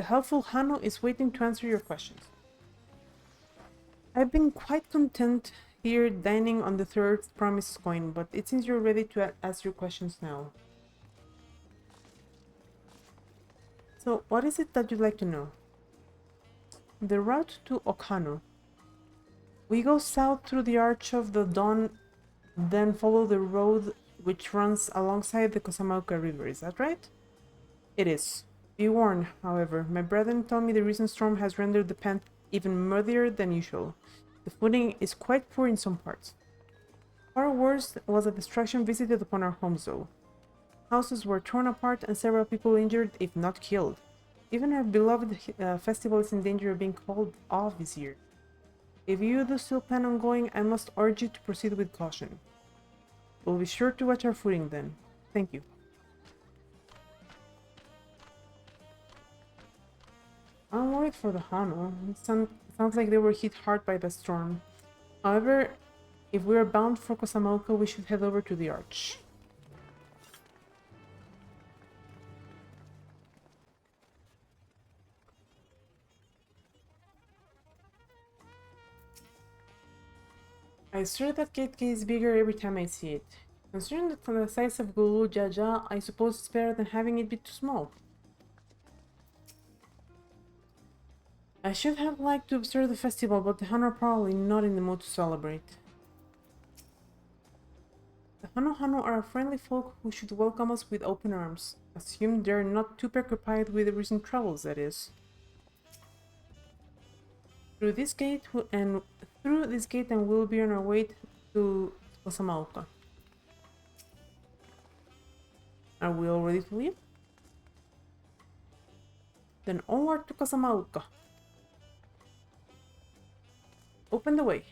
The helpful Hano is waiting to answer your questions. I've been quite content here dining on the third promise coin, but it seems you're ready to ask your questions now. So, what is it that you'd like to know? The route to Okano. We go south through the Arch of the Dawn, then follow the road which runs alongside the Kozama'uka River, is that right? It is. Be warned, however, my brethren tell me the recent storm has rendered the path even muddier than usual. The footing is quite poor in some parts. Far worse was a destruction visited upon our homes, though. Houses were torn apart and several people injured, if not killed. Even our beloved festival is in danger of being called off this year. If you do still plan on going, I must urge you to proceed with caution. We'll be sure to watch our footing then. Thank you. I'm worried for the Hano. It sounds like they were hit hard by the storm. However, if we are bound for Kozama'uka, we should head over to the Arch. I swear that gate is bigger every time I see it. Considering that from the size of Gulu Jaja, I suppose it's better than having it be too small. I should have liked to observe the festival, but the Hano are probably not in the mood to celebrate. The Hano are a friendly folk who should welcome us with open arms. Assume they're not too preoccupied with the recent troubles, that is. Through this gate and we'll be on our way to Kozama'uka. Are we all ready to leave? Then onward to Kozama'uka. Open the way.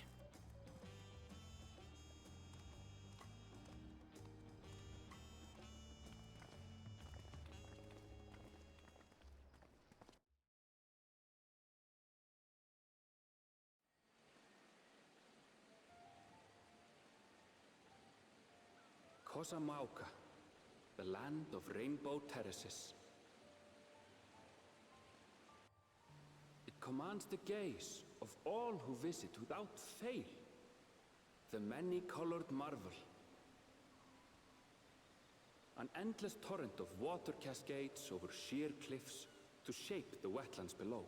Kozama'uka, the land of rainbow terraces. It commands the gaze of all who visit without fail. The many-colored marvel. An endless torrent of water cascades over sheer cliffs to shape the wetlands below.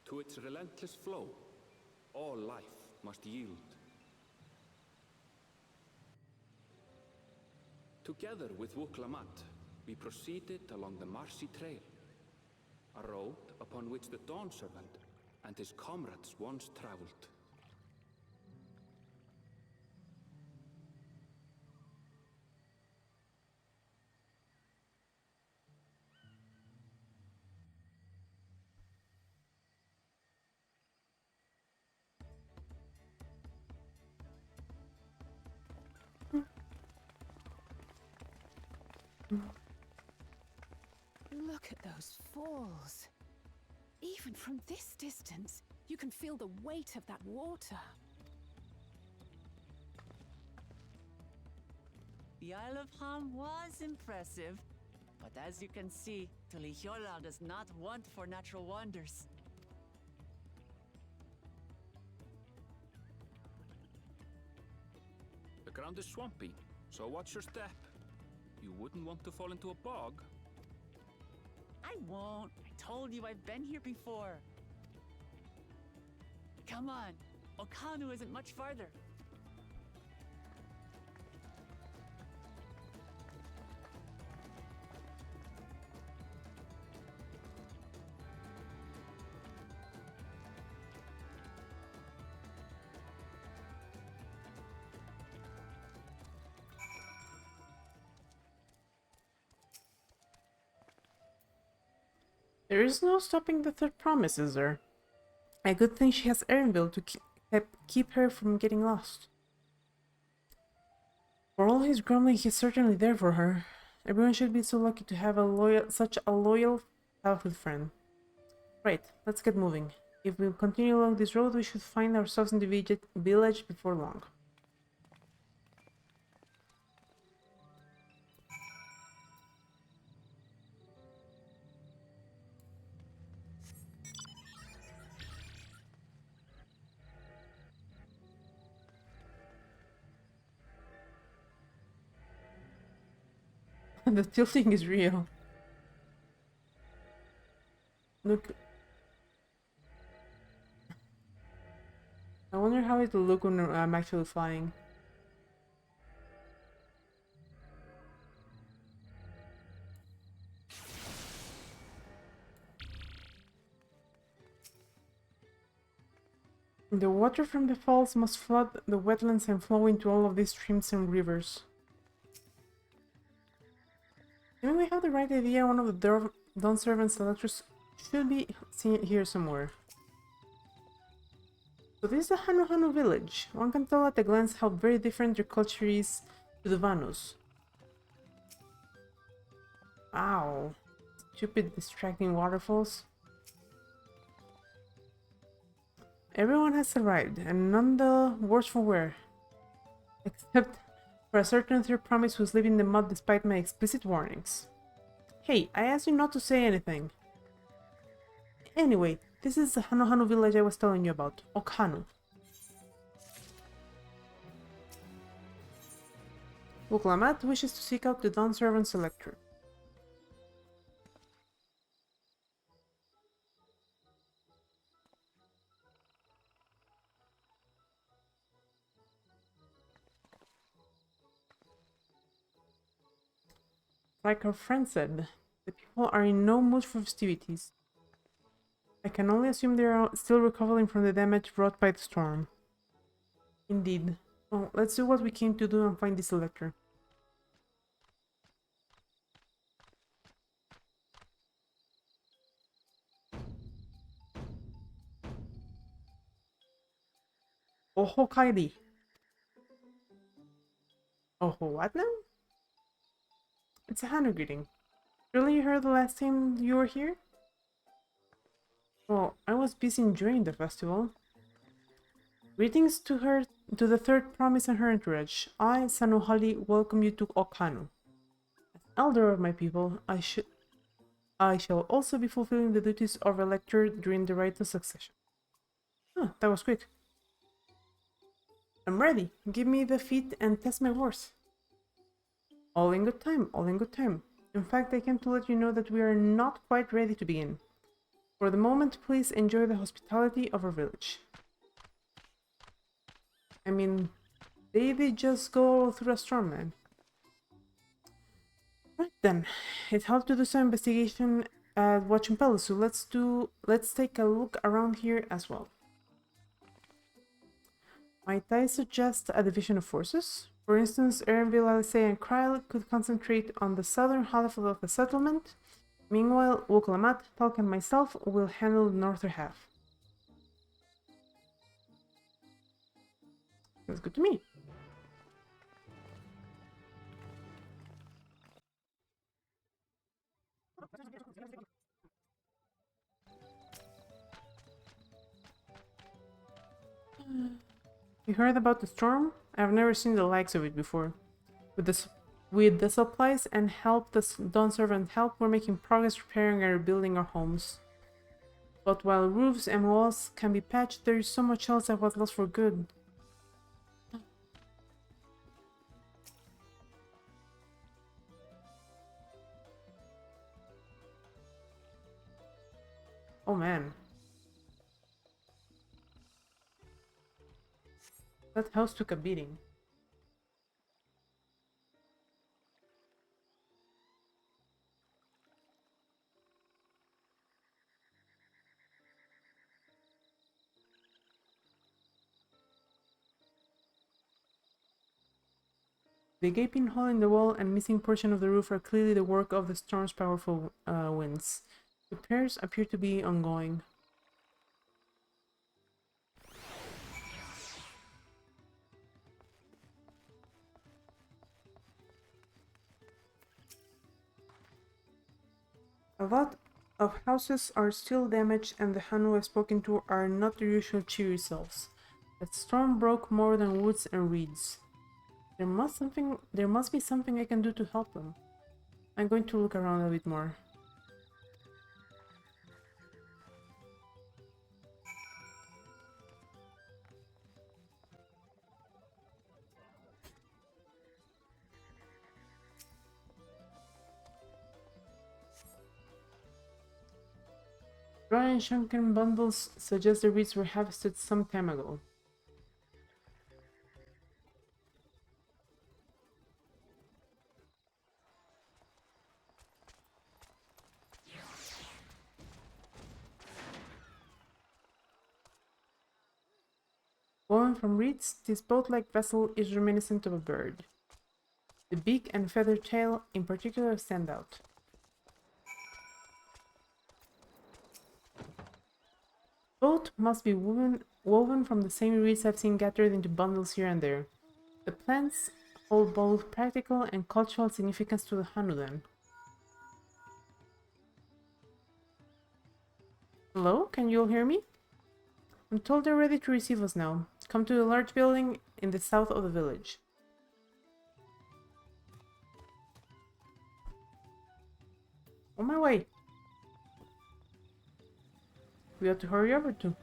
To its relentless flow, all life must yield. Together with Wuklamat, we proceeded along the marshy trail, a road upon which the Dawn Servant and his comrades once traveled. Look at those falls. Even from this distance, you can feel the weight of that water. The Isle of Ham was impressive, but as you can see, Tulihiola does not want for natural wonders. The ground is swampy, so watch your step. You wouldn't want to fall into a bog. I won't. I told you I've been here before. Come on. Okano isn't much farther. There is no stopping the third promise, is there? A good thing she has Erinville to keep her from getting lost. For all his grumbling, he's certainly there for her. Everyone should be so lucky to have such a loyal childhood friend. Right, let's get moving. If we continue along this road, we should find ourselves in the village before long. The tilting is real. Look. I wonder how it'll look when I'm actually flying. The water from the falls must flood the wetlands and flow into all of these streams and rivers. Maybe we have the right idea. One of the Dawn servants' electors should be seen here somewhere. So this is the Hanu village. One can tell at a glance how very different their culture is to the Vanus. Wow. Stupid distracting waterfalls. Everyone has arrived, and none the worse for wear. Except for a certain third promise who's living in the mud despite my explicit warnings. Hey, I asked you not to say anything. Anyway, this is the Hanu village I was telling you about, Okhanu. Uklamat wishes to seek out the Dawn Servant's elector. Like our friend said, the people are in no mood for festivities. I can only assume they are still recovering from the damage wrought by the storm. Indeed. Well, let's do what we came to do and find this elector. Oho Kairi. Oho what now? It's a Hanu greeting. Really you heard the last time you were here? Well, I was busy enjoying the festival. Greetings to the third promise and her entourage. I, Sanuhali, welcome you to Okhanu. As elder of my people, I shall also be fulfilling the duties of elector during the rite of succession. Huh, that was quick. I'm ready. Give me the feat and test my worth. All in good time, all in good time. In fact, I came to let you know that we are not quite ready to begin. For the moment, please enjoy the hospitality of our village. I mean, they did just go through a storm, man. Right then, it helped to do some investigation at Watching Palace, so let's take a look around here as well. Might I suggest a division of forces? For instance, Erenville, Alisei, and Kryl could concentrate on the southern half of the settlement. Meanwhile, Wukalamat, Talk, and myself will handle the northern half. That's good to me. You heard about the storm? I've never seen the likes of it before. With the supplies and help the Dawn Servant help, we're making progress repairing and rebuilding our homes. But while roofs and walls can be patched, there is so much else that was lost for good. Oh man. That house took a beating. The gaping hole in the wall and missing portion of the roof are clearly the work of the storm's powerful winds. Repairs appear to be ongoing. A lot of houses are still damaged and the Hanu I've spoken to are not their usual cheery selves. That storm broke more than woods and reeds. There must be something I can do to help them. I'm going to look around a bit more. Dry and shrunken bundles suggest the reeds were harvested some time ago. Woven from reeds, this boat-like vessel is reminiscent of a bird. The beak and feathered tail in particular stand out. Both must be woven from the same reeds I've seen gathered into bundles here and there. The plants hold both practical and cultural significance to the Hanu then. Hello? Can you all hear me? I'm told they're ready to receive us now. Come to the large building in the south of the village. On my way. We have to hurry over too.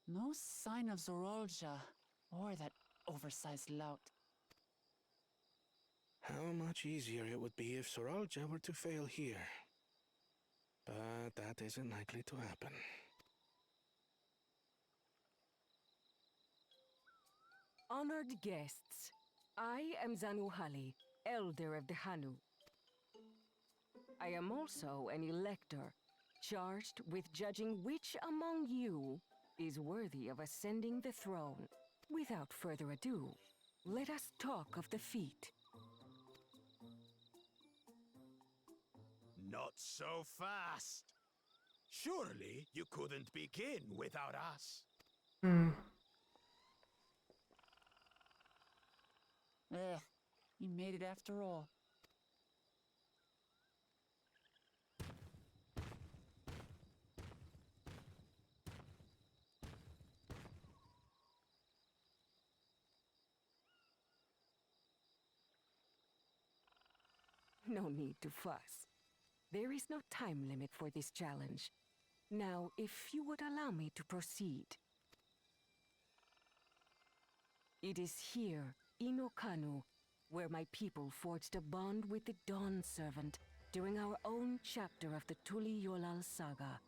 No sign of Zorolja or that oversized lout. How much easier it would be if Soralja were to fail here. But that isn't likely to happen. Honored guests, I am Zanuhali, Elder of the Hanu. I am also an elector, charged with judging which among you is worthy of ascending the throne. Without further ado, let us talk of the feat. Not so fast. Surely you couldn't begin without us. You made it after all. No need to fuss. There is no time limit for this challenge. Now, if you would allow me to proceed. It is here, in Okanu, where my people forged a bond with the Dawn Servant during our own chapter of the Tuli-Yolal saga.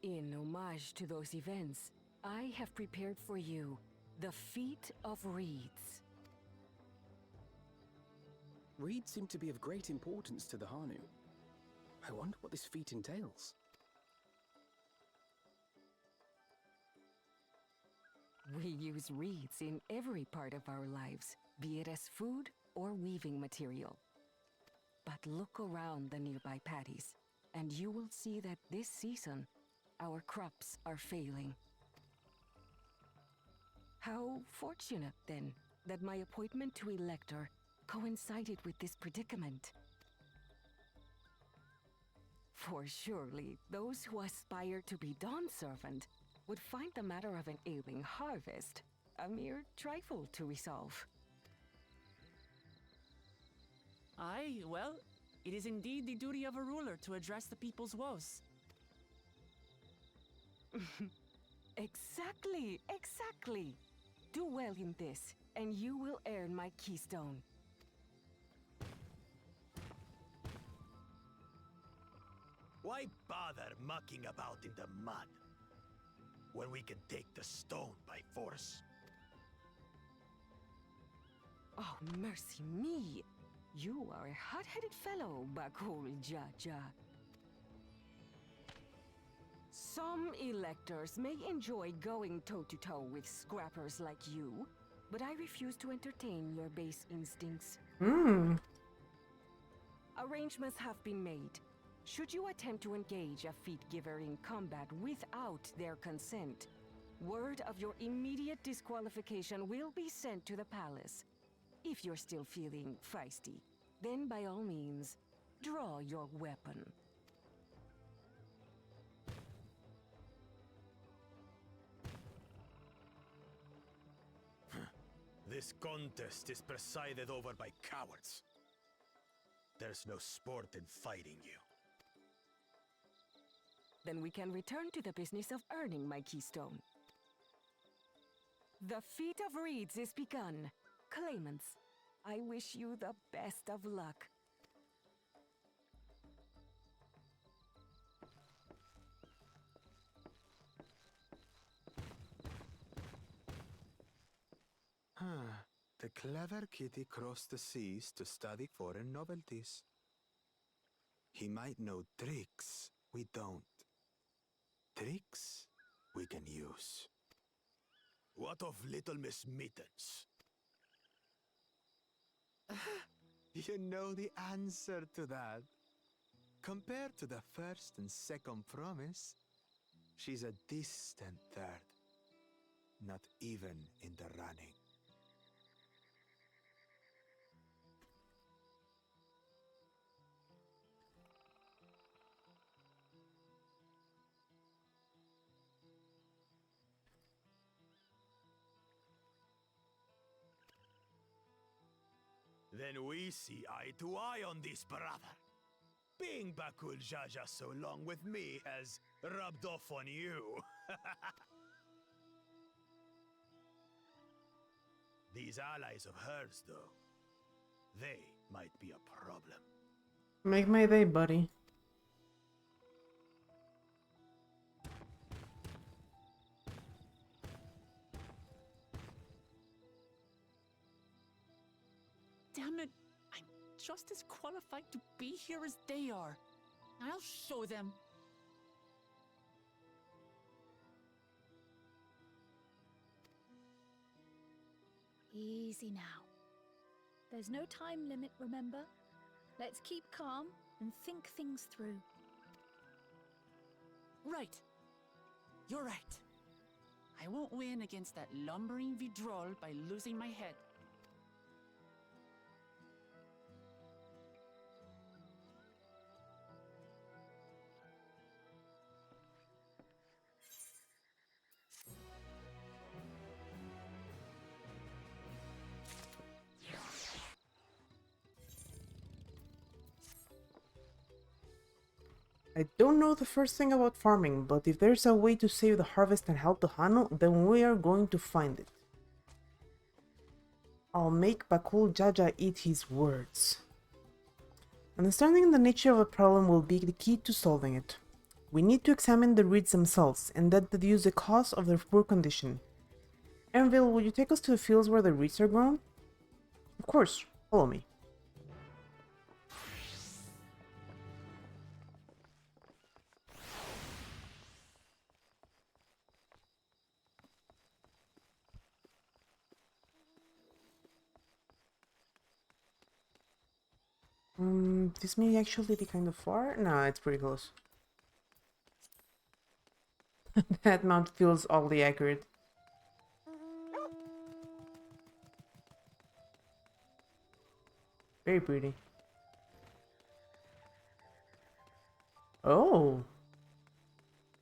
In homage to those events, I have prepared for you the Feat of Reeds. Reeds seem to be of great importance to the Hanu. I wonder what this feat entails. We use reeds in every part of our lives, be it as food or weaving material. But look around the nearby paddies, and you will see that this season, our crops are failing. How fortunate, then, that my appointment to Elector coincided with this predicament. For surely, those who aspire to be Dawn Servant would find the matter of an ailing harvest a mere trifle to resolve. Aye, well, it is indeed the duty of a ruler to address the people's woes. Exactly, exactly. Do well in this, and you will earn my keystone. Why bother mucking about in the mud when we can take the stone by force? Oh, mercy me! You are a hot-headed fellow, Bakul Jaja. Some electors may enjoy going toe-to-toe with scrappers like you, but I refuse to entertain your base instincts. Arrangements have been made. Should you attempt to engage a feat giver in combat without their consent, word of your immediate disqualification will be sent to the palace. If you're still feeling feisty, then by all means, draw your weapon. this contest is presided over by cowards. There's no sport in fighting you. Then we can return to the business of earning my keystone. The feat of reeds is begun. Claimants, I wish you the best of luck. The clever kitty crossed the seas to study foreign novelties. He might know tricks we don't. Tricks we can use. What of Little Miss Mittens? You know the answer to that. Compared to the first and second promise, she's a distant third. Not even in the running. Then we see eye to eye on this, brother. Being Bakul Jaja so long with me has rubbed off on you. These allies of hers, though, they might be a problem. Make my day, buddy. Damn it! I'm just as qualified to be here as they are. I'll show them. Easy now. There's no time limit, remember? Let's keep calm and think things through. Right. You're right. I won't win against that lumbering Vidrol by losing my head. I don't know the first thing about farming, but if there's a way to save the harvest and help the Hanu, then we are going to find it. I'll make Bakul Jaja eat his words. Understanding the nature of the problem will be the key to solving it. We need to examine the reeds themselves, and that deduce the cause of their poor condition. Envil, will you take us to the fields where the reeds are grown? Of course, follow me. This may actually be kind of far. No, it's pretty close. That mount feels oddly accurate. Very pretty. Oh,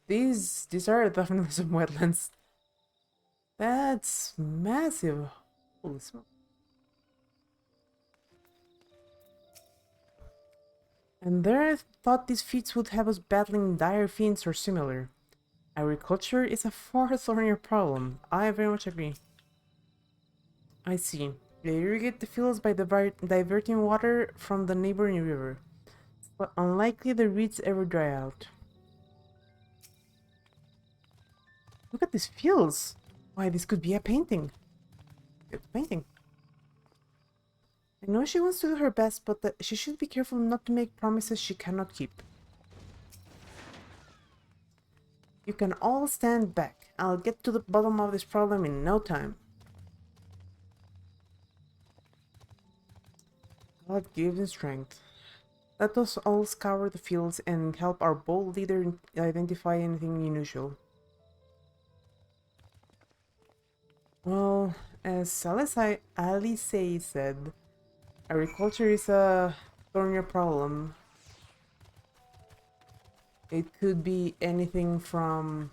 these are definitely some wetlands. That's massive. Holy smoke. And there I thought these feats would have us battling dire fiends or similar. Agriculture is a far thornier problem. I very much agree. I see. They irrigate the fields by diverting water from the neighboring river. But unlikely the reeds ever dry out. Look at these fields! Why, this could be a painting. It's a painting. I know she wants to do her best, but she should be careful not to make promises she cannot keep. You can all stand back. I'll get to the bottom of this problem in no time. God gives him strength. Let us all scour the fields and help our bold leader identify anything unusual. Well, as Alice said, agriculture is a thornier problem. It could be anything from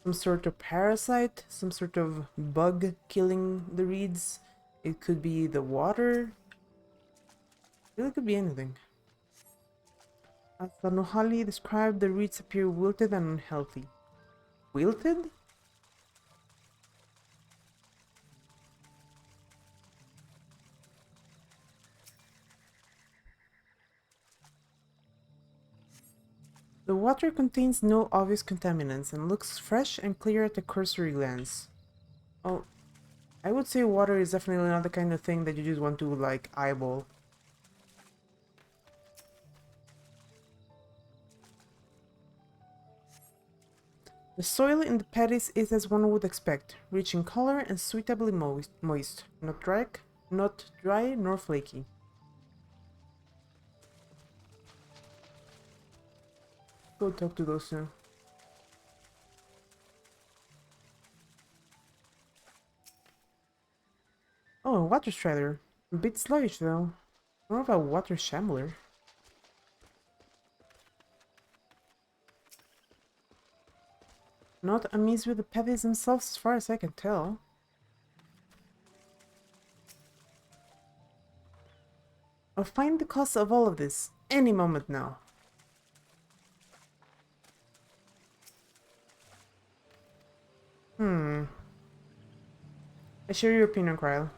some sort of parasite, some sort of bug killing the reeds, It could be the water. Really could be anything. As Zanuhali described, the reeds appear wilted and unhealthy. Wilted? The water contains no obvious contaminants and looks fresh and clear at a cursory glance. Oh, I would say water is definitely not the kind of thing that you just want to, like, eyeball. The soil in the paddies is as one would expect, rich in color and suitably moist, not dry nor flaky. Go talk to those two. Oh, a water strider. A bit sluggish though. More of a water shambler. Not amiss with the paddies themselves as far as I can tell. I'll find the cause of all of this any moment now. I share your opinion, Kryle.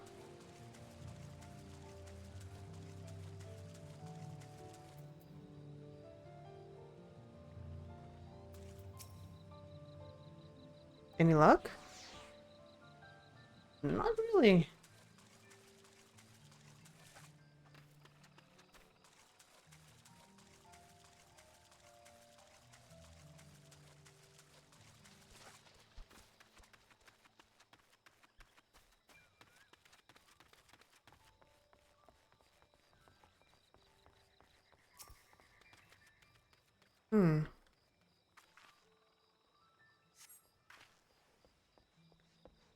Any luck? Not really.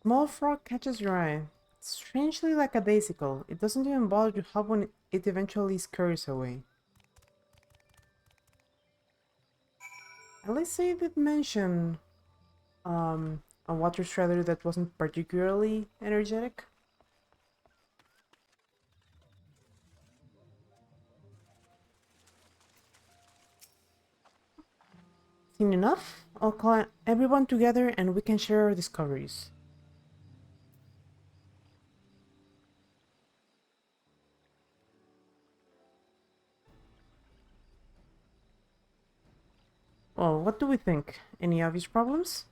Small frog catches your eye. Strangely like a daisicle, it doesn't even bother to help when it eventually scurries away. At least they did mention a water strider that wasn't particularly energetic. Seen enough? I'll call everyone together and we can share our discoveries. Well, what do we think? Any obvious problems?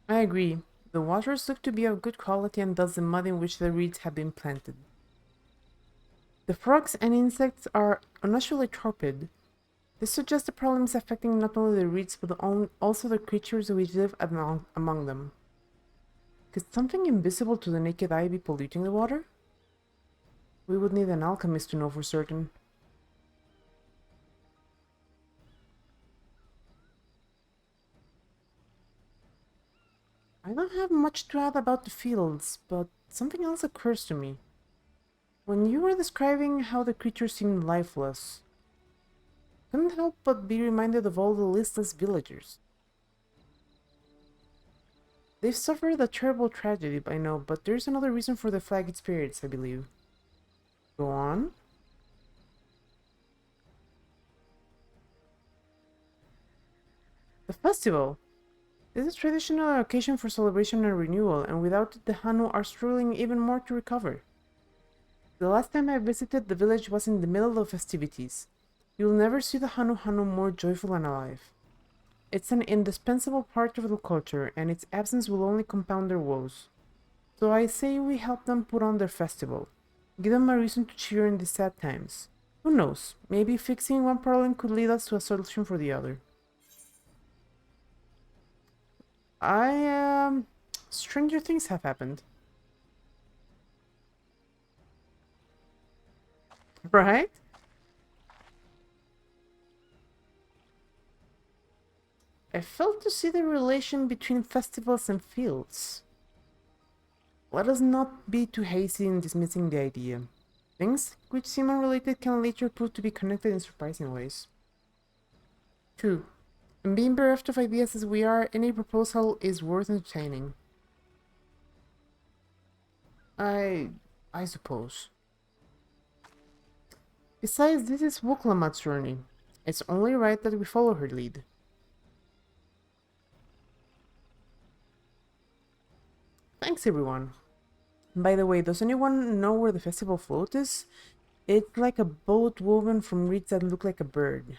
I agree. The waters look to be of good quality and thus the mud in which the reeds have been planted. The frogs and insects are unusually torpid. This suggests the problem is affecting not only the reeds but also the creatures which live among them. Could something invisible to the naked eye be polluting the water? We would need an alchemist to know for certain. I don't have much to add about the fields, but something else occurs to me. When you were describing how the creatures seemed lifeless, I couldn't help but be reminded of all the listless villagers. They've suffered a terrible tragedy, I know, but there's another reason for the flagged spirits, I believe. Go on. The festival! This is a traditional occasion for celebration and renewal, and without it the Hanu are struggling even more to recover. The last time I visited, the village was in the middle of festivities. You'll never see the Hanu more joyful and alive. It's an indispensable part of the culture, and its absence will only compound their woes. So I say we help them put on their festival. Give them a reason to cheer in these sad times. Who knows, maybe fixing one problem could lead us to a solution for the other. Stranger things have happened. Right? I failed to see the relation between festivals and fields. Let us not be too hasty in dismissing the idea. Things which seem unrelated can later prove to be connected in surprising ways. True. And being bereft of ideas as we are, any proposal is worth entertaining. I suppose. Besides, this is Wuklamat's journey. It's only right that we follow her lead. Thanks, everyone. By the way, does anyone know where the festival float is? It's like a boat woven from reeds that look like a bird.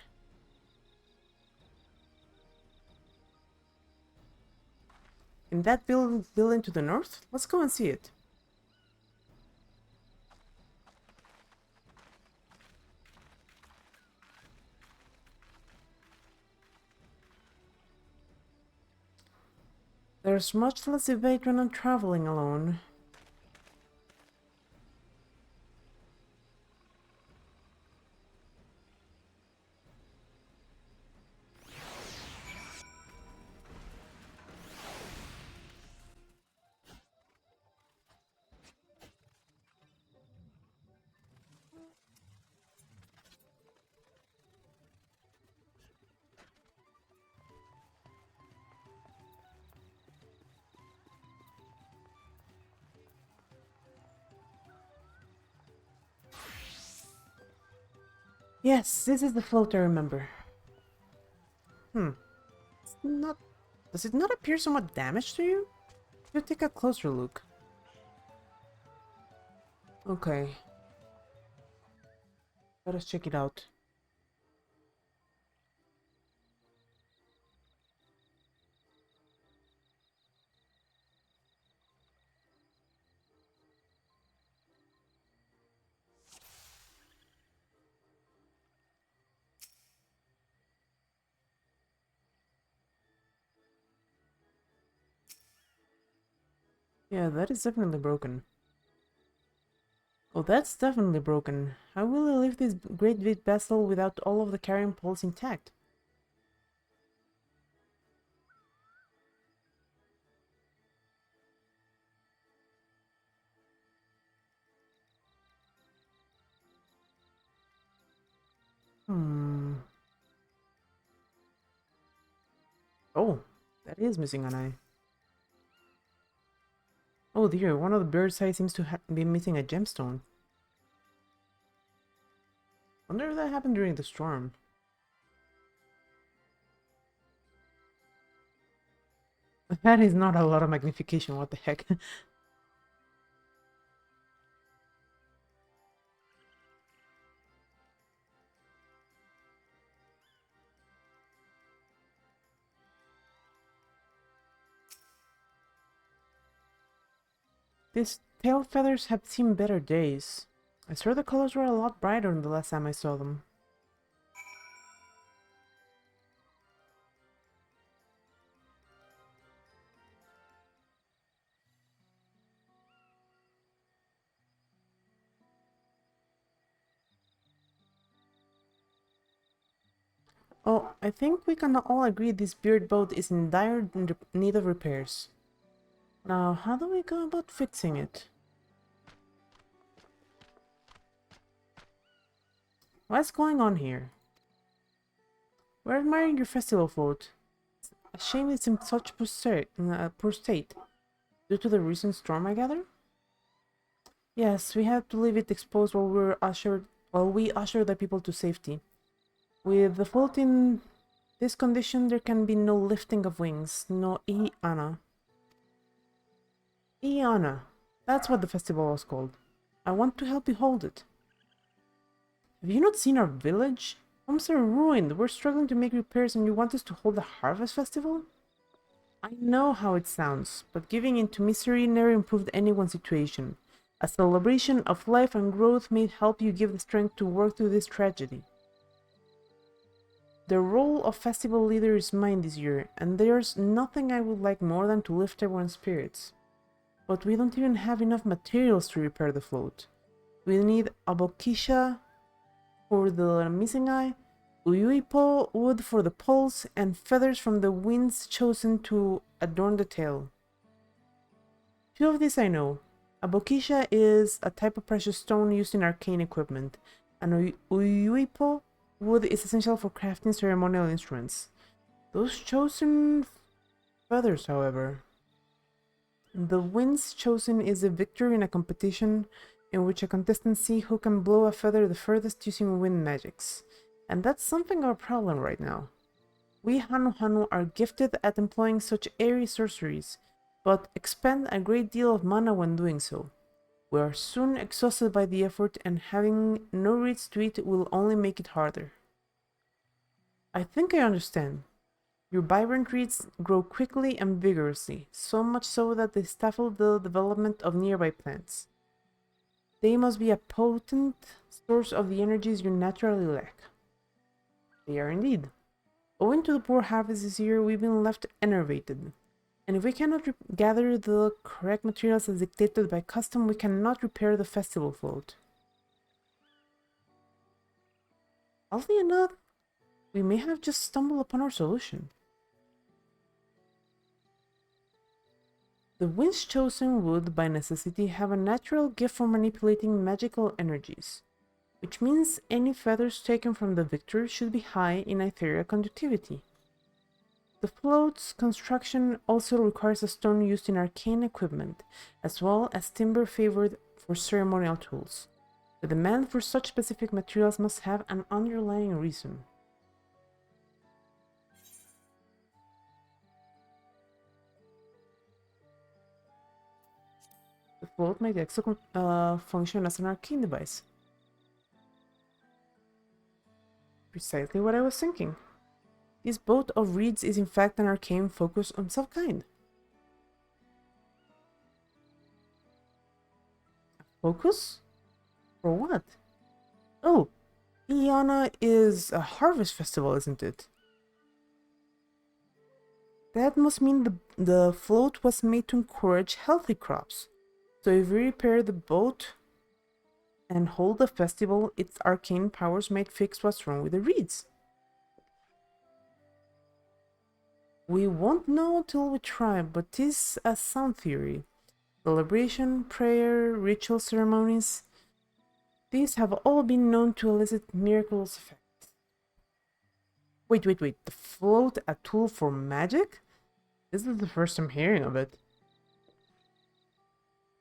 In that building to the north? Let's go and see it. There's much less debate when I'm traveling alone. Yes, this is the float I remember. It's not... Does it not appear somewhat damaged to you? You take a closer look. Okay. Let us check it out. Yeah, that is definitely broken. Oh, that's definitely broken. How will I leave this great big vessel without all of the carrying poles intact? Oh, that is missing an eye. Oh dear, one of the bird's eyes seems to be missing a gemstone. Wonder if that happened during the storm. That is not a lot of magnification, what the heck. These tail feathers have seen better days. I swear the colors were a lot brighter than the last time I saw them. Oh, I think we can all agree this beard boat is in dire need of repairs. Now, how do we go about fixing it? What's going on here? We're admiring your festival float. It's a shame it's in such poor state. Due to the recent storm, I gather? Yes, we had to leave it exposed while we usher the people to safety. With the float in this condition, there can be no lifting of wings, no Iana. Iana. That's what the festival was called. I want to help you hold it. Have you not seen our village? Homes are ruined. We're struggling to make repairs and you want us to hold a harvest festival? I know how it sounds, but giving in to misery never improved anyone's situation. A celebration of life and growth may help you give the strength to work through this tragedy. The role of festival leader is mine this year, and there's nothing I would like more than to lift everyone's spirits. But we don't even have enough materials to repair the float. We need abokisha for the missing eye, uyuipo wood for the poles, and feathers from the winds chosen to adorn the tail. Few of these I know. Abokisha is a type of precious stone used in arcane equipment, and uyuipo Wood is essential for crafting ceremonial instruments. Those chosen feathers, however. The winds chosen is a victor in a competition in which a contestant see who can blow a feather the furthest using wind magics. And that's something of a problem right now. We Hanu are gifted at employing such airy sorceries, but expend a great deal of mana when doing so. We are soon exhausted by the effort, and having no reeds to eat will only make it harder. I think I understand. Your vibrant reeds grow quickly and vigorously, so much so that they stifle the development of nearby plants. They must be a potent source of the energies you naturally lack. They are indeed. Owing to the poor harvest this year, we've been left enervated. And if we cannot gather the correct materials as dictated by custom, we cannot repair the festival float. Oddly enough, we may have just stumbled upon our solution. The winds chosen would, by necessity, have a natural gift for manipulating magical energies, which means any feathers taken from the victor should be high in ethereal conductivity. The float's construction also requires a stone used in arcane equipment, as well as timber favored for ceremonial tools. The demand for such specific materials must have an underlying reason. The float might also function as an arcane device. Precisely what I was thinking. This boat of reeds is in fact an arcane focus on some kind. Focus? For what? Oh, Iana is a harvest festival, isn't it? That must mean the float was made to encourage healthy crops. So if we repair the boat and hold the festival, its arcane powers might fix what's wrong with the reeds. We won't know until we try, but this is a sound theory. Celebration, prayer, ritual ceremonies, these have all been known to elicit miraculous effects. Wait, the float a tool for magic? This is the first I'm hearing of it.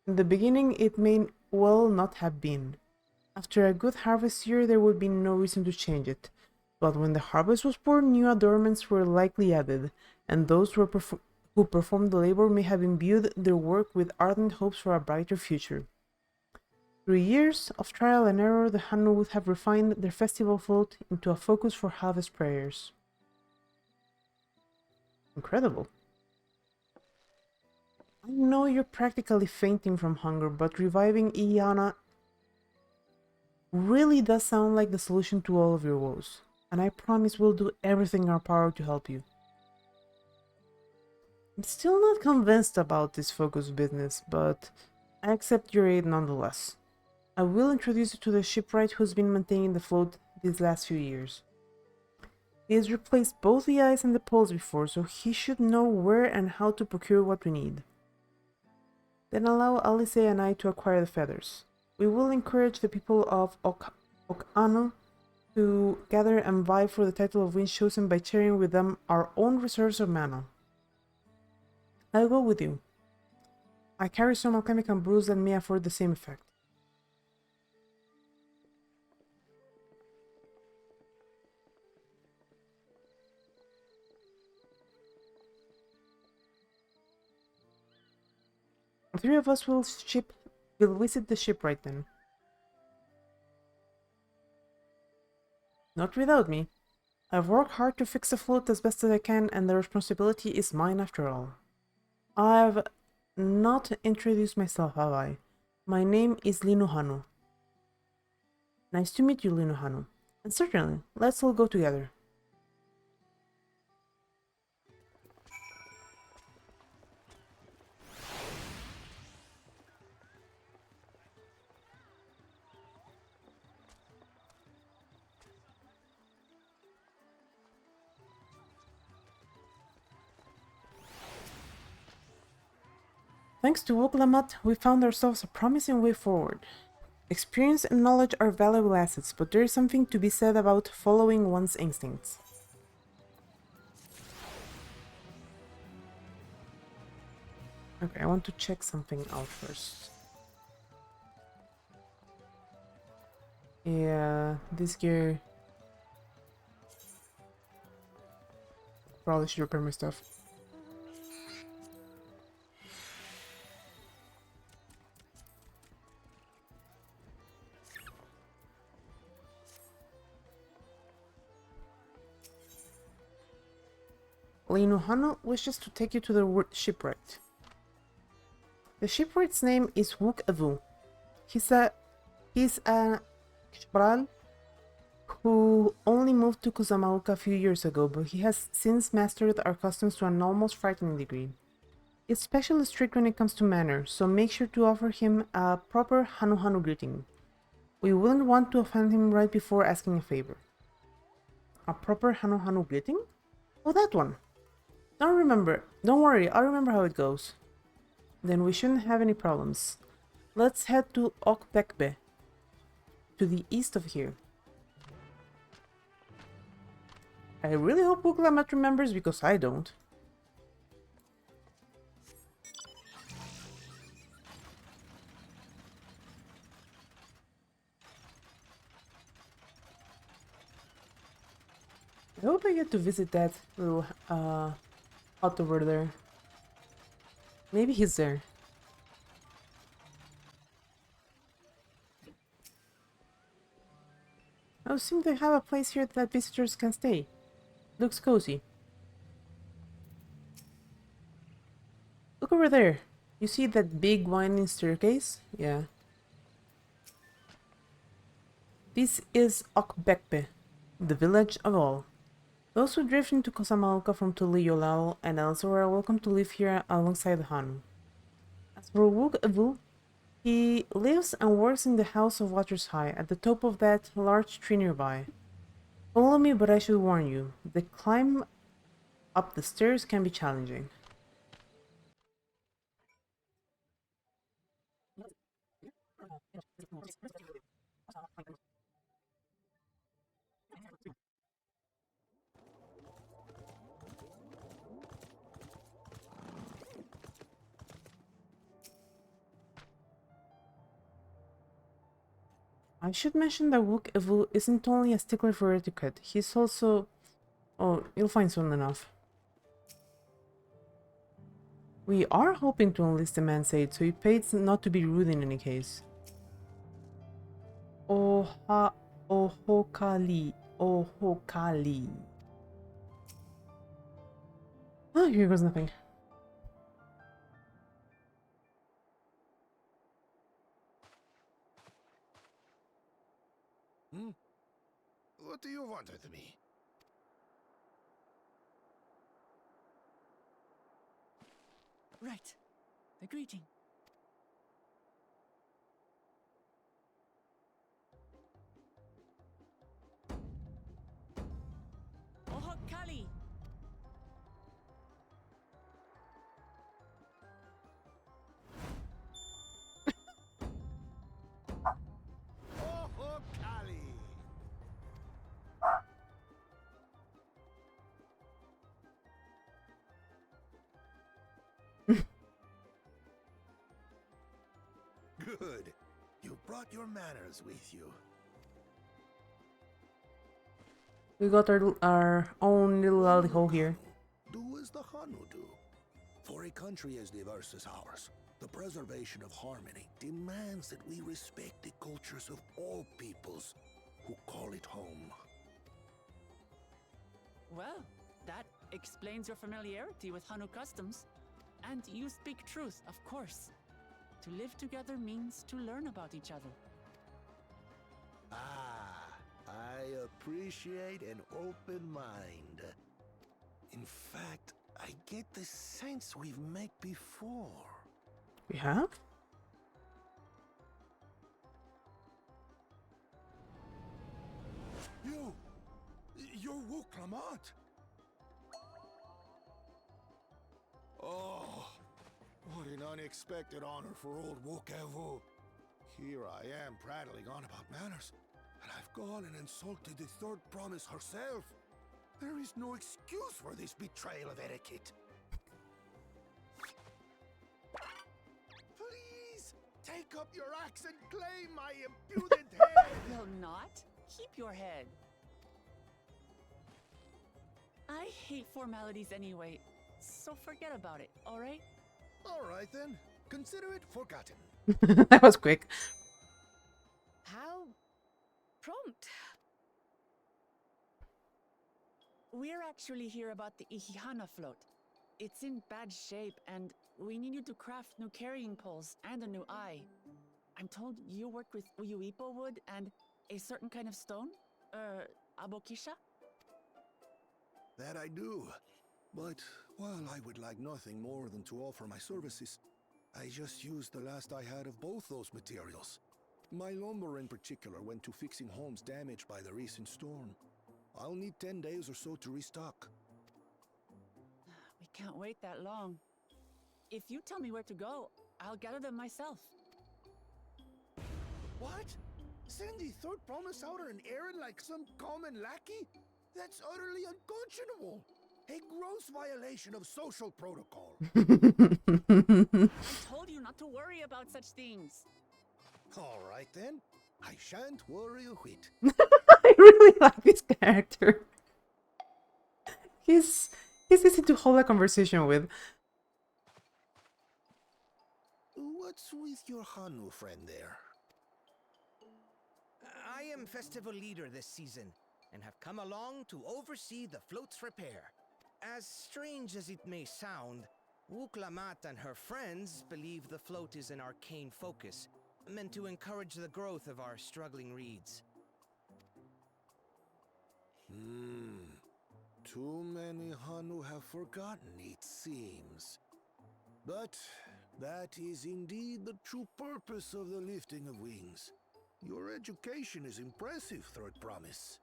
In the beginning, it may well not have been. After a good harvest year, there would be no reason to change it. But when the harvest was poor, new adornments were likely added, and those who performed the labor may have imbued their work with ardent hopes for a brighter future. Through years of trial and error, the Hanu would have refined their festival float into a focus for harvest prayers. Incredible. I know you're practically fainting from hunger, but reviving Iana really does sound like the solution to all of your woes, and I promise we'll do everything in our power to help you. I'm still not convinced about this focus business, but I accept your aid nonetheless. I will introduce you to the shipwright who's been maintaining the float these last few years. He has replaced both the eyes and the poles before, so he should know where and how to procure what we need. Then allow Alice and I to acquire the feathers. We will encourage the people of Okano to gather and vie for the title of Wind Chosen by sharing with them our own reserves of mana. I'll go with you. I carry some alchemical brews that may afford the same effect. The three of us will visit the shipwright then. Not without me. I've worked hard to fix the float as best as I can, and the responsibility is mine after all. I've not introduced myself, have I? My name is Linuhanu. Nice to meet you, Linuhanu. And certainly, let's all go together. Thanks to Oklamat, we found ourselves a promising way forward. Experience and knowledge are valuable assets, but there is something to be said about following one's instincts. Okay, I want to check something out first. Yeah, this gear... Probably should repair my stuff. Leinuhanu wishes to take you to the shipwright. The shipwright's name is Wook Avu. He's a Kshbral who only moved to Kozama'uka a few years ago, but he has since mastered our customs to an almost frightening degree. It's especially strict when it comes to manners, so make sure to offer him a proper Hanu greeting. We wouldn't want to offend him right before asking a favor. A proper Hanu greeting? Oh, that one! Don't worry, I'll remember how it goes. Then we shouldn't have any problems. Let's head to Okbekbe, to the east of here. I really hope Wuklamat remembers, because I don't. I hope I get to visit that little hut over there. Maybe he's there. I seem to have a place here that visitors can stay. Looks cozy. Look over there. You see that big winding staircase? Yeah. This is Okbekbe, the village of all. Those who drift into Kozama'uka from Tuli-Yolal and elsewhere are welcome to live here alongside the Hanu. As for Wook Avu, he lives and works in the House of Waters High, at the top of that large tree nearby. Follow me, but I should warn you, the climb up the stairs can be challenging. I should mention that Wook Avu isn't only a stickler for etiquette, he's also... Oh, you'll find soon enough. We are hoping to enlist the man's aid, so he pays not to be rude in any case. Ohokali. Oh, here goes nothing. What do you want with me? Right. The greeting. Ohokali! Oh, Kali! Good. You brought your manners with you. We got our own little alley hole here. Do as the Hanu do. For a country as diverse as ours, the preservation of harmony demands that we respect the cultures of all peoples who call it home. Well, that explains your familiarity with Hanu customs. And you speak truth, of course. To live together means to learn about each other. Ah, I appreciate an open mind. In fact, I get the sense we've met before. We have? You're Wuklamat? Oh, what an unexpected honor for old Wukavu. Here I am prattling on about manners, and I've gone and insulted the third promise herself. There is no excuse for this betrayal of etiquette. Please, take up your axe and claim my impudent head! Will not? Keep your head. I hate formalities anyway, so forget about it, alright? Alright then, consider it forgotten. That was quick. How prompt. We're actually here about the Ihihana float. It's in bad shape, and we need you to craft new carrying poles and a new eye. I'm told you work with Uyuipo wood and a certain kind of stone? Abokisha? That I do. But while I would like nothing more than to offer my services, I just used the last I had of both those materials. My lumber in particular went to fixing homes damaged by the recent storm. I'll need 10 days or so to restock. We can't wait that long. If you tell me where to go, I'll gather them myself. What? Send the third promise out on an errand like some common lackey? That's utterly unconscionable. A gross violation of social protocol. I told you not to worry about such things. All right then. I shan't worry a whit. I really like this character. He's easy to hold a conversation with. What's with your Hanu friend there? I am festival leader this season, and have come along to oversee the float's repair. As strange as it may sound, Wuklamat and her friends believe the float is an arcane focus, meant to encourage the growth of our struggling reeds. Too many Hanu have forgotten, it seems. But that is indeed the true purpose of the lifting of wings. Your education is impressive, Third Promise.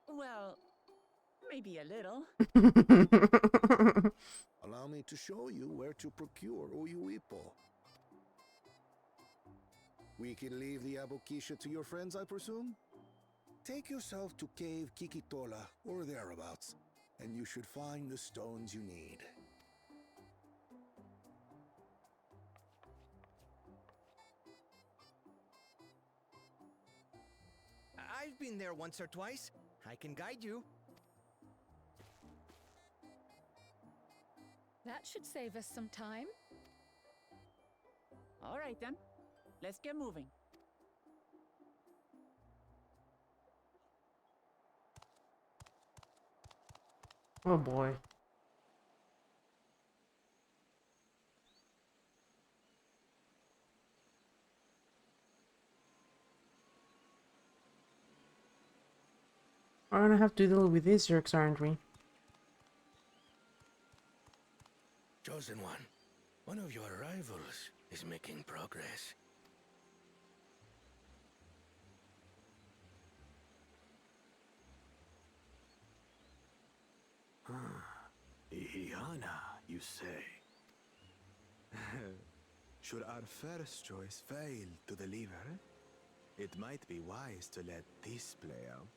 Well, maybe a little. Allow me to show you where to procure Uyuipo. We can leave the Abokisha to your friends, I presume? Take yourself to Cave Kikitola or thereabouts, and you should find the stones you need. I've been there once or twice. I can guide you. That should save us some time. All right then, let's get moving. Oh boy. We're gonna have to deal with these jerks, aren't we? Chosen one of your rivals is making progress. Ihihana, you say? Should our first choice fail to deliver, it might be wise to let this play out.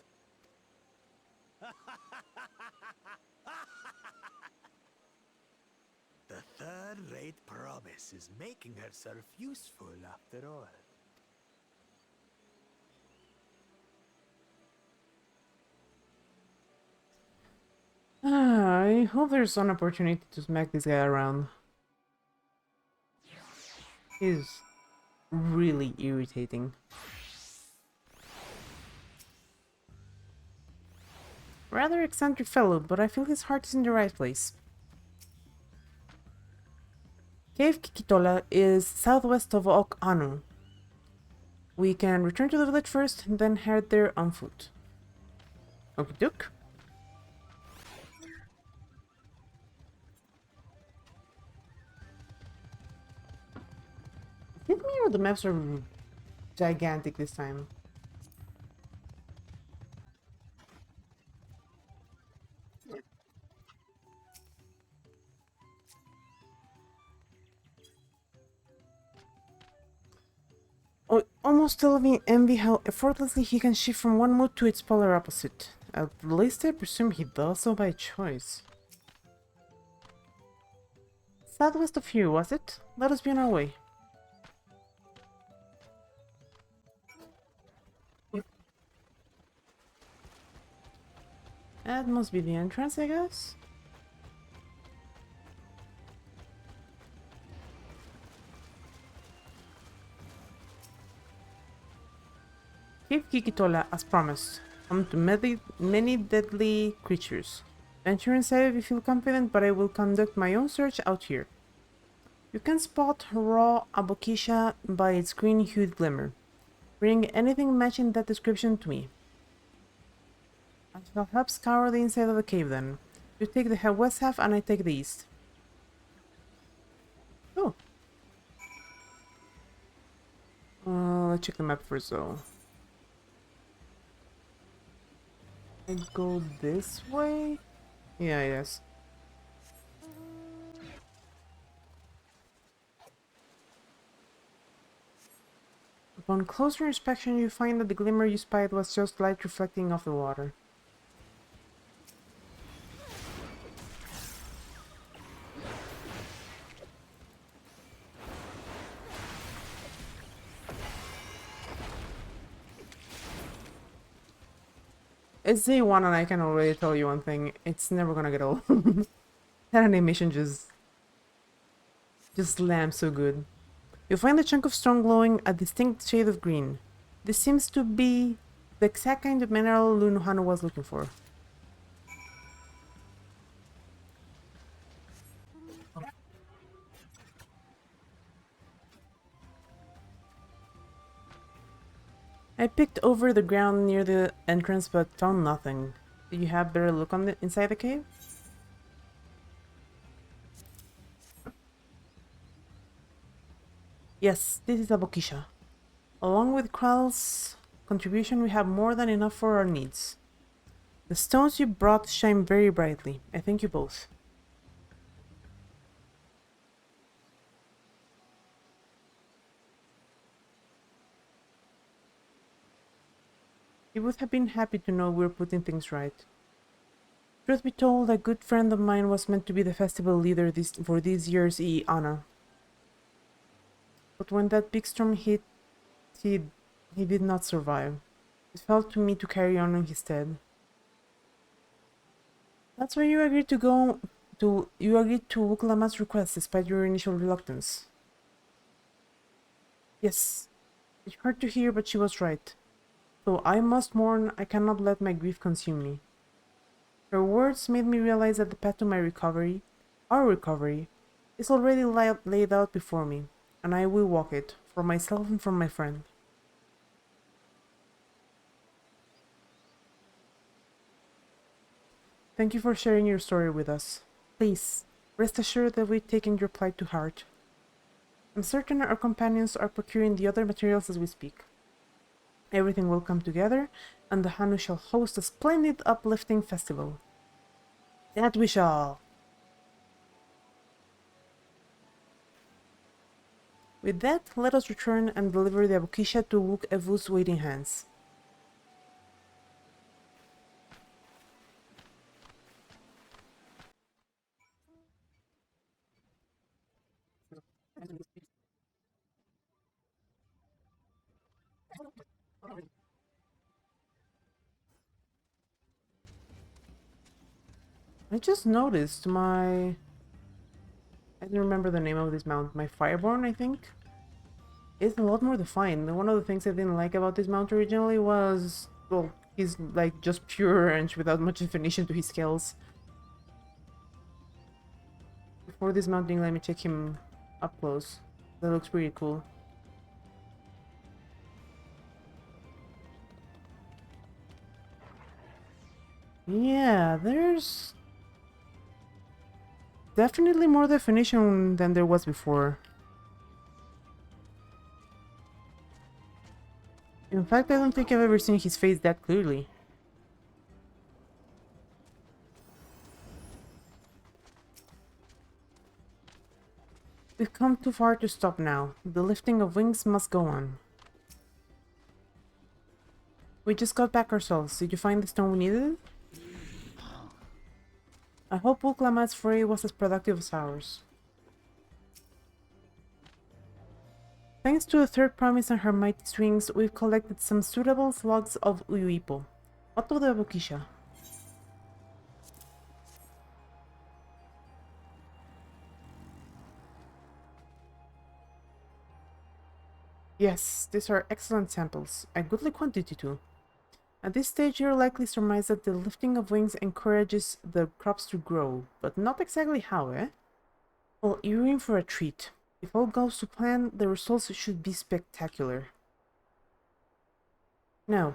The third-rate promise is making herself useful after all. I hope there's an opportunity to smack this guy around. He's really irritating. Rather eccentric fellow, but I feel his heart is in the right place. Cave Kikitola is southwest of Ok Anu. We can return to the village first, and then head there on foot. Okie doke. Hit me or the maps are gigantic this time. almost envy how effortlessly he can shift from one mood to its polar opposite. At least I presume he does so by choice. Southwest of here, was it? Let us be on our way. That must be the entrance, I guess? Cave Kikitola, as promised. Home to many deadly creatures. Venture inside if you feel confident, but I will conduct my own search out here. You can spot raw abokisha by its green-hued glimmer. Bring anything matching that description to me. I shall help scour the inside of the cave then. You take the west half and I take the east. Oh. Let's check the map first though. I go this way? Yeah, yes. Upon closer inspection, you find that the glimmer you spied was just light reflecting off the water. It's day one and I can already tell you one thing, it's never gonna get old. That animation just slams so good. You find a chunk of stone glowing a distinct shade of green. This seems to be the exact kind of mineral Lunuhanu was looking for. I picked over the ground near the entrance but found nothing. Do you have better look on the inside the cave? Yes, this is Abokisha. Along with Kral's contribution, we have more than enough for our needs. The stones you brought shine very brightly. I thank you both. You would have been happy to know we're putting things right. Truth be told, a good friend of mine was meant to be the festival leader for this year's Iana. But when that big storm hit, he did not survive. It fell to me to carry on in his stead. That's why you agreed to Wuklama's request despite your initial reluctance. Yes, it hurt to hear, but she was right. Though I must mourn, I cannot let my grief consume me. Her words made me realize that the path to my recovery, our recovery, is already laid out before me, and I will walk it, for myself and for my friend. Thank you for sharing your story with us. Please, rest assured that we've taken your plight to heart. I'm certain our companions are procuring the other materials as we speak. Everything will come together, and the Hanu shall host a splendid uplifting festival. That we shall! With that, let us return and deliver the Abokisha to Wuk Evu's waiting hands. I just noticed I don't remember the name of this mount. My Fireborn, I think? It's a lot more defined. One of the things I didn't like about this mount originally was, well, he's like just pure orange without much definition to his scales. Before this mounting, let me check him up close. That looks pretty cool. Yeah, there's definitely more definition than there was before. In fact, I don't think I've ever seen his face that clearly. We've come too far to stop now. The lifting of wings must go on. We just got back ourselves. Did you find the stone we needed? I hope Uklamat's foray was as productive as ours. Thanks to the third promise and her mighty swings, we've collected some suitable slugs of Uyuipo. What of the Bukisha? Yes, these are excellent samples, a goodly quantity too. At this stage, you'll likely surmise that the lifting of wings encourages the crops to grow, but not exactly how, eh? Well, you're in for a treat. If all goes to plan, the results should be spectacular. Now,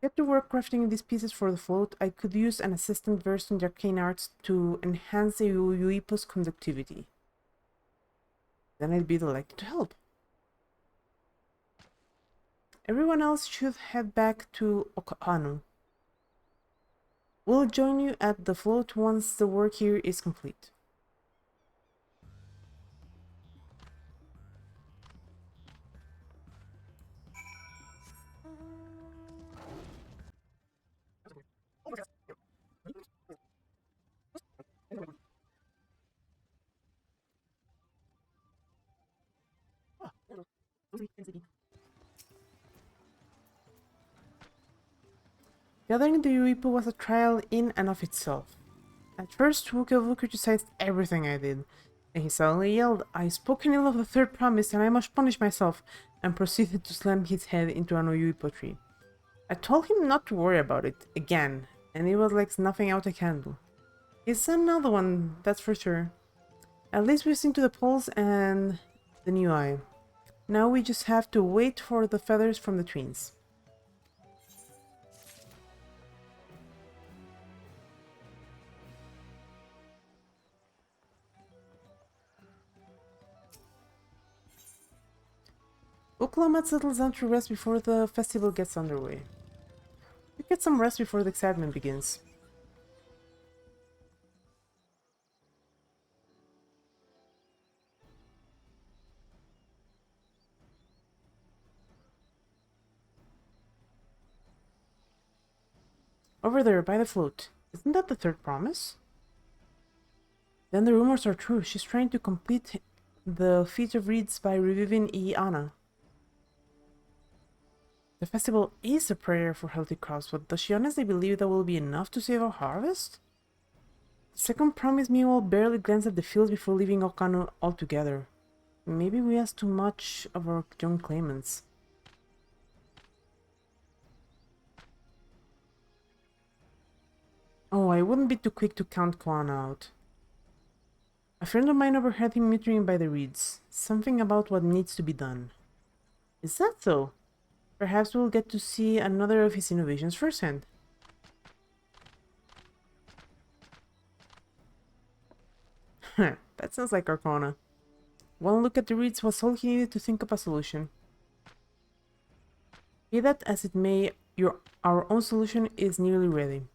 get to work crafting these pieces for the float. I could use an assistant versed in the arcane arts to enhance the Uyuipo's conductivity. Then I'd be delighted to help. Everyone else should head back to Okahanu. We'll join you at the float once the work here is complete. Gathering the Uyuipo was a trial in and of itself. At first, Wuka criticized everything I did, and he suddenly yelled, "I spoken ill of the third promise and I must punish myself," and proceeded to slam his head into an Uyuipo tree. I told him not to worry about it, again, and it was like snuffing out a candle. He's another one, that's for sure. At least we've seen to the poles and the new eye. Now we just have to wait for the feathers from the twins. Uklamat settles down to rest before the festival gets underway. We get some rest before the excitement begins. Over there, by the float. Isn't that the third promise? Then the rumors are true. She's trying to complete the feat of reeds by reviving Iana. The festival is a prayer for healthy crops, but does she honestly believe that will be enough to save our harvest? The second promise meanwhile barely glanced at the fields before leaving Okano altogether. Maybe we asked too much of our young claimants. Oh, I wouldn't be too quick to count Kwan out. A friend of mine overheard him muttering by the reeds, something about what needs to be done. Is that so? Perhaps we'll get to see another of his innovations firsthand. That sounds like Arcana. One look at the reeds was all he needed to think of a solution. Be that as it may, our own solution is nearly ready.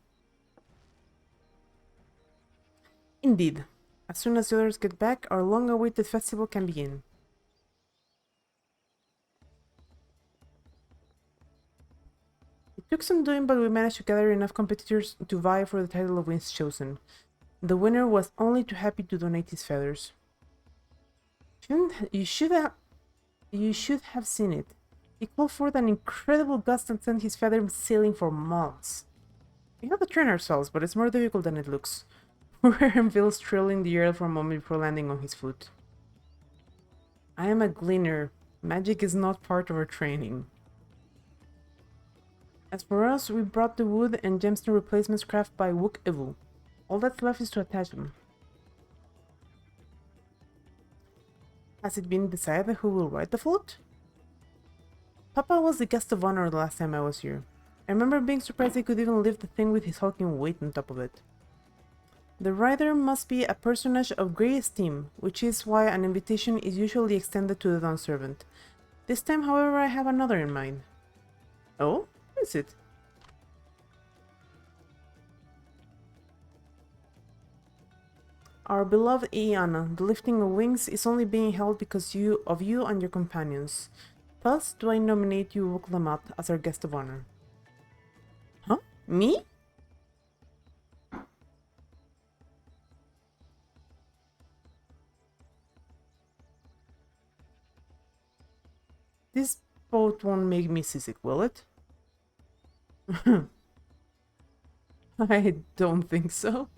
Indeed, as soon as the others get back, our long-awaited festival can begin. It took some doing, but we managed to gather enough competitors to vie for the title of Winds Chosen. The winner was only too happy to donate his feathers. You should have seen it. He called forth an incredible gust and sent his feathers sailing for months. We have to train ourselves, but it's more difficult than it looks. Poor Aaronville's trailing the earth for a moment before landing on his foot. I am a gleaner. Magic is not part of our training. As for us, we brought the wood and gemstone replacements crafted by Wook Evu. All that's left is to attach them. Has it been decided who will ride the float? Papa was the guest of honor the last time I was here. I remember being surprised he could even lift the thing with his hulking weight on top of it. The rider must be a personage of great esteem, which is why an invitation is usually extended to the Dawn servant. This time, however, I have another in mind. Oh? Who is it? Our beloved Iana, the lifting of wings is only being held because of you and your companions. Thus do I nominate you, Wuklamat, as our guest of honor. Me? This boat won't make me seasick, will it? I don't think so.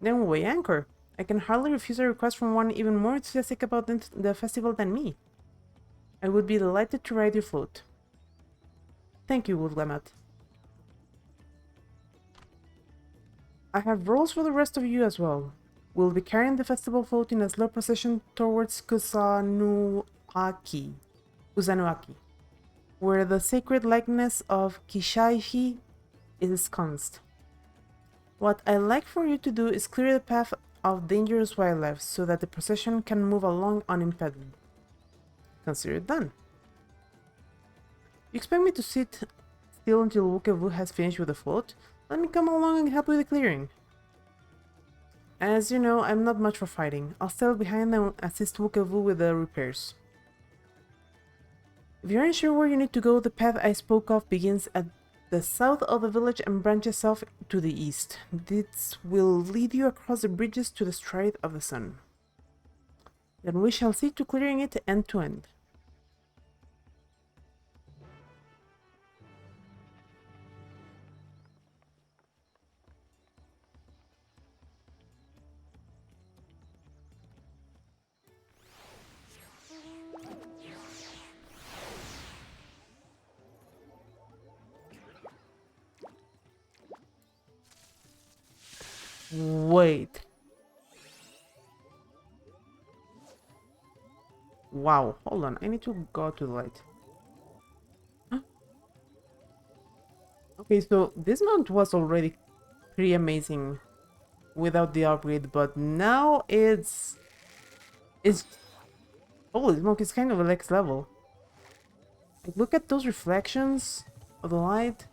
Then we anchor. I can hardly refuse a request from one even more enthusiastic about the festival than me. I would be delighted to ride your float. Thank you, Woodlamat. I have roles for the rest of you as well. We'll be carrying the festival float in a slow procession towards Kusanuaki, where the sacred likeness of Kishaihi is ensconced. What I'd like for you to do is clear the path of dangerous wildlife so that the procession can move along unimpeded. Consider it done. You expect me to sit still until Wukevu has finished with the float? Let me come along and help with the clearing. As you know, I'm not much for fighting. I'll stay behind and assist Wukevu with the repairs. If you're unsure where you need to go, the path I spoke of begins at the south of the village and branches off to the east. This will lead you across the bridges to the Stride of the Sun. Then we shall see to clearing it end to end. Wait. Wow, hold on. I need to go to the light. Huh? Okay, so this mount was already pretty amazing without the upgrade, but now it's holy smoke, it's kind of a next level. Like, look at those reflections of the light.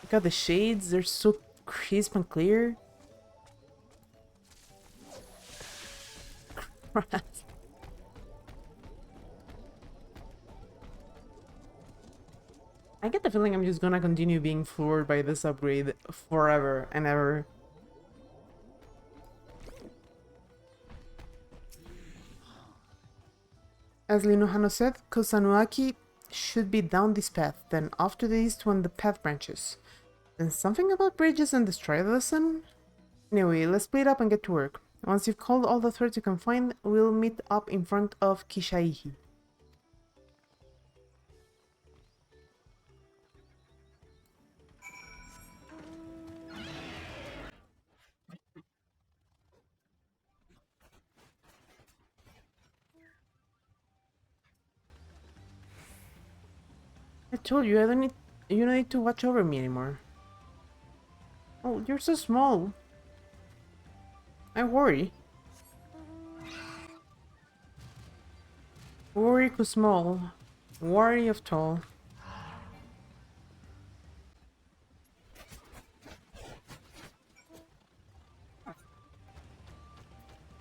Look at the shades, they're so crisp and clear. I get the feeling I'm just gonna continue being floored by this upgrade forever and ever. As Linohano said, Kozama'uka should be down this path, then off to the east when the path branches. Then something about bridges and the Stride of the Sun? Anyway, let's split up and get to work. Once you've called all the threads you can find, we'll meet up in front of Kishaihi. I told you, you don't need to watch over me anymore. Oh, you're so small. I worry. Worry of small, worry of tall.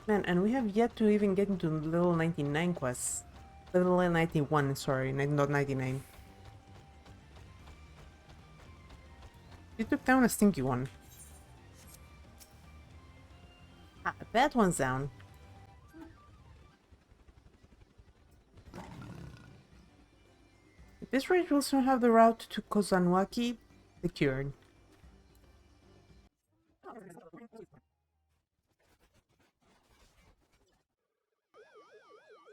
Man, and we have yet to even get into level 99 quests. Level 91, sorry, not 99. You took down a stinky one. Ah, that one's down. At this rate, we'll soon have the route to Kozama'uka secured.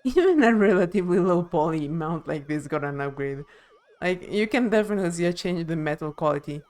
Even a relatively low poly mount like this got an upgrade. Like, you can definitely see a change in the metal quality.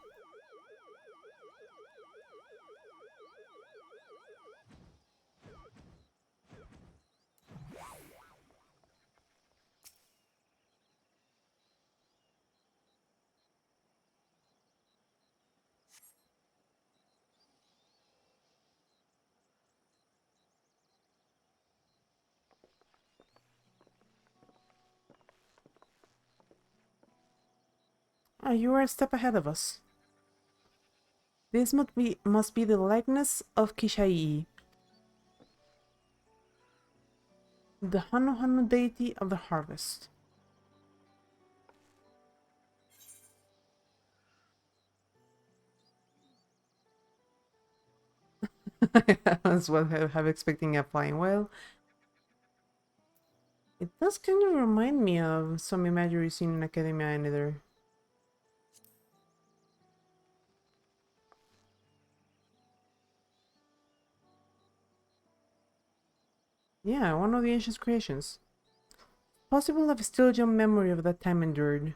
Ah, you are a step ahead of us. This must be the likeness of Kishaihi, the Hanu deity of the harvest. That's what I have expecting a flying whale. It does kind of remind me of some imagery seen in Academia and Nether. Yeah, one of the ancient creations. Possible a vestigial memory of that time endured.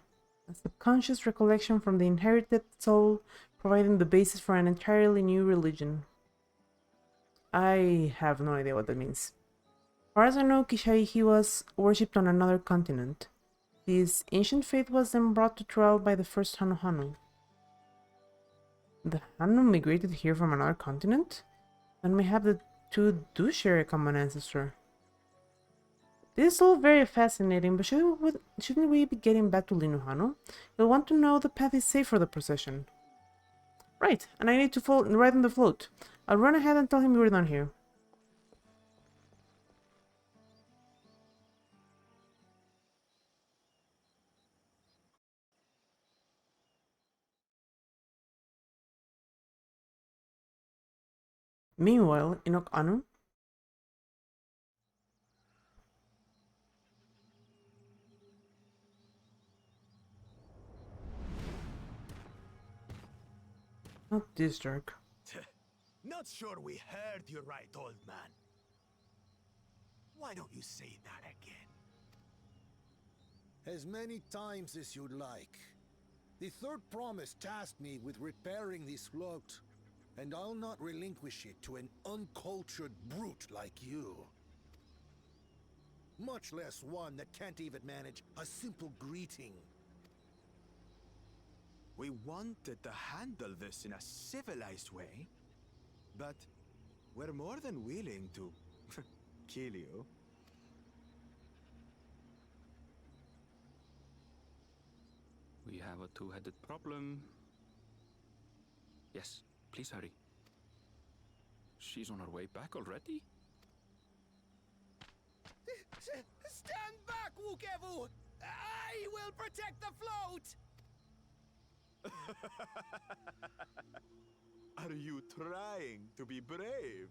A subconscious recollection from the inherited soul, providing the basis for an entirely new religion. I have no idea what that means. As far as I know, Kishaihi was worshipped on another continent. This ancient faith was then brought to trial by the first Hanu. The Hanu migrated here from another continent? And mayhap the two do share a common ancestor. This is all very fascinating, but shouldn't we be getting back to Linuhanu? You'll want to know the path is safe for the procession. Right, and I need to ride on the float. I'll run ahead and tell him we're done here. Meanwhile, in Okanu, not this dark. Not sure we heard you right, old man. Why don't you say that again? As many times as you'd like. The third promise tasked me with repairing this float, and I'll not relinquish it to an uncultured brute like you. Much less one that can't even manage a simple greeting. We wanted to handle this in a civilized way, but we're more than willing to kill you. We have a two-headed problem. Yes, please hurry. She's on her way back already? Stand back, Wukevu! I will protect the float! Are you trying to be brave,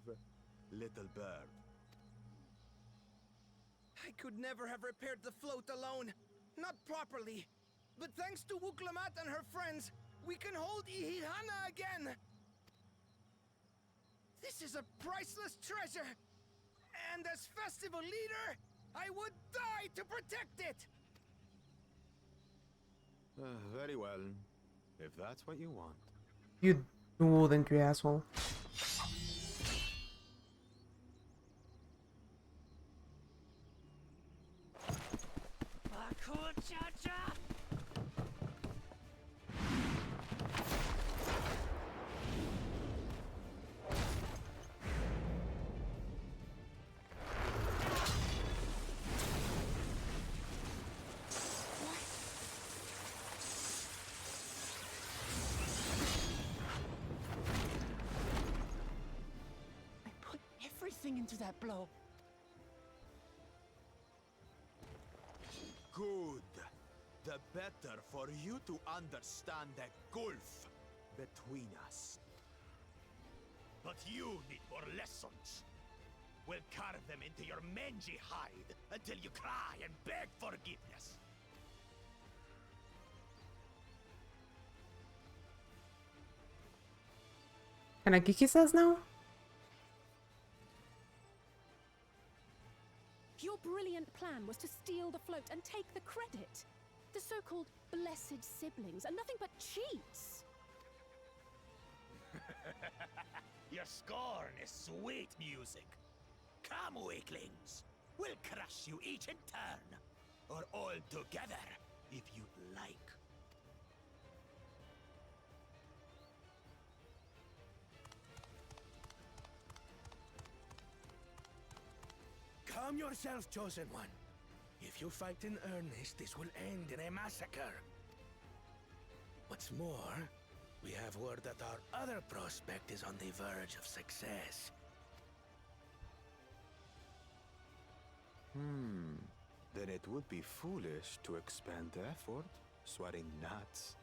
little bird? I could never have repaired the float alone. Not properly. But thanks to Wuklamat and her friends, we can hold Ihihana again! This is a priceless treasure! And as festival leader, I would die to protect it! Very well, if that's what you want. You wouldn't, you asshole. Into that blow. Good. The better for you to understand the gulf between us. But you need more lessons. We'll carve them into your mangy hide until you cry and beg forgiveness. Can I kick his ass now? Your brilliant plan was to steal the float and take the credit. The so-called blessed siblings are nothing but cheats. Your scorn is sweet music. Come, weaklings. We'll crush you each in turn. Or all together, if you'd like. Calm yourself, Chosen One. If you fight in earnest, this will end in a massacre. What's more, we have word that our other prospect is on the verge of success. Then it would be foolish to expend effort sweating nuts.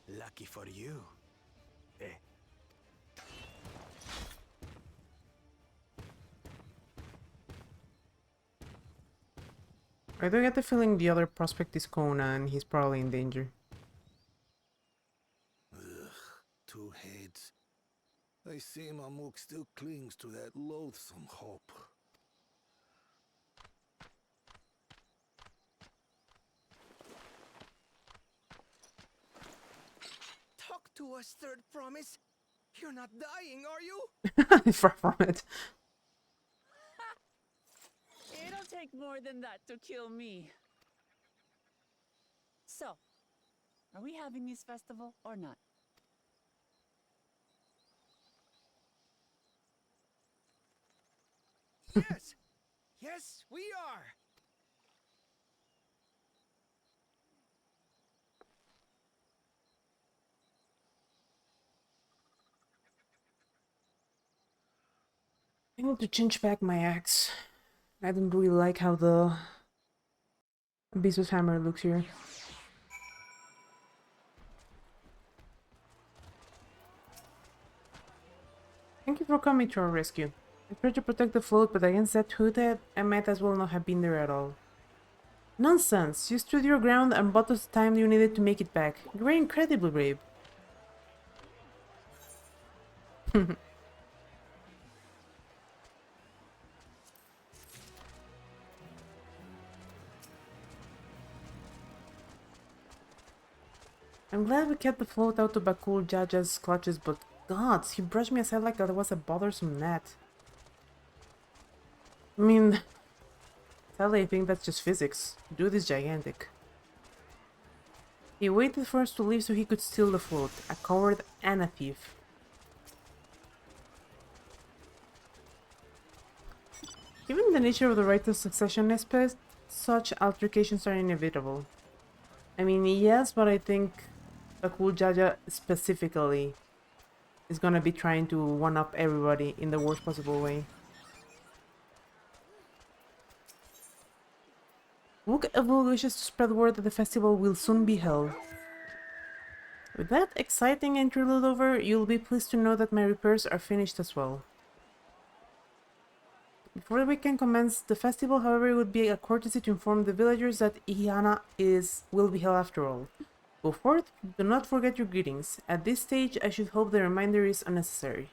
Lucky for you, I do get the feeling the other prospect is Kona and he's probably in danger. Ugh, two heads. I see Mamuk still clings to that loathsome hope. Talk to us, third promise. You're not dying, are you? Far from it. It'll take more than that to kill me. So, are we having this festival or not? Yes! Yes, we are! I want to change back my axe. I don't really like how the Abyssus hammer looks here. Thank you for coming to our rescue. I tried to protect the float, but against that hoodhead, I might as well not have been there at all. Nonsense! You stood your ground and bought us the time you needed to make it back. You were incredibly brave. I'm glad we kept the float out of Bakul Jaja's clutches, but gods, he brushed me aside like I was a bothersome gnat. I mean, sadly I think that's just physics. Dude is gigantic. He waited for us to leave so he could steal the float. A coward and a thief. Given the nature of the right of succession aspect, such altercations are inevitable. I mean, yes, but I think Bakul Jaja specifically is gonna be trying to one-up everybody in the worst possible way. Wook wishes to spread word that the festival will soon be held. With that exciting interlude over, you'll be pleased to know that my repairs are finished as well. Before we can commence the festival, however, it would be a courtesy to inform the villagers that Ihana will be held after all. Go forth, do not forget your greetings. At this stage, I should hope the reminder is unnecessary.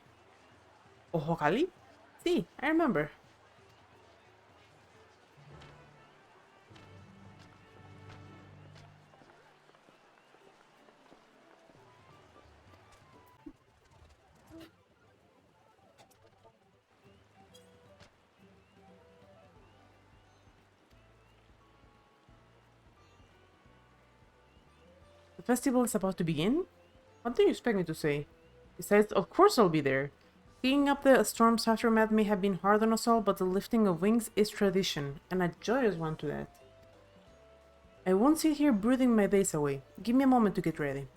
Ohokali? See, I remember. The festival is about to begin? What do you expect me to say? Besides, of course I'll be there. Cleaning up the storm's aftermath may have been hard on us all, but the lifting of wings is tradition, and a joyous one to that. I won't sit here brooding my days away. Give me a moment to get ready.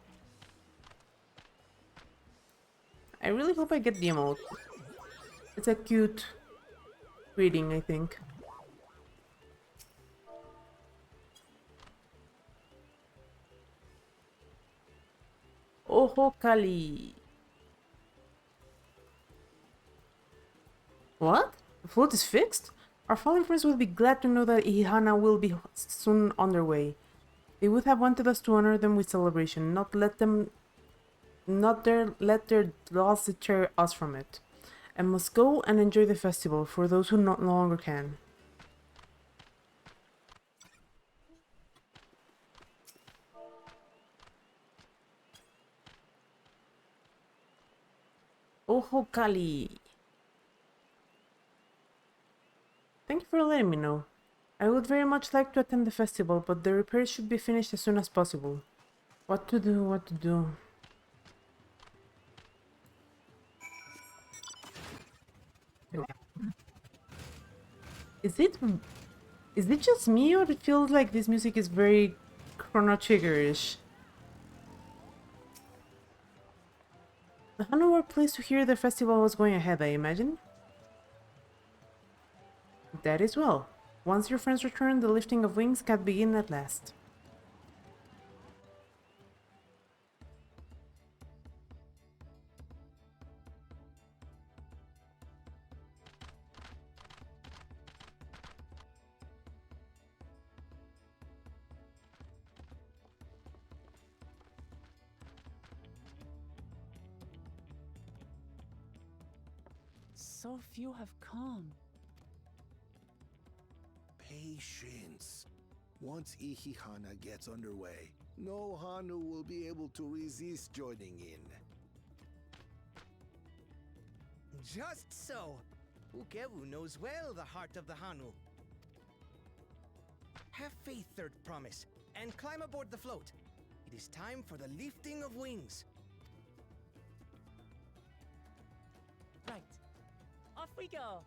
I really hope I get the emote. It's a cute greeting, I think. Ohokali. What? The float is fixed? Our fallen friends will be glad to know that Ihana will be soon on their way. They would have wanted us to honor them with celebration, not let their loss deter us from it. I must go and enjoy the festival for those who no longer can. Ohokali. Thank you for letting me know. I would very much like to attend the festival, but the repairs should be finished as soon as possible. What to do, what to do. Is it just me, or it feels like this music is very Chrono Trigger-ish? The Hanu were pleased to hear the festival was going ahead, I imagine. That is well. Once your friends return, the lifting of wings can begin at last. so few have come. Patience. Once Ihihana gets underway, no Hanu will be able to resist joining in. Just so. Ukewu knows well the heart of the Hanu. Have faith, Third Promise, and climb aboard the float. It is time for the lifting of wings. Right. Off we go.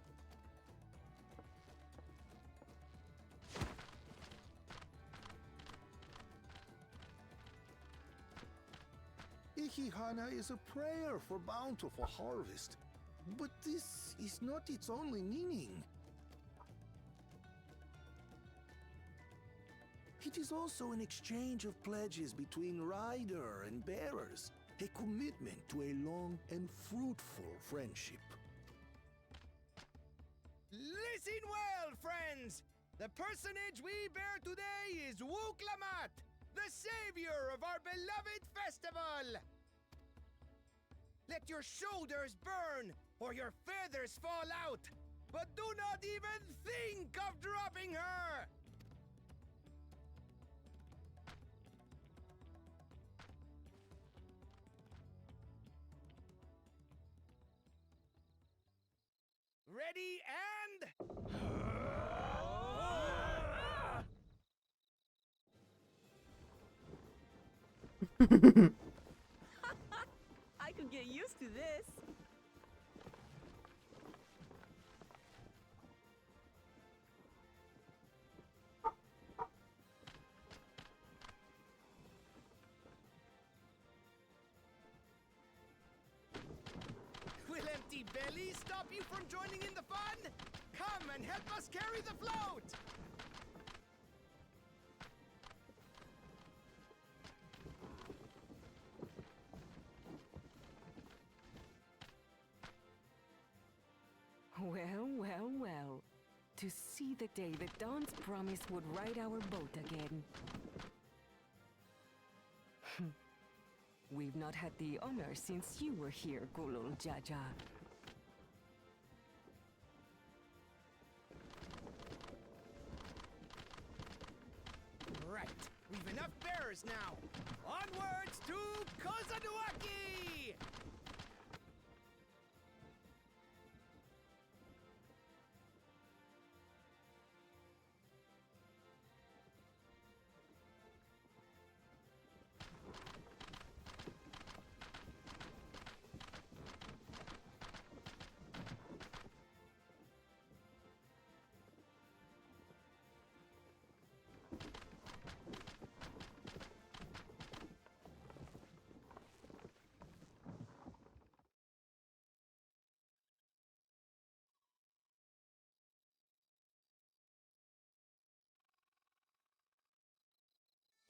Ihihana is a prayer for bountiful harvest. But this is not its only meaning. It is also an exchange of pledges between rider and bearers, a commitment to a long and fruitful friendship. Listen well, friends! The personage we bear today is Wuklamat, the savior of our beloved festival! Let your shoulders burn, or your feathers fall out, but do not even think of dropping her! Ready and... I could get used to this. Will empty bellies stop you from joining in the fun? Come and help us carry the float! Well, well, well. To see the day that Dawn's promise would ride our boat again. We've not had the honor since you were here, Gulul Jaja. Right, we've enough bearers now. Onwards to Kozama'uka!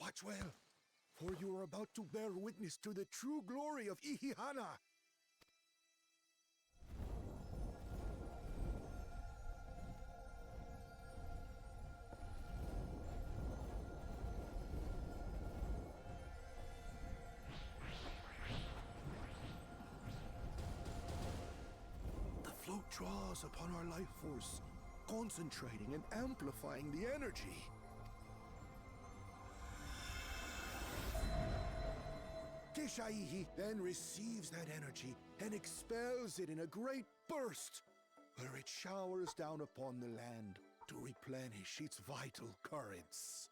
Watch well, for you are about to bear witness to the true glory of Ihihana. The float draws upon our life force, concentrating and amplifying the energy. Keshaihi then receives that energy and expels it in a great burst, where it showers down upon the land to replenish its vital currents.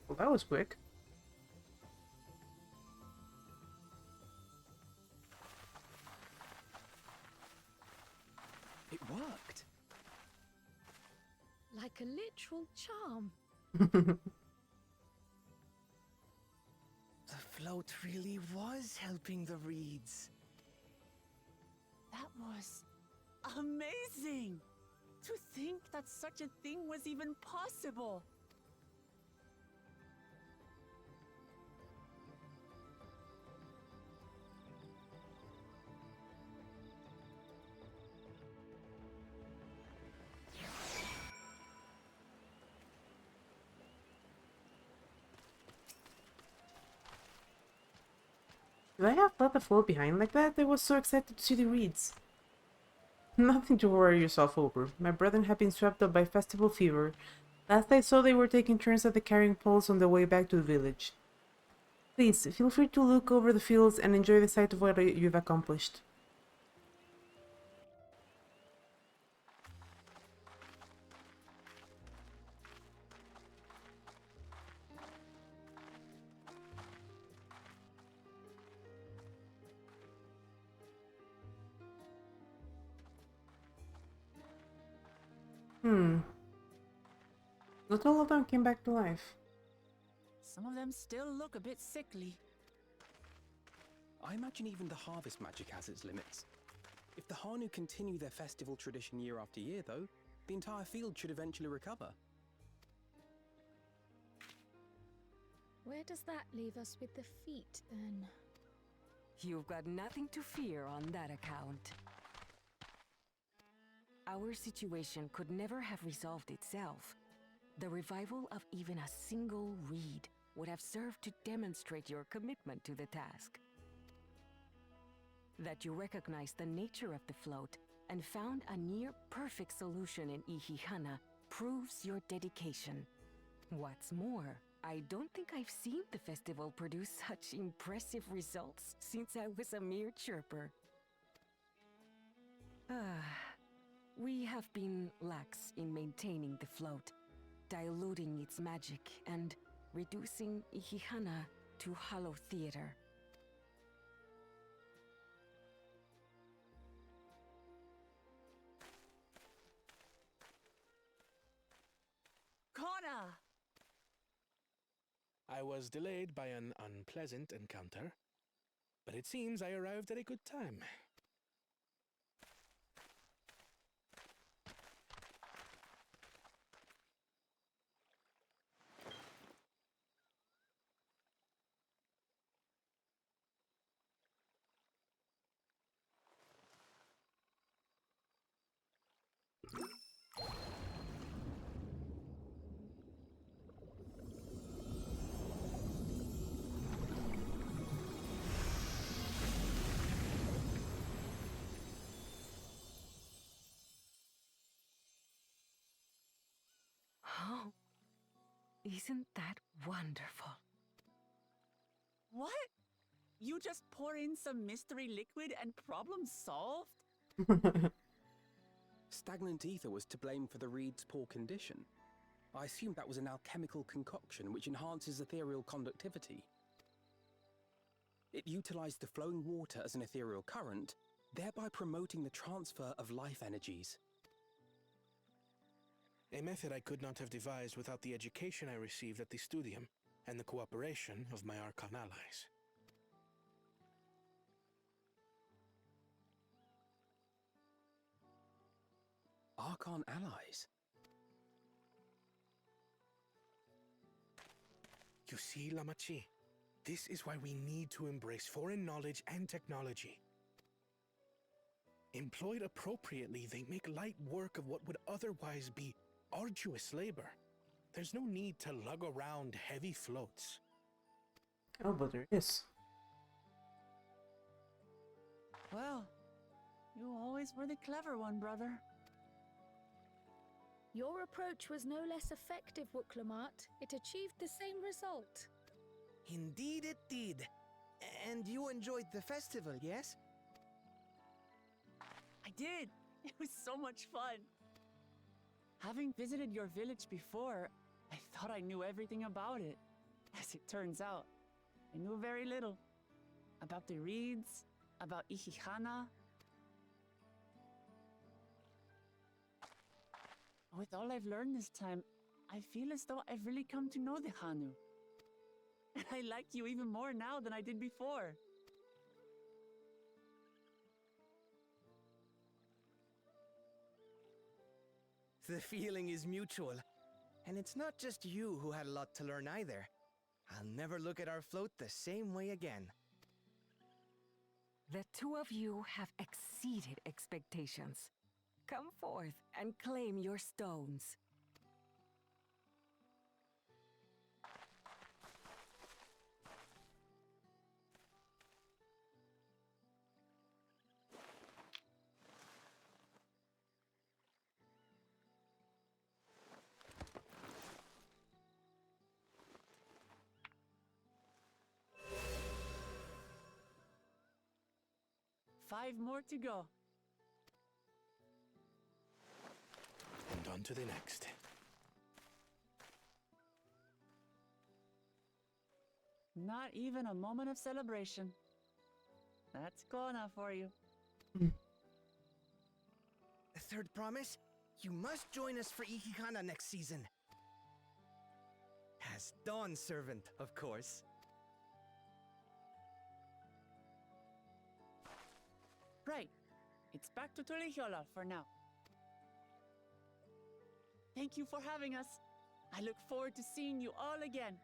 Well, that was quick. like a literal charm. The float really was helping the reeds. That was amazing! To think that such a thing was even possible! Should I have left the float behind like that? I was so excited to see the reeds. Nothing to worry yourself over. My brethren have been swept up by festival fever. Last I saw they were taking turns at the carrying poles on their way back to the village. Please, feel free to look over the fields and enjoy the sight of what you've accomplished. Not all of them came back to life. Some of them still look a bit sickly. I imagine even the harvest magic has its limits. If the Hanu continue their festival tradition year after year, though, the entire field should eventually recover. Where does that leave us with the feet, then? You've got nothing to fear on that account. Our situation could never have resolved itself. The revival of even a single reed would have served to demonstrate your commitment to the task. That you recognize the nature of the float and found a near-perfect solution in Ihihana proves your dedication. What's more, I don't think I've seen the festival produce such impressive results since I was a mere chirper. We have been lax in maintaining the float, diluting its magic and reducing Ihihana to hollow theater. Kona! I was delayed by an unpleasant encounter, but it seems I arrived at a good time. Oh, isn't that wonderful? What? You just pour in some mystery liquid and problem solved? Stagnant ether was to blame for the reed's poor condition. I assumed that was an alchemical concoction which enhances ethereal conductivity. It utilized the flowing water as an ethereal current, thereby promoting the transfer of life energies. A method I could not have devised without the education I received at the studium and the cooperation of my Archon allies. Archon allies? You see, Lamachi, this is why we need to embrace foreign knowledge and technology. Employed appropriately, they make light work of what would otherwise be arduous labor. There's no need to lug around heavy floats. Oh, but there is. Well, you always were the clever one, brother. Your approach was no less effective, Wuklamat. It achieved the same result. Indeed it did. And you enjoyed the festival, yes? I did. It was so much fun. Having visited your village before, I thought I knew everything about it. As it turns out, I knew very little. About the reeds, about Ihihana. With all I've learned this time, I feel as though I've really come to know the Hanu. I like you even more now than I did before. The feeling is mutual. And it's not just you who had a lot to learn either. I'll never look at our float the same way again. The two of you have exceeded expectations. Come forth and claim your stones. Five more to go. And on to the next. Not even a moment of celebration. That's Kona for you. Third promise? You must join us for Ikihana next season. As Dawn servant, of course. Right. It's back to Torihiola for now. Thank you for having us. I look forward to seeing you all again.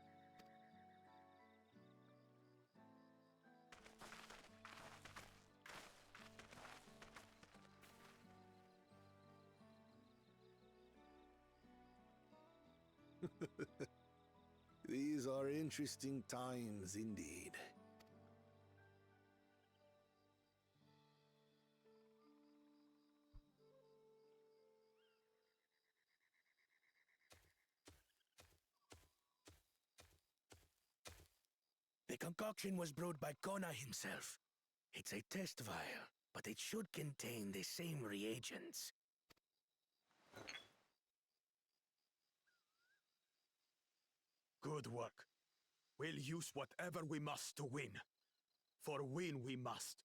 These are interesting times indeed. The concoction was brewed by Kona himself. It's a test vial, but it should contain the same reagents. Good work. We'll use whatever we must to win. For win we must.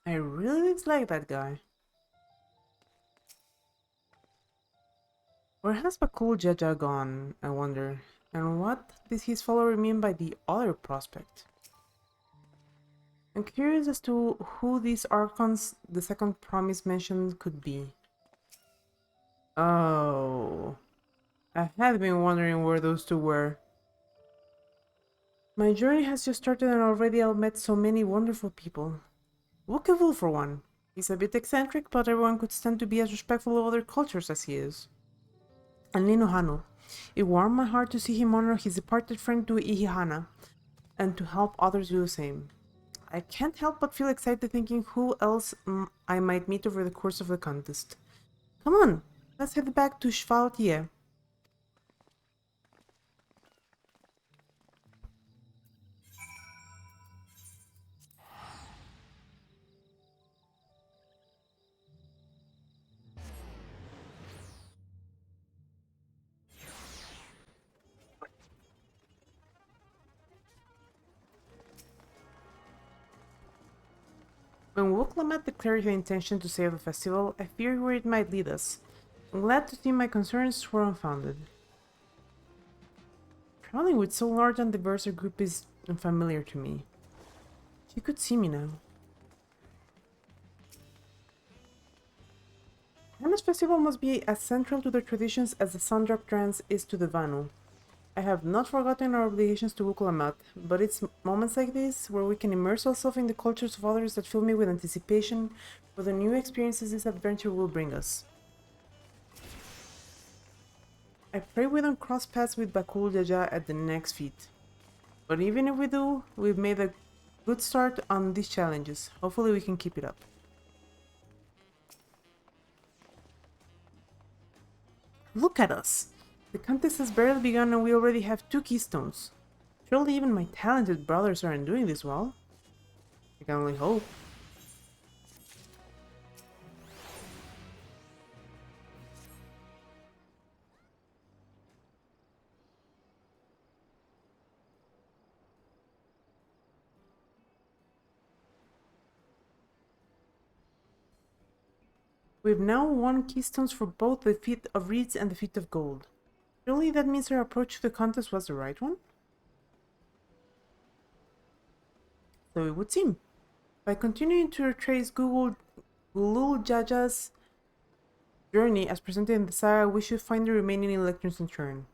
I really dislike that guy. Where has Bakul Jaja gone, I wonder? And what did his follower mean by the other prospect? I'm curious as to who these Archons the second promise mentioned could be. Oh, I had been wondering where those two were. My journey has just started and already I've met so many wonderful people. Wukevul for one. He's a bit eccentric, but everyone could stand to be as respectful of other cultures as he is. And Linohanu. It warmed my heart to see him honor his departed friend to Ihihana, and to help others do the same. I can't help but feel excited thinking who else I might meet over the course of the contest. Come on, let's head back to Shvaltie. When Wuklamat declared his intention to save the festival, I feared where it might lead us. I'm glad to see my concerns were unfounded. Traveling with so large and diverse a group is unfamiliar to me. She could see me now. Hana's festival must be as central to their traditions as the Sundrop Trance is to the Vanu. I have not forgotten our obligations to Wuklamat, but it's moments like this where we can immerse ourselves in the cultures of others that fill me with anticipation for the new experiences this adventure will bring us. I pray we don't cross paths with Bakul Jaja at the next feat. But even if we do, we've made a good start on these challenges. Hopefully we can keep it up. Look at us! The contest has barely begun and we already have 2 keystones. Surely even my talented brothers aren't doing this well. I can only hope. We've now won keystones for both the feat of reeds and the feat of gold. Surely that means our approach to the contest was the right one? So it would seem. By continuing to retrace Gulul Jaja's journey as presented in the saga, we should find the remaining electrons in turn.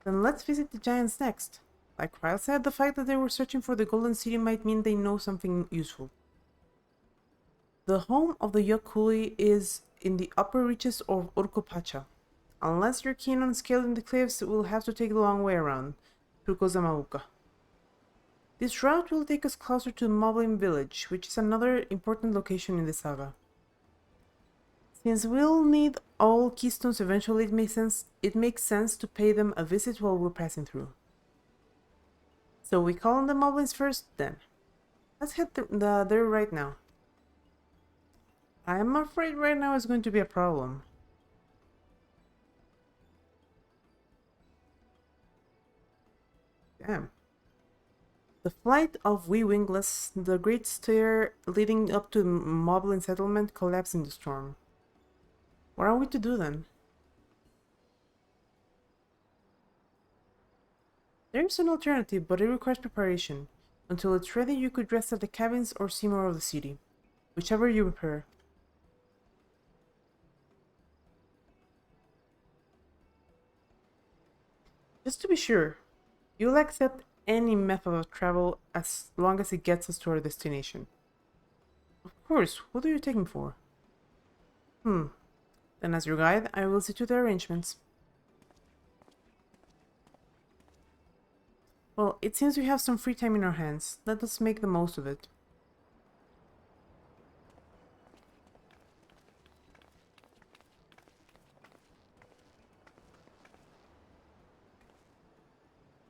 Then let's visit the giants next. Like Ryle said, the fact that they were searching for the Golden City might mean they know something useful. The home of the Yokuli is in the upper reaches of Urkopacha. Unless you're keen on scaling the cliffs, we'll have to take the long way around, through Kozama'uka. This route will take us closer to Moblin Village, which is another important location in the saga. Since we'll need all keystones eventually, it makes sense to pay them a visit while we're passing through. So we call on the Moblins first, then. Let's head there right now. I'm afraid right now is going to be a problem. Damn. The flight of wee wingless, the great stair leading up to Moblin settlement, collapsed in the storm. What are we to do then? There's an alternative, but it requires preparation. Until it's ready, you could rest at the cabins or see more of the city. Whichever you prefer. Just to be sure, you'll accept any method of travel as long as it gets us to our destination. Of course, what are you taking for? Then as your guide, I will see to the arrangements. Well, it seems we have some free time in our hands. Let us make the most of it.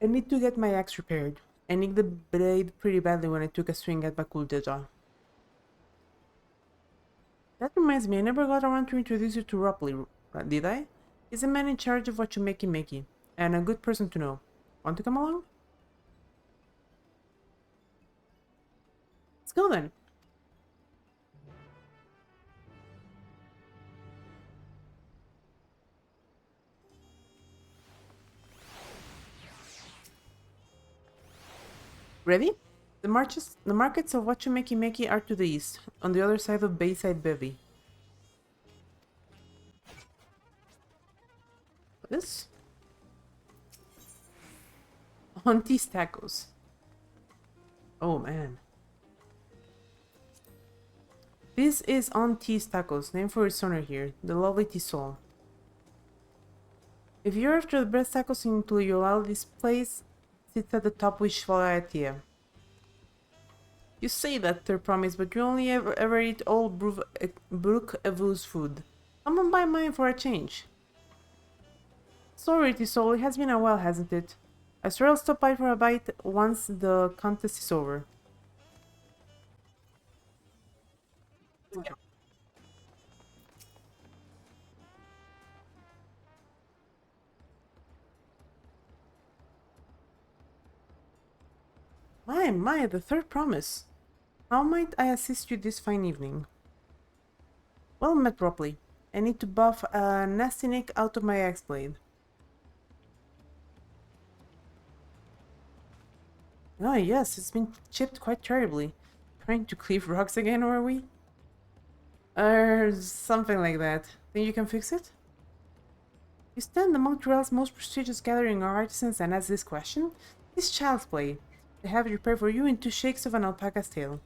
I need to get my axe repaired. I nicked the blade pretty badly when I took a swing at Bakuldeja. That reminds me, I never got around to introduce you to Ropley, did I? He's a man in charge of Wachumeki, and a good person to know. Want to come along? Let's go then. Ready? The markets of Wachumeki are to the east, on the other side of Bayside Bevy. This? Auntie's Tacos. Oh man. This is Auntie's Tacos, named for its owner here, the lovely Tisol. If you're after the best tacos in Tuliola, this place sits at the top with Shvalatia. You say that, Third Promise, but you only ever eat old Brook Evu's food. Come on by mine for a change. Sorry, Tisol, it has been a while, hasn't it? I swear I'll stop by for a bite once the contest is over. My, the Third Promise. How might I assist you this fine evening? Well met, Ropley. I need to buff a nasty nick out of my axe blade. Oh yes, it's been chipped quite terribly. Trying to cleave rocks again, are we? Something like that. Think you can fix it? You stand among Trail's most prestigious gathering of artisans and ask this question? It's child's play. I have it repaired for you in 2 shakes of an alpaca's tail.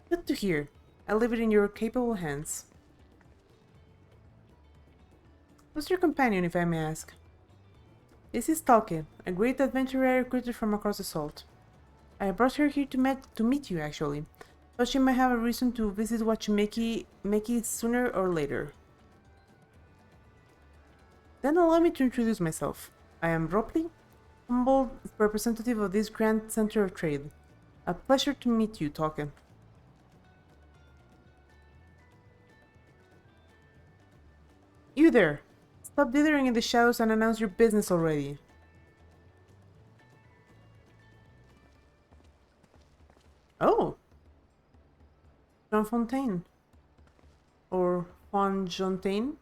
Good to hear. I'll leave it in your capable hands. Who's your companion, if I may ask? This is Talke, a great adventurer I recruited from across the salt. I brought her here to meet you, actually. Thought she might have a reason to visit Wachumeki sooner or later. Then allow me to introduce myself. I am Ropley, humble representative of this grand center of trade. A pleasure to meet you, Talke. You there! Stop dithering in the shadows and announce your business already. Oh! Jean Fontaine. or Fontaine.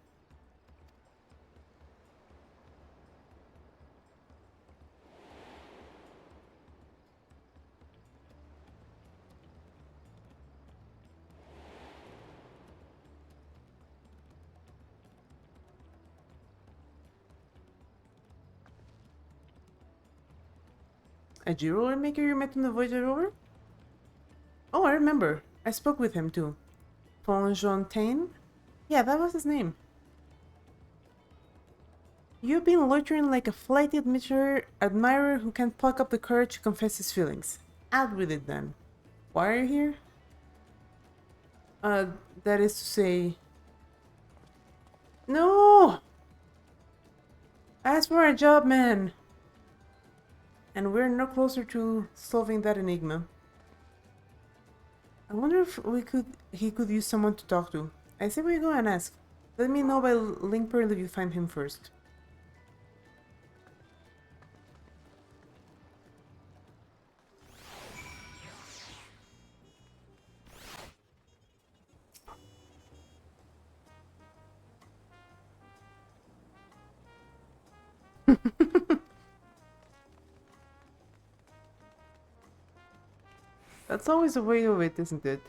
A jewelry maker you met on the voyage over? Oh, I remember. I spoke with him too. Fontaine? Yeah, that was his name. You've been loitering like a flighty admirer who can't pluck up the courage to confess his feelings. Out with it then. Why are you here? That is to say... No! Ask for a job, man! And we're no closer to solving that enigma. I wonder if he could use someone to talk to. I say we go and ask. Let me know by link pearl if you find him first. That's always the way of it, isn't it?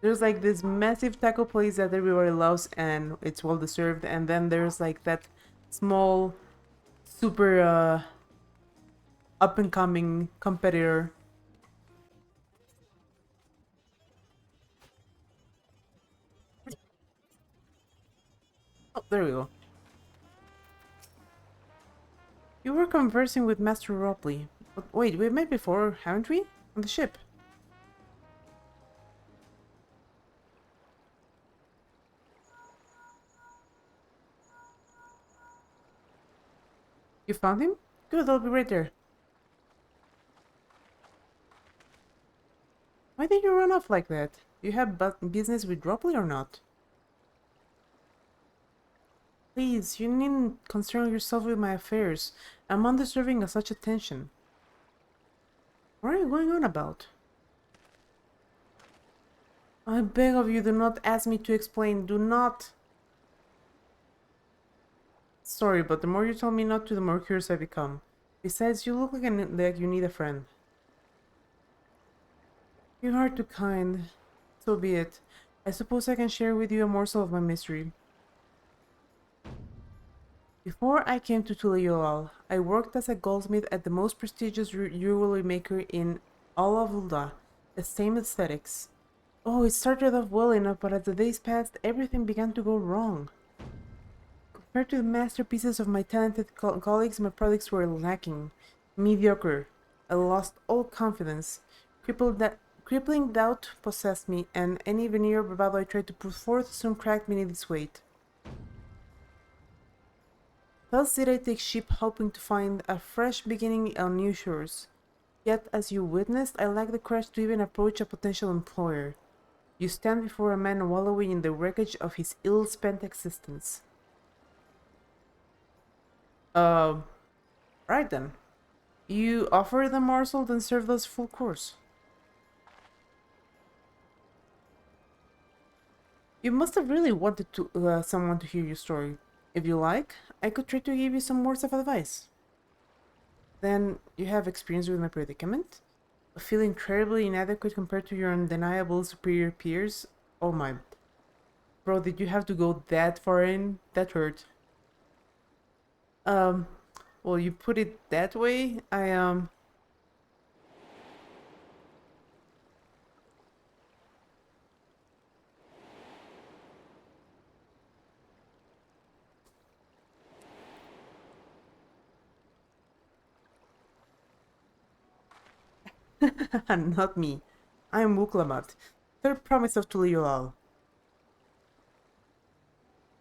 There's like this massive taco place that everybody loves and it's well deserved, and then there's like that small, super up and coming competitor. Oh, there we go. You were conversing with Master Ropley. But wait, we've met before, haven't we? On the ship. You found him? Good, I'll be right there. Why did you run off like that? Do you have business with Ropley or not? Please, you needn't concern yourself with my affairs. I'm undeserving of such attention. What are you going on about? I beg of you, do not ask me to explain. Do not. Sorry, but the more you tell me not to, the more curious I become. Besides, you look like you need a friend. You're hard to kind. So be it. I suppose I can share with you a morsel of my mystery. Before I came to Tulayolal, I worked as a goldsmith at the most prestigious jewelry maker in all of Ulda, the same aesthetics. Oh, it started off well enough, but as the days passed, everything began to go wrong. Compared to the masterpieces of my talented colleagues, my products were lacking. Mediocre. I lost all confidence. Crippling doubt possessed me, and any veneer bravado I tried to put forth soon cracked beneath its weight. Thus did I take ship, hoping to find a fresh beginning on new shores. Yet, as you witnessed, I lacked the courage to even approach a potential employer. You stand before a man wallowing in the wreckage of his ill-spent existence. Right then. You offer the morsel, then serve us full course. You must have really wanted someone to hear your story. If you like, I could try to give you some words of advice. Then, you have experience with my predicament? I feel incredibly inadequate compared to your undeniable superior peers? Oh my... Bro, did you have to go that far in? That hurt. Well, you put it that way, Not me. I am Wuklamat, third promise of Tuliolal,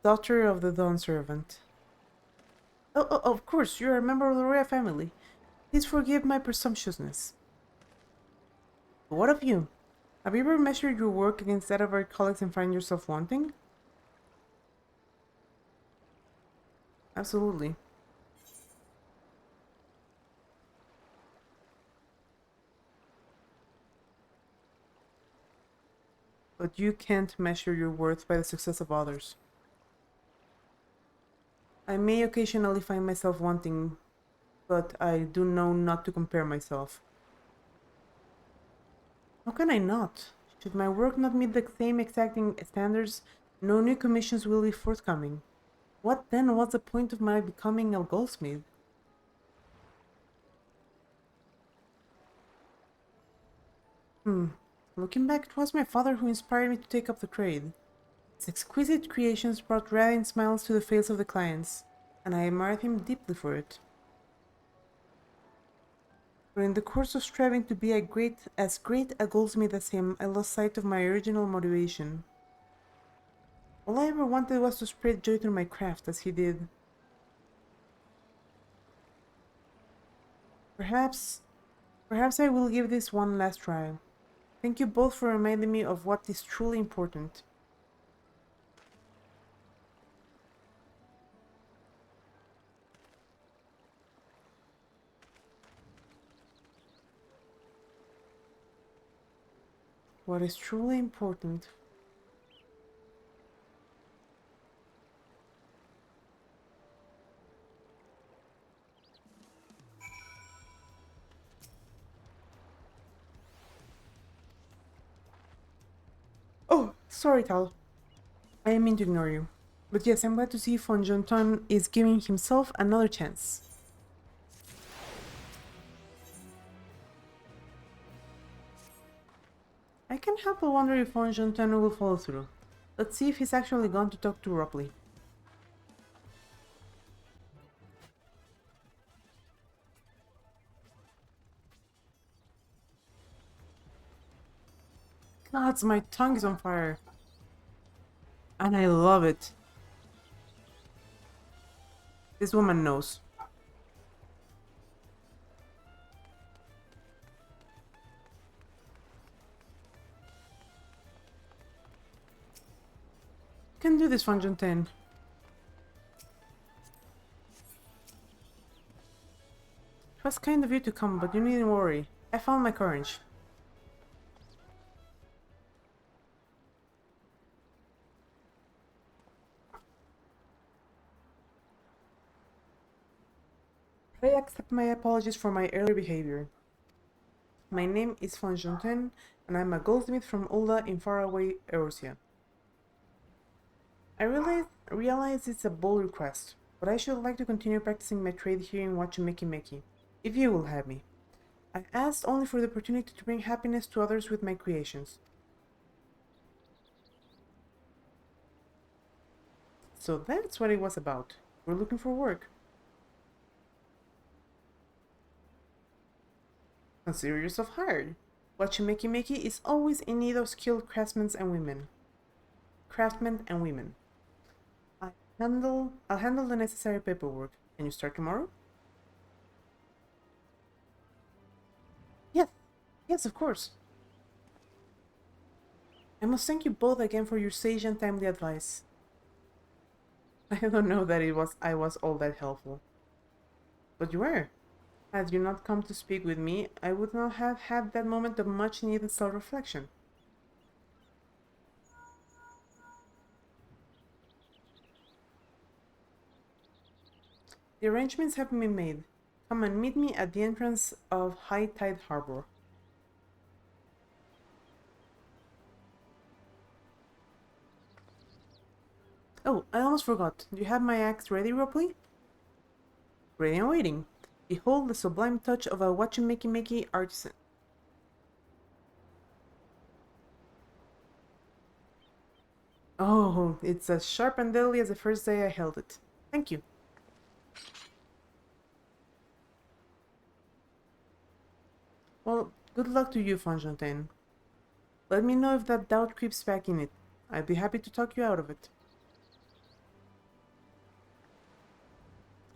daughter of the Dawn Servant. Oh, of course, you're a member of the royal family. Please forgive my presumptuousness. But what of you? Have you ever measured your work against that of our colleagues and find yourself wanting? Absolutely. but you can't measure your worth by the success of others. I may occasionally find myself wanting, but I do know not to compare myself. How can I not? Should my work not meet the same exacting standards, no new commissions will be forthcoming. What then was the point of my becoming a goldsmith? Looking back, it was my father who inspired me to take up the trade. His exquisite creations brought radiant smiles to the faces of the clients, and I admired him deeply for it. But in the course of striving to be as great a goldsmith as him, I lost sight of my original motivation. All I ever wanted was to spread joy through my craft, as he did. Perhaps I will give this one last try. Thank you both for reminding me of what is truly important. What is truly important? Oh, sorry, Tal. I didn't mean to ignore you. But yes, I'm glad to see Von Jonton is giving himself another chance. I can't help but wonder if Von Jonton will follow through. Let's see if he's actually gone to talk to Ropley. Gods, my tongue is on fire. And I love it. This woman knows. Can do this, Von Jonton. It was kind of you to come, but you needn't worry. I found my courage. I accept my apologies for my earlier behavior. My name is Von Jonton, and I'm a goldsmith from Ulda in faraway Eorzea. I realize it's a bold request, but I should like to continue practicing my trade here in Wachimekimeki, if you will have me. I asked only for the opportunity to bring happiness to others with my creations. So that's what it was about. We're looking for work. Consider yourself hired. Wachimekimeki is always in need of skilled craftsmen and women. I'll handle the necessary paperwork. Can you start tomorrow? Yes, of course. I must thank you both again for your sage and timely advice. I don't know that I was all that helpful. But you were. Had you not come to speak with me, I would not have had that moment of much needed self-reflection. The arrangements have been made. Come and meet me at the entrance of High Tide Harbor. Oh, I almost forgot. Do you have my axe ready, Ropley? Ready and waiting. Behold the sublime touch of a Wachimekimeki artisan. Oh, it's as sharp and deadly as the first day I held it. Thank you. Well, good luck to you, Von Jonton. Let me know if that doubt creeps back in it. I'd be happy to talk you out of it.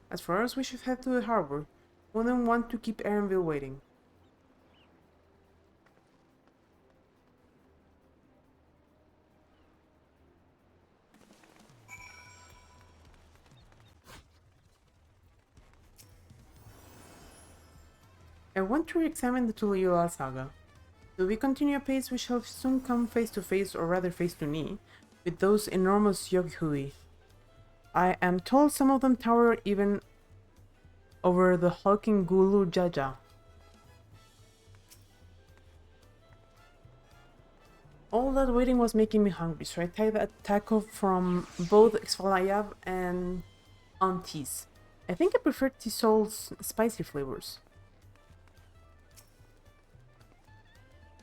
As far as we should head to the harbor, wouldn't want to keep Erenville waiting. I want to re-examine the Tuliyola saga. If we continue apace, we shall soon come face to face, or rather face to knee, with those enormous Yoghui. I am told some of them tower even over the hulking Gulu Jaja. All that waiting was making me hungry, so I tried a taco from both Xfalayav and Auntie's. I think I prefer Tisol's spicy flavors.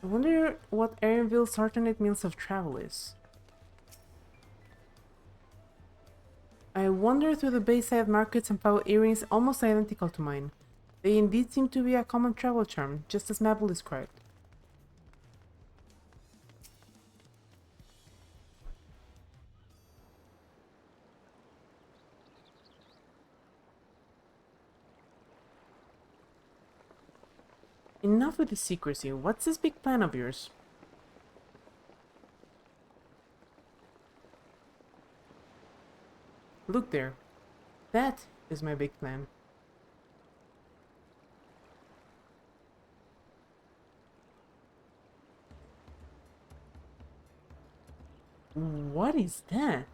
I wonder what Erinville's alternate meals of travel is. I wander through the Bayside markets and found earrings almost identical to mine. They indeed seem to be a common travel charm, just as Mabel described. Enough with the secrecy. What's this big plan of yours? Look there. That is my big plan. What is that?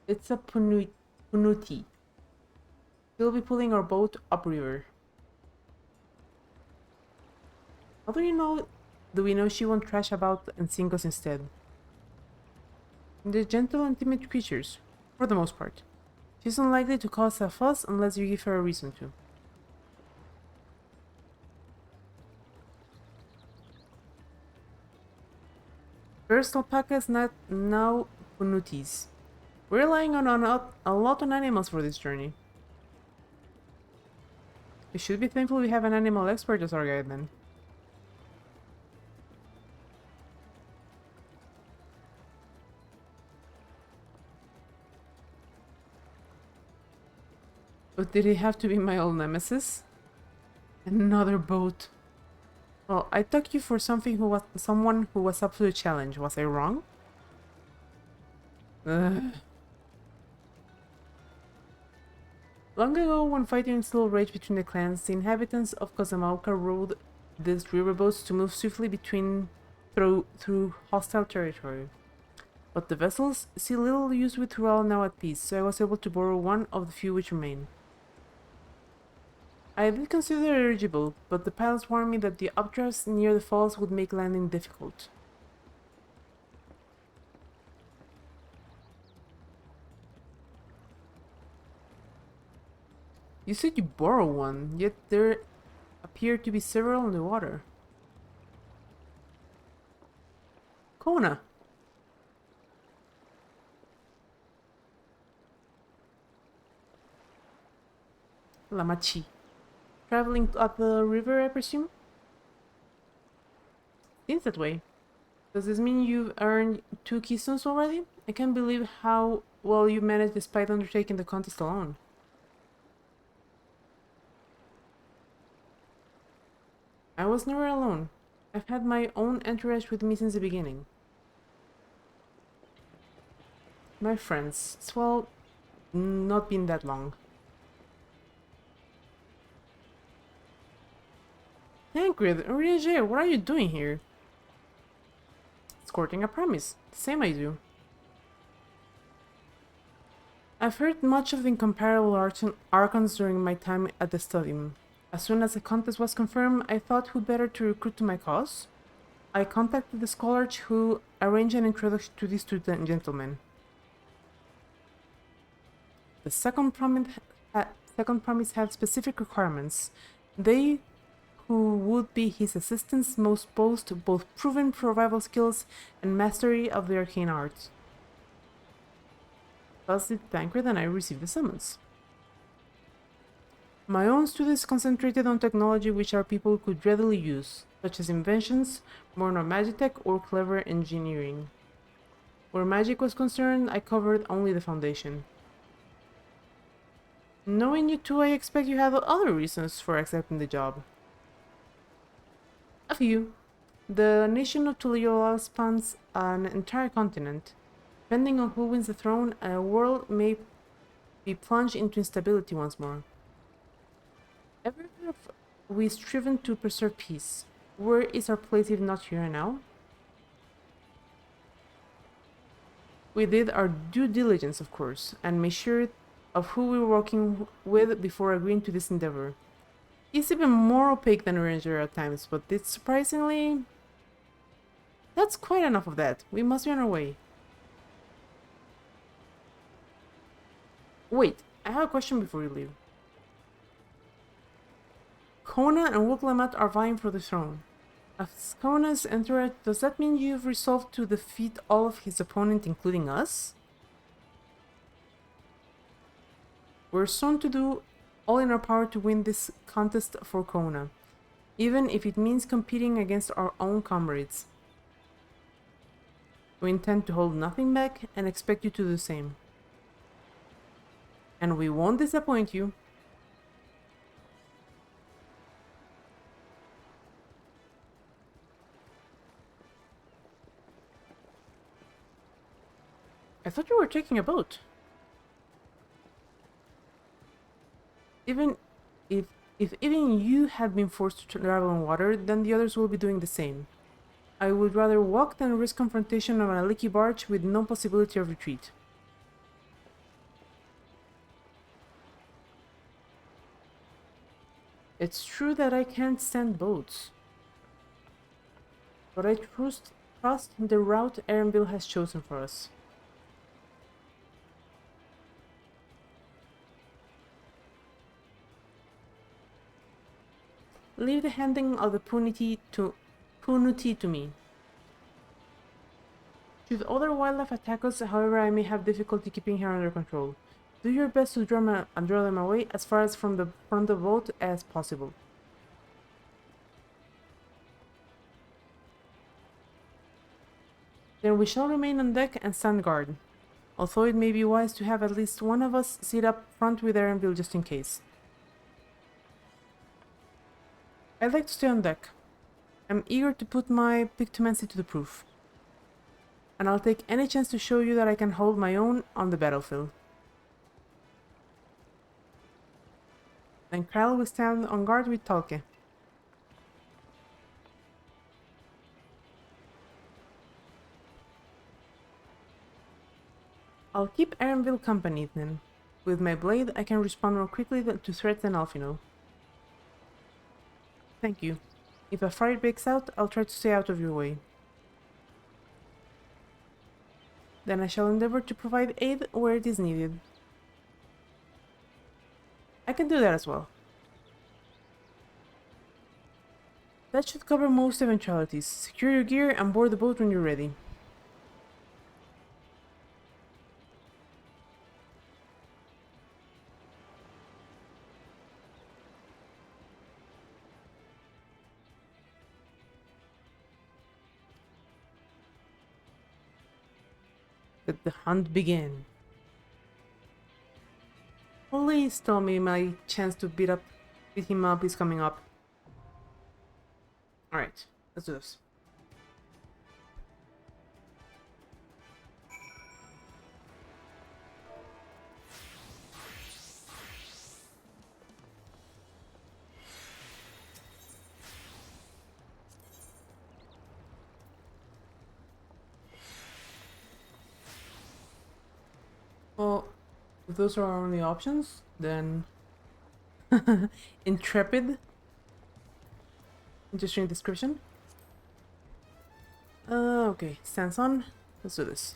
It's a punuti. We'll be pulling our boat upriver. How do you know? Do we know she won't trash about and sing us instead? They're gentle and timid creatures, for the most part. She's unlikely to cause a fuss unless you give her a reason to. First alpacas, not now punutis. We're relying on a lot on animals for this journey. We should be thankful we have an animal expert as our guide then. But did he have to be my old nemesis? Another boat. Well, I took you for someone who was up to the challenge. Was I wrong? Ugh. Long ago, when fighting still raged between the clans, the inhabitants of Kozama'uka rode these riverboats to move swiftly through hostile territory. But the vessels see little use with who are now at peace, so I was able to borrow one of the few which remain. I did consider it eligible, but the pilots warned me that the updrafts near the falls would make landing difficult. You said you borrow one, yet there appear to be several in the water. Kona! Lamachi. Traveling up the river, I presume? Seems that way. Does this mean you've earned 2 keystones already? I can't believe how well you managed despite undertaking the contest alone. I was never alone. I've had my own entourage with me since the beginning. My friends. It's, well, not been that long. Tancred, Riege, what are you doing here? Escorting a promise. Same I do. I've heard much of the incomparable archons during my time at the stadium. As soon as the contest was confirmed, I thought who better to recruit to my cause. I contacted the scholars who arranged an introduction to these 2 gentlemen. The second promise had specific requirements. They who would be his assistants must boast both proven survival skills and mastery of the arcane arts. Thus did Tancred and I receive the summons. My own students concentrated on technology which our people could readily use, such as inventions, born of magitech or clever engineering. Where magic was concerned, I covered only the foundation. Knowing you two, I expect you have other reasons for accepting the job. A few. The nation of Tuliola spans an entire continent. Depending on who wins the throne, a world may be plunged into instability once more. Ever heard of we striven to preserve peace. Where is our place if not here and now? We did our due diligence, of course, and made sure of who we were working with before agreeing to this endeavor. It's even more opaque than Ranger at times, but it's surprisingly... That's quite enough of that. We must be on our way. Wait, I have a question before you leave. Kona and Wuklamat are vying for the throne. As Kona's entourage, does that mean you've resolved to defeat all of his opponents, including us? We're soon to do all in our power to win this contest for Kona, even if it means competing against our own comrades. We intend to hold nothing back and expect you to do the same. And we won't disappoint you. I thought you were taking a boat. Even if even you had been forced to travel on water, then the others will be doing the same. I would rather walk than risk confrontation on a leaky barge with no possibility of retreat. It's true that I can't stand boats, but I trust the route Erenville has chosen for us. Leave the handling of the punity to me. Should other wildlife attack us, however, I may have difficulty keeping her under control. Do your best to draw them away as far as from the front of the boat as possible. Then we shall remain on deck and stand guard, although it may be wise to have at least one of us sit up front with Erenville just in case. I'd like to stay on deck. I'm eager to put my pictomancy to the proof, and I'll take any chance to show you that I can hold my own on the battlefield. Then Kyle will stand on guard with Talke. I'll keep Erenville company then. With my blade, I can respond more quickly to threats than Alfino. Thank you. If a fight breaks out, I'll try to stay out of your way. Then I shall endeavor to provide aid where it is needed. I can do that as well. That should cover most eventualities. Secure your gear and board the boat when you're ready. Let the hunt begin. Please tell me my chance to beat him up is coming up. Alright, let's do this. Well, if those are our only options, then Intrepid. Interesting description. Okay, stance on. Let's do this.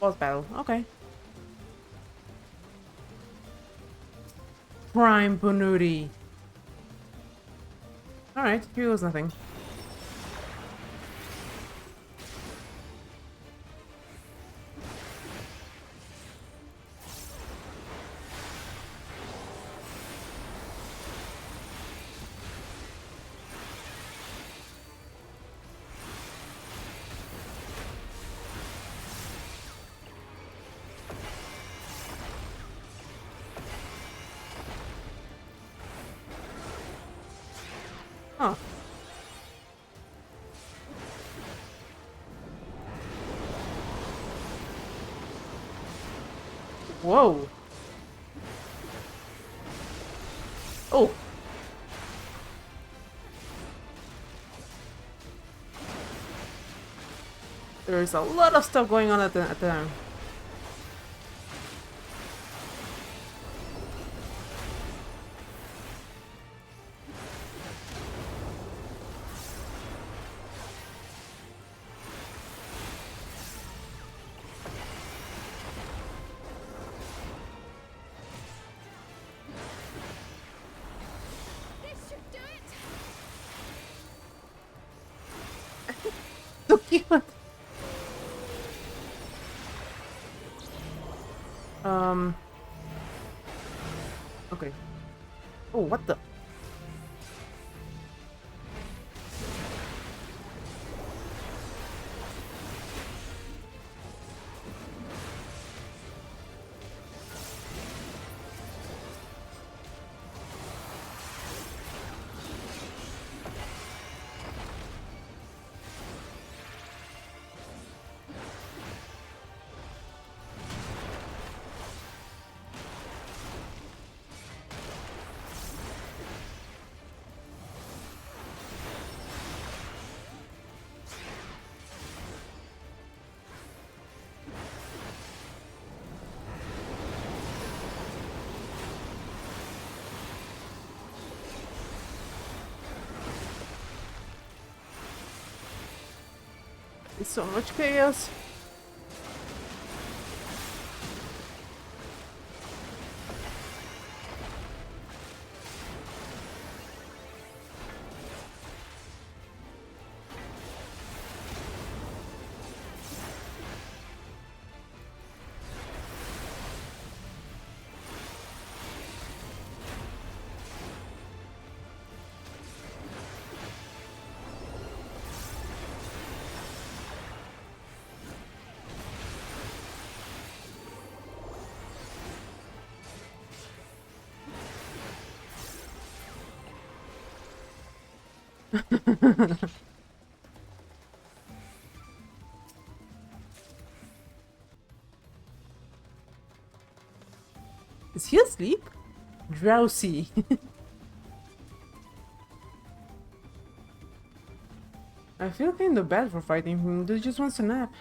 Boss battle, okay. Prime Panuti. Alright, here goes nothing. Huh. Whoa. Oh. There's a lot of stuff going on at the time. This should do it. So cute. Okay. Oh, what the? It's so much chaos. Is he asleep? Drowsy. I feel kind of bad for fighting him. He just wants to nap.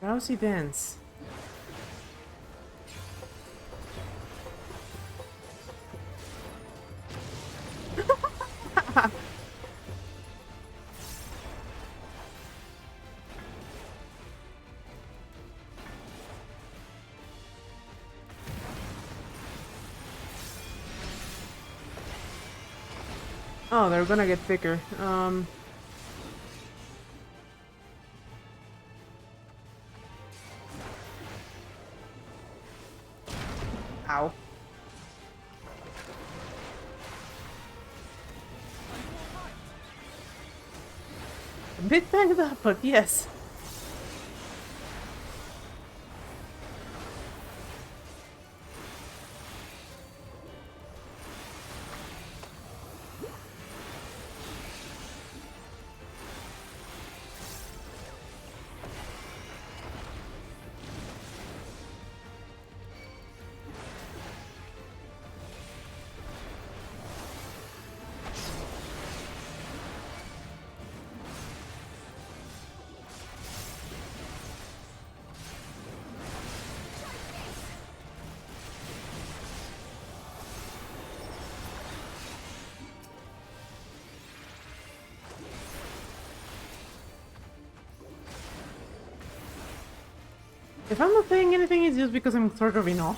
Drowsy dance. Oh, they're gonna get thicker. Ow. A bit banged up, but yes. If I'm not saying anything, it's just because I'm sort of in awe.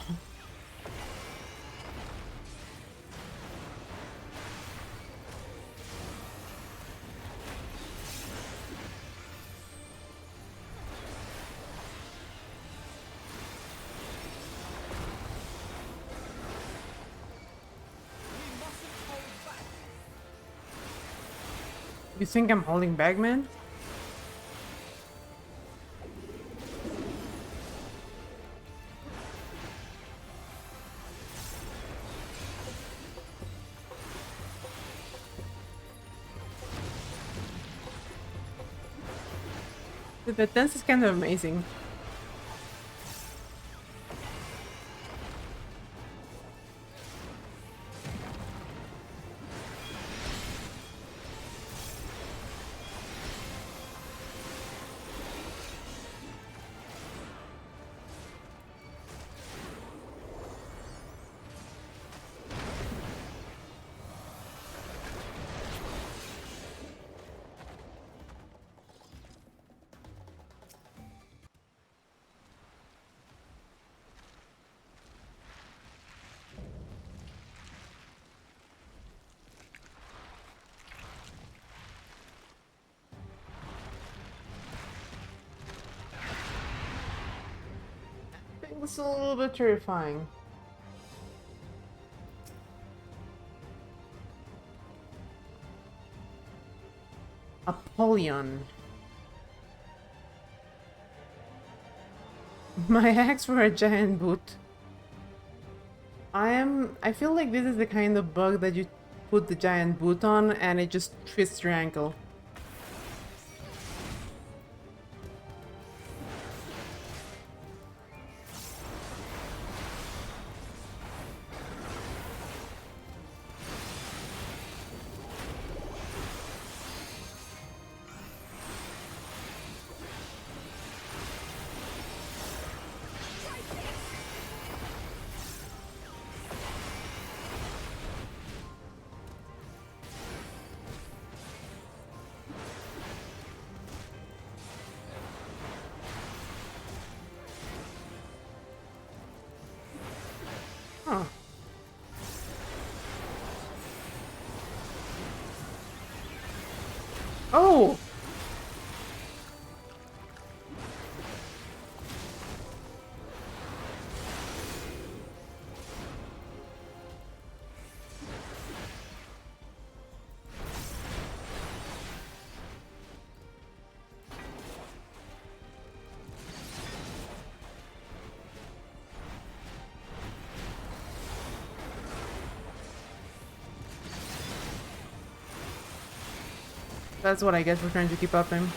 You think I'm holding back, man? The dance is kind of amazing. It's a little bit terrifying. Apollyon. My axe for a giant boot. I feel like this is the kind of bug that you put the giant boot on and it just twists your ankle. Huh. Oh! That's what I get for trying to keep up him.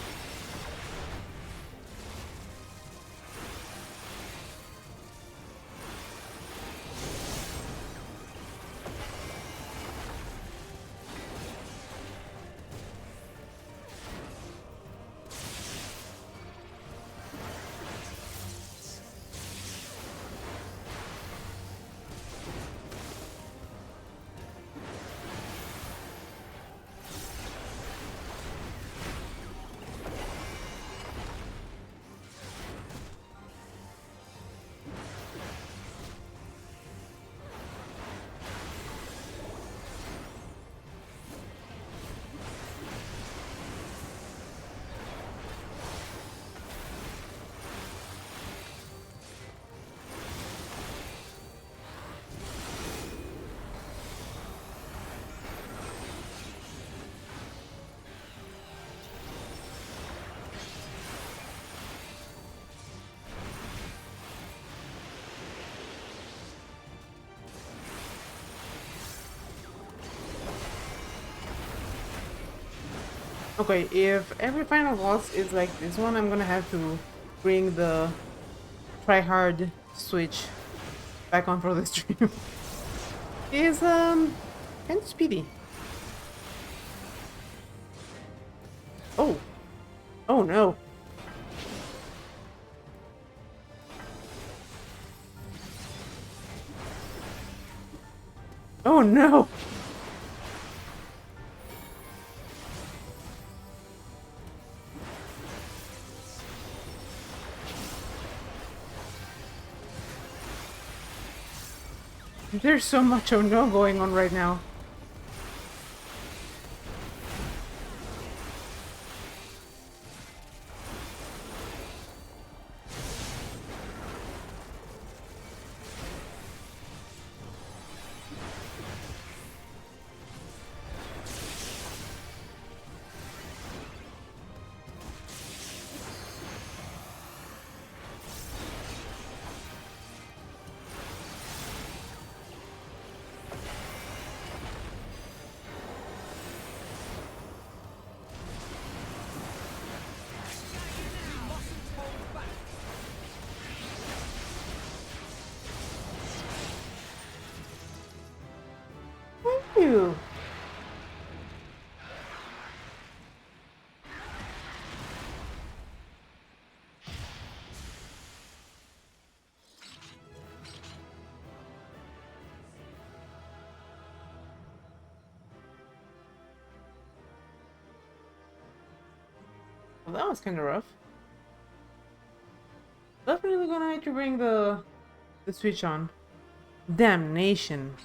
Okay, if every final boss is like this one, I'm gonna have to bring the try hard switch back on for the stream. It's kind of speedy. Oh. Oh no. Oh no. There's so much oh no going on right now. You. Well, that was kind of rough. Definitely gonna need to bring the switch on. Damnation.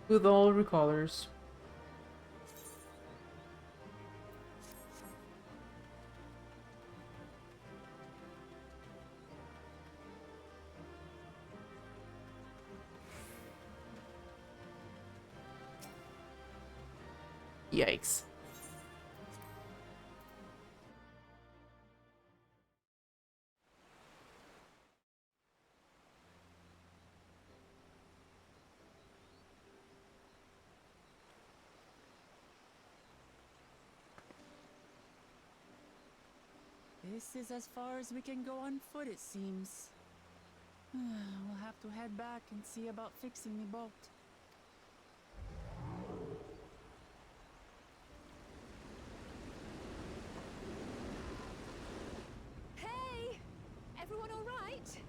With all recolors. Yikes. This is as far as we can go on foot, it seems. We'll have to head back and see about fixing the boat. Hey! Everyone all right?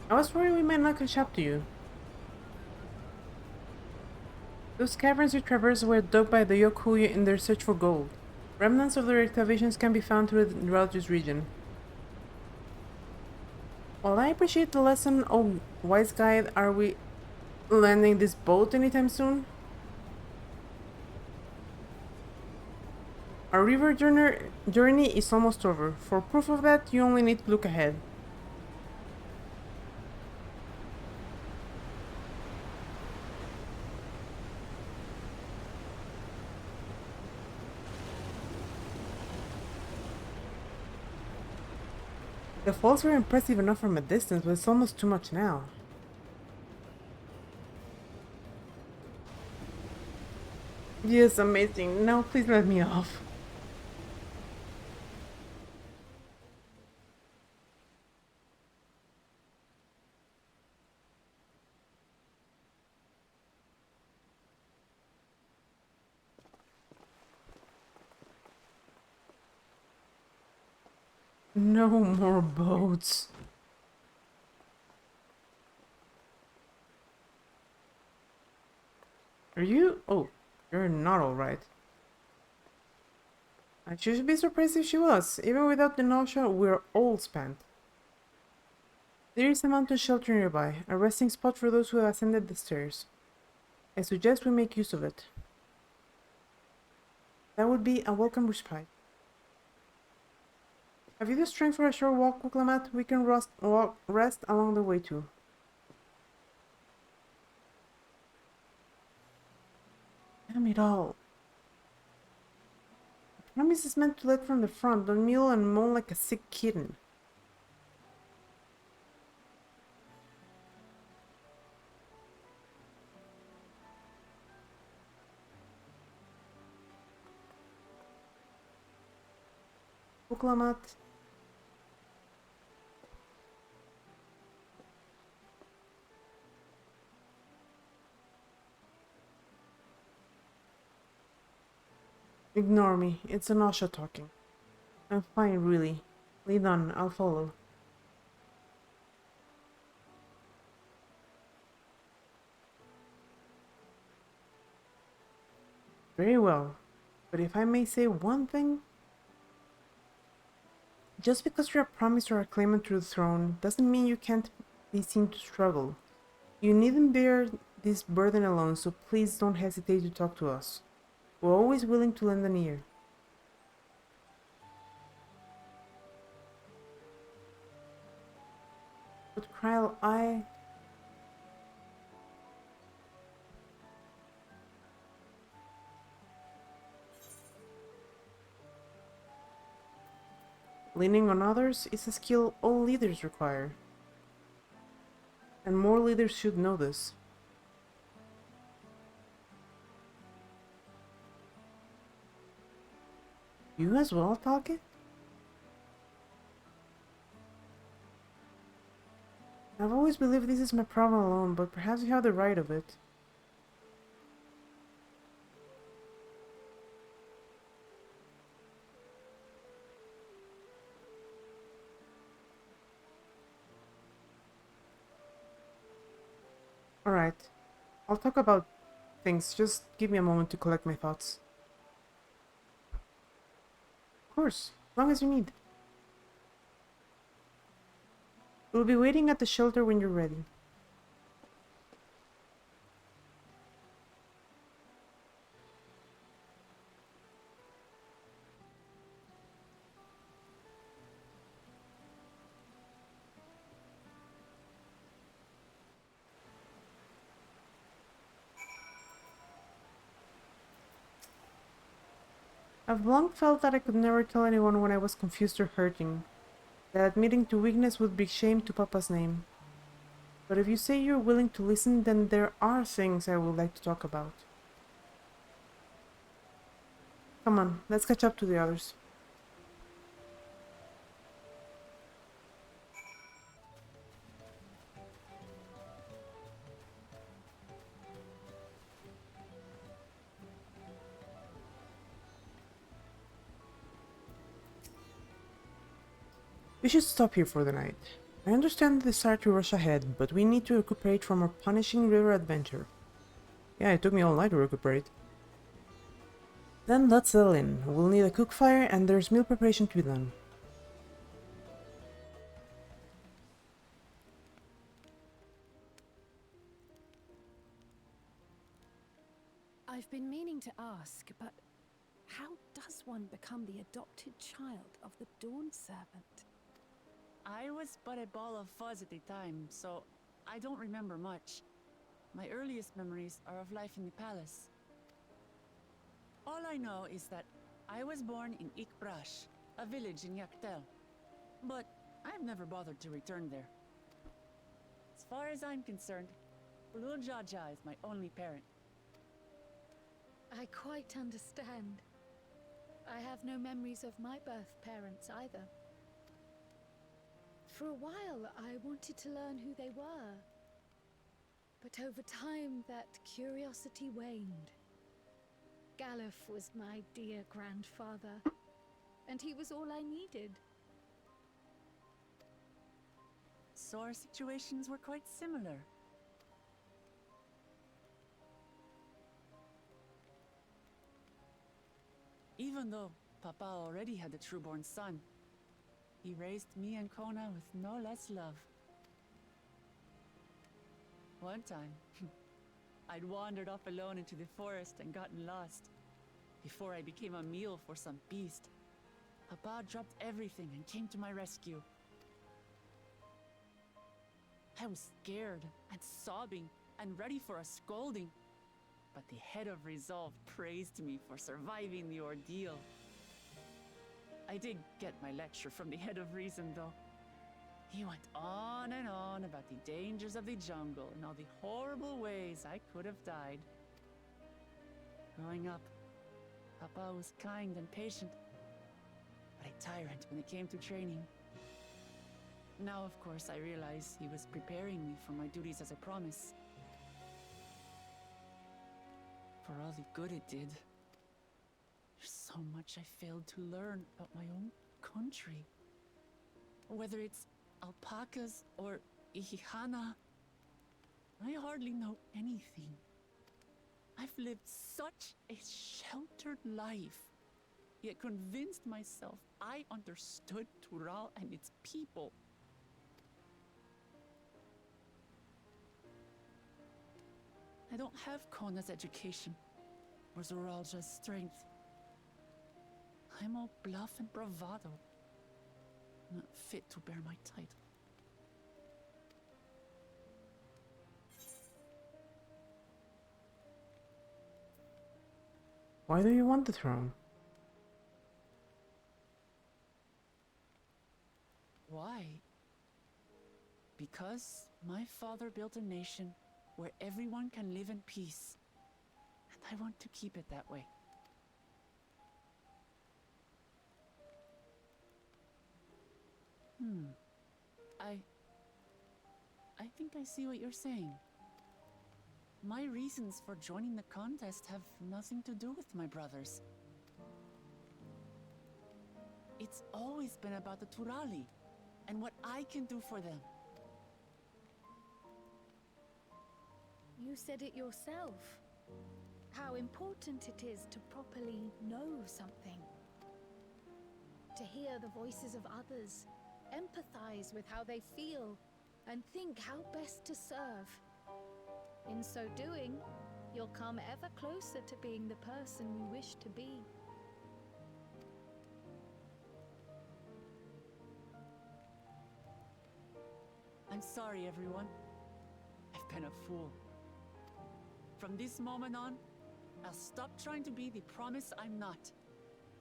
I was worried we might not catch up to you. Those caverns we traversed were dug by the Yokuyu in their search for gold. Remnants of their excavations can be found throughout this region. While I appreciate the lesson, oh wise guide, are we landing this boat anytime soon? Our river journey is almost over. For proof of that, you only need to look ahead. The falls were impressive enough from a distance, but it's almost too much now. Yes, amazing. Now please let me off. No more boats. Are you? Oh, you're not alright. I should be surprised if she was. Even without the nausea, we're all spent. There is a mountain shelter nearby, a resting spot for those who have ascended the stairs. I suggest we make use of it. That would be a welcome respite. Have you the strength for a short walk, Kuklamat? We can rest along the way too. Damn it all. The promise is meant to lead from the front, don't mewl and moan like a sick kitten. Uklamat. Ignore me. It's Anosha talking. I'm fine, really. Lead on. I'll follow. Very well. But if I may say one thing, just because you're a promised or a claimant to the throne doesn't mean you can't be seen to struggle. You needn't bear this burden alone, so please don't hesitate to talk to us. We're always willing to lend an ear. But Kryl, leaning on others is a skill all leaders require. And more leaders should know this. You as well, Talcott? I've always believed this is my problem alone, but perhaps you have the right of it. Alright. I'll talk about things. Just give me a moment to collect my thoughts. Of course, as long as you need. We'll be waiting at the shelter when you're ready. I've long felt that I could never tell anyone when I was confused or hurting, that admitting to weakness would be shame to Papa's name. But if you say you're willing to listen, then there are things I would like to talk about. Come on, let's catch up to the others. We should stop here for the night. I understand the desire to rush ahead, but we need to recuperate from our punishing river adventure. Yeah, it took me all night to recuperate. Then let's settle in. We'll need a cook fire and there's meal preparation to be done. I've been meaning to ask, but how does one become the adopted child of the Dawn Servant? I was but a ball of fuzz at the time, so I don't remember much. My earliest memories are of life in the palace. All I know is that I was born in Ikbrash, a village in Yaktel. But I've never bothered to return there. As far as I'm concerned, Lul Jaja is my only parent. I quite understand. I have no memories of my birth parents either. For a while, I wanted to learn who they were. But over time, that curiosity waned. Galuf was my dear grandfather, and he was all I needed. So our situations were quite similar. Even though Papa already had a true-born son, he raised me and Kona with no less love. One time, I'd wandered off alone into the forest and gotten lost. Before I became a meal for some beast, Papa dropped everything and came to my rescue. I was scared and sobbing and ready for a scolding, but the head of resolve praised me for surviving the ordeal. I did get my lecture from the head of reason, though. He went on and on about the dangers of the jungle and all the horrible ways I could have died. Growing up, Papa was kind and patient, but a tyrant when it came to training. Now, of course, I realize he was preparing me for my duties as a promise. For all the good it did. There's so much I failed to learn about my own country. Whether it's alpacas or Ihihana, I hardly know anything. I've lived such a sheltered life, yet convinced myself I understood Tural and its people. I don't have Kona's education, or Zoralja's strength. I'm all bluff and bravado, not fit to bear my title. Why do you want the throne? Why? Because my father built a nation where everyone can live in peace, and I want to keep it that way. I think I see what you're saying. My reasons for joining the contest have nothing to do with my brothers. It's always been about the Turali and what I can do for them. You said it yourself. How important it is to properly know something. To hear the voices of others, empathize with how they feel, and think how best to serve. In so doing, you'll come ever closer to being the person you wish to be. I'm sorry, everyone. I've been a fool. From this moment on, I'll stop trying to be the promise I'm not.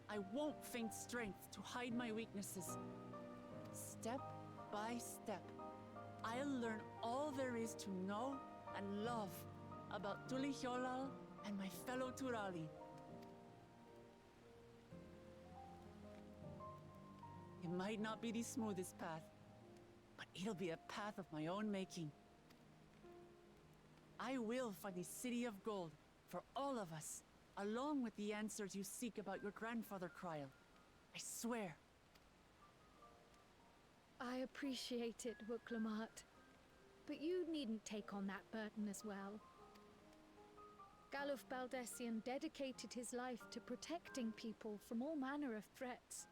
I won't feign strength to hide my weaknesses. Step by step, I'll learn all there is to know and love about Tulihyolal and my fellow Turali. It might not be the smoothest path, but it'll be a path of my own making. I will find the City of Gold for all of us, along with the answers you seek about your grandfather, Kryl. I swear. I appreciate it, Wuklamat. But you needn't take on that burden as well. Galuf Baldessian dedicated his life to protecting people from all manner of threats.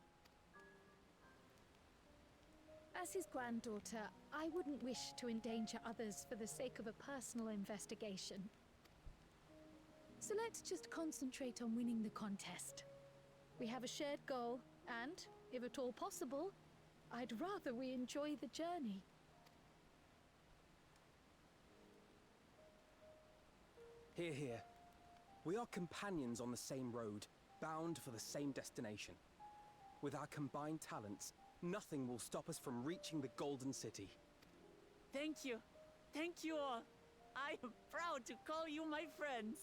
As his granddaughter, I wouldn't wish to endanger others for the sake of a personal investigation. So let's just concentrate on winning the contest. We have a shared goal, and, if at all possible, I'd rather we enjoy the journey. Hear, hear. We are companions on the same road, bound for the same destination. With our combined talents, nothing will stop us from reaching the Golden City. Thank you. Thank you all. I am proud to call you my friends.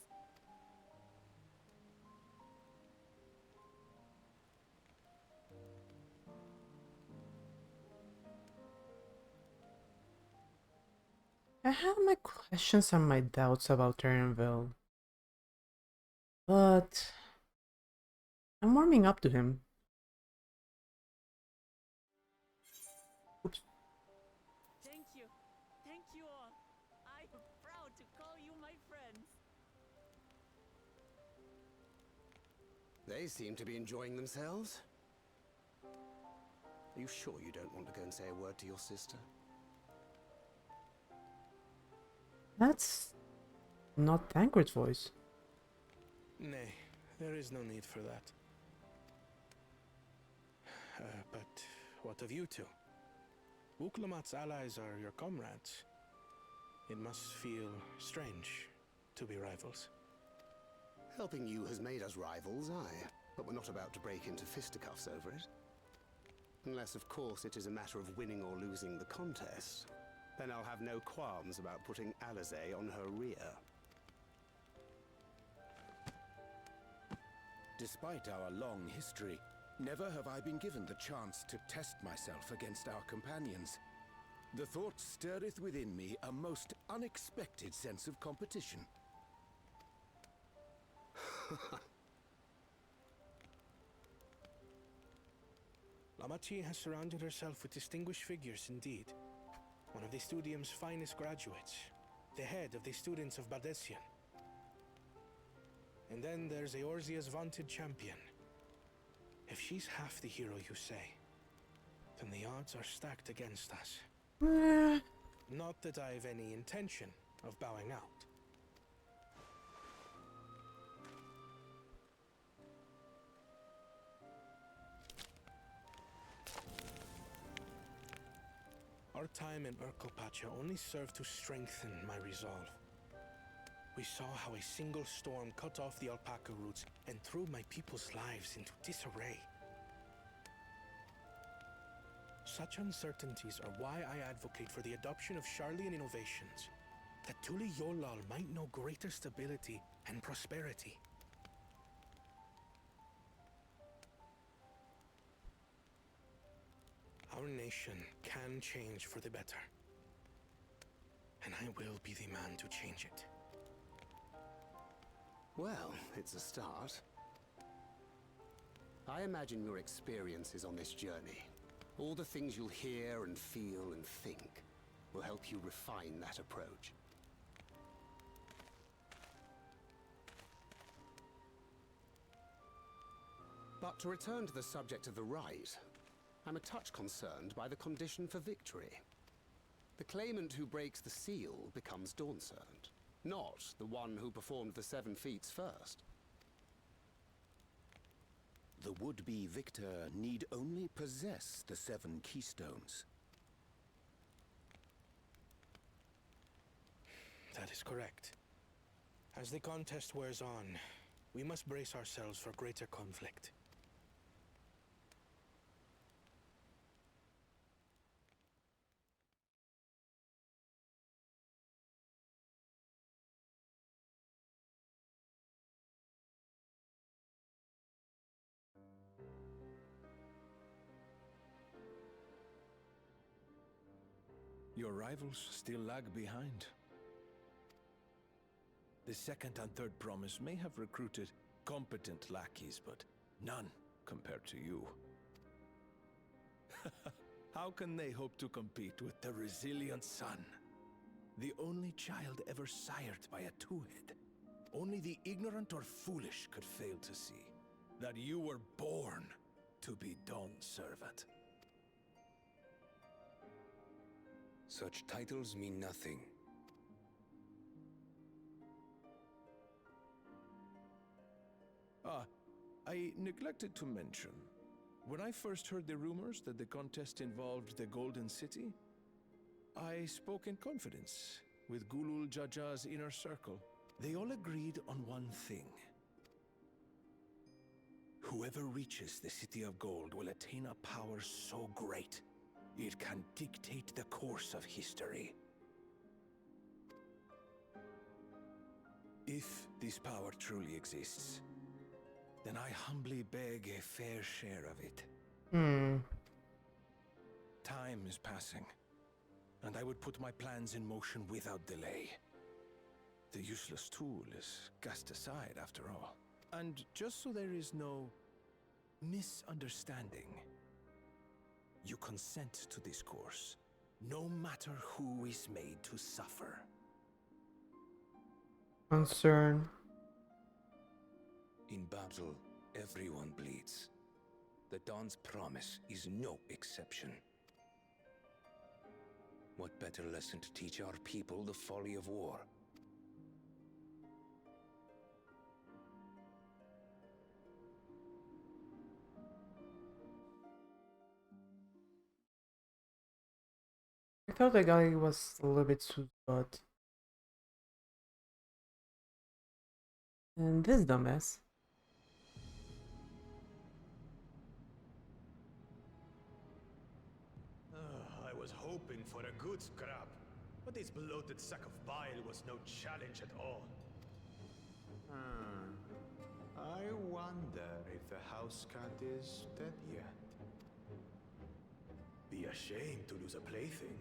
I have my questions and my doubts about Turnville, but I'm warming up to him. Oops. Thank you. Thank you all. I am proud to call you my friends. They seem to be enjoying themselves. Are you sure you don't want to go and say a word to your sister? That's not Tancred's voice. Nay, there is no need for that. But what of you two? Wuklamat's allies are your comrades. It must feel strange to be rivals. Helping you has made us rivals, aye, but we're not about to break into fisticuffs over it. Unless, of course, it is a matter of winning or losing the contest. Then I'll have no qualms about putting Alizé on her rear. Despite our long history, Never have I been given the chance to test myself against our companions. The thought stirreth within me a most unexpected sense of competition. Lamachi has surrounded herself with distinguished figures indeed. One of the Studium's finest graduates, the head of the students of Bardessian. And then there's Eorzea's vaunted champion. If she's half the hero you say, then the odds are stacked against us. Not that I have any intention of bowing out. Our time in Urkopacha only served to strengthen my resolve. We saw how a single storm cut off the alpaca roots and threw my people's lives into disarray. Such uncertainties are why I advocate for the adoption of Sharlayan innovations, that Tuli Yolal might know greater stability and prosperity. Our nation can change for the better, and I will be the man to change it. Well, it's a start. I imagine your experiences on this journey, all the things you'll hear and feel and think, will help you refine that approach. But to return to the subject of the rite, I'm a touch concerned by the condition for victory. The claimant who breaks the seal becomes Dawn Servant, not the one who performed the 7 feats first. The would-be victor need only possess the 7 keystones. That is correct. As the contest wears on, we must brace ourselves for greater conflict. Your rivals still lag behind. The second and third promise may have recruited competent lackeys, but none compared to you. How can they hope to compete with the resilient sun? The only child ever sired by a two-head. Only the ignorant or foolish could fail to see that you were born to be Dawn's servant. Such titles mean nothing. I neglected to mention, when I first heard the rumors that the contest involved the Golden City, I spoke in confidence with Gulul Jaja's inner circle. They all agreed on one thing. Whoever reaches the City of Gold will attain a power so great, it can dictate the course of history. If this power truly exists, then I humbly beg a fair share of it. Time is passing, and I would put my plans in motion without delay. The useless tool is cast aside after all. And just so there is no misunderstanding, you consent to this course, no matter who is made to suffer. Concern. In battle, everyone bleeds. The Dawn's promise is no exception. What better lesson to teach our people the folly of war? I thought the guy was a little bit too but. And this dumbass. I was hoping for a good scrap, but this bloated sack of bile was no challenge at all. I wonder if the house cat is dead yet. Be a shame to lose a plaything,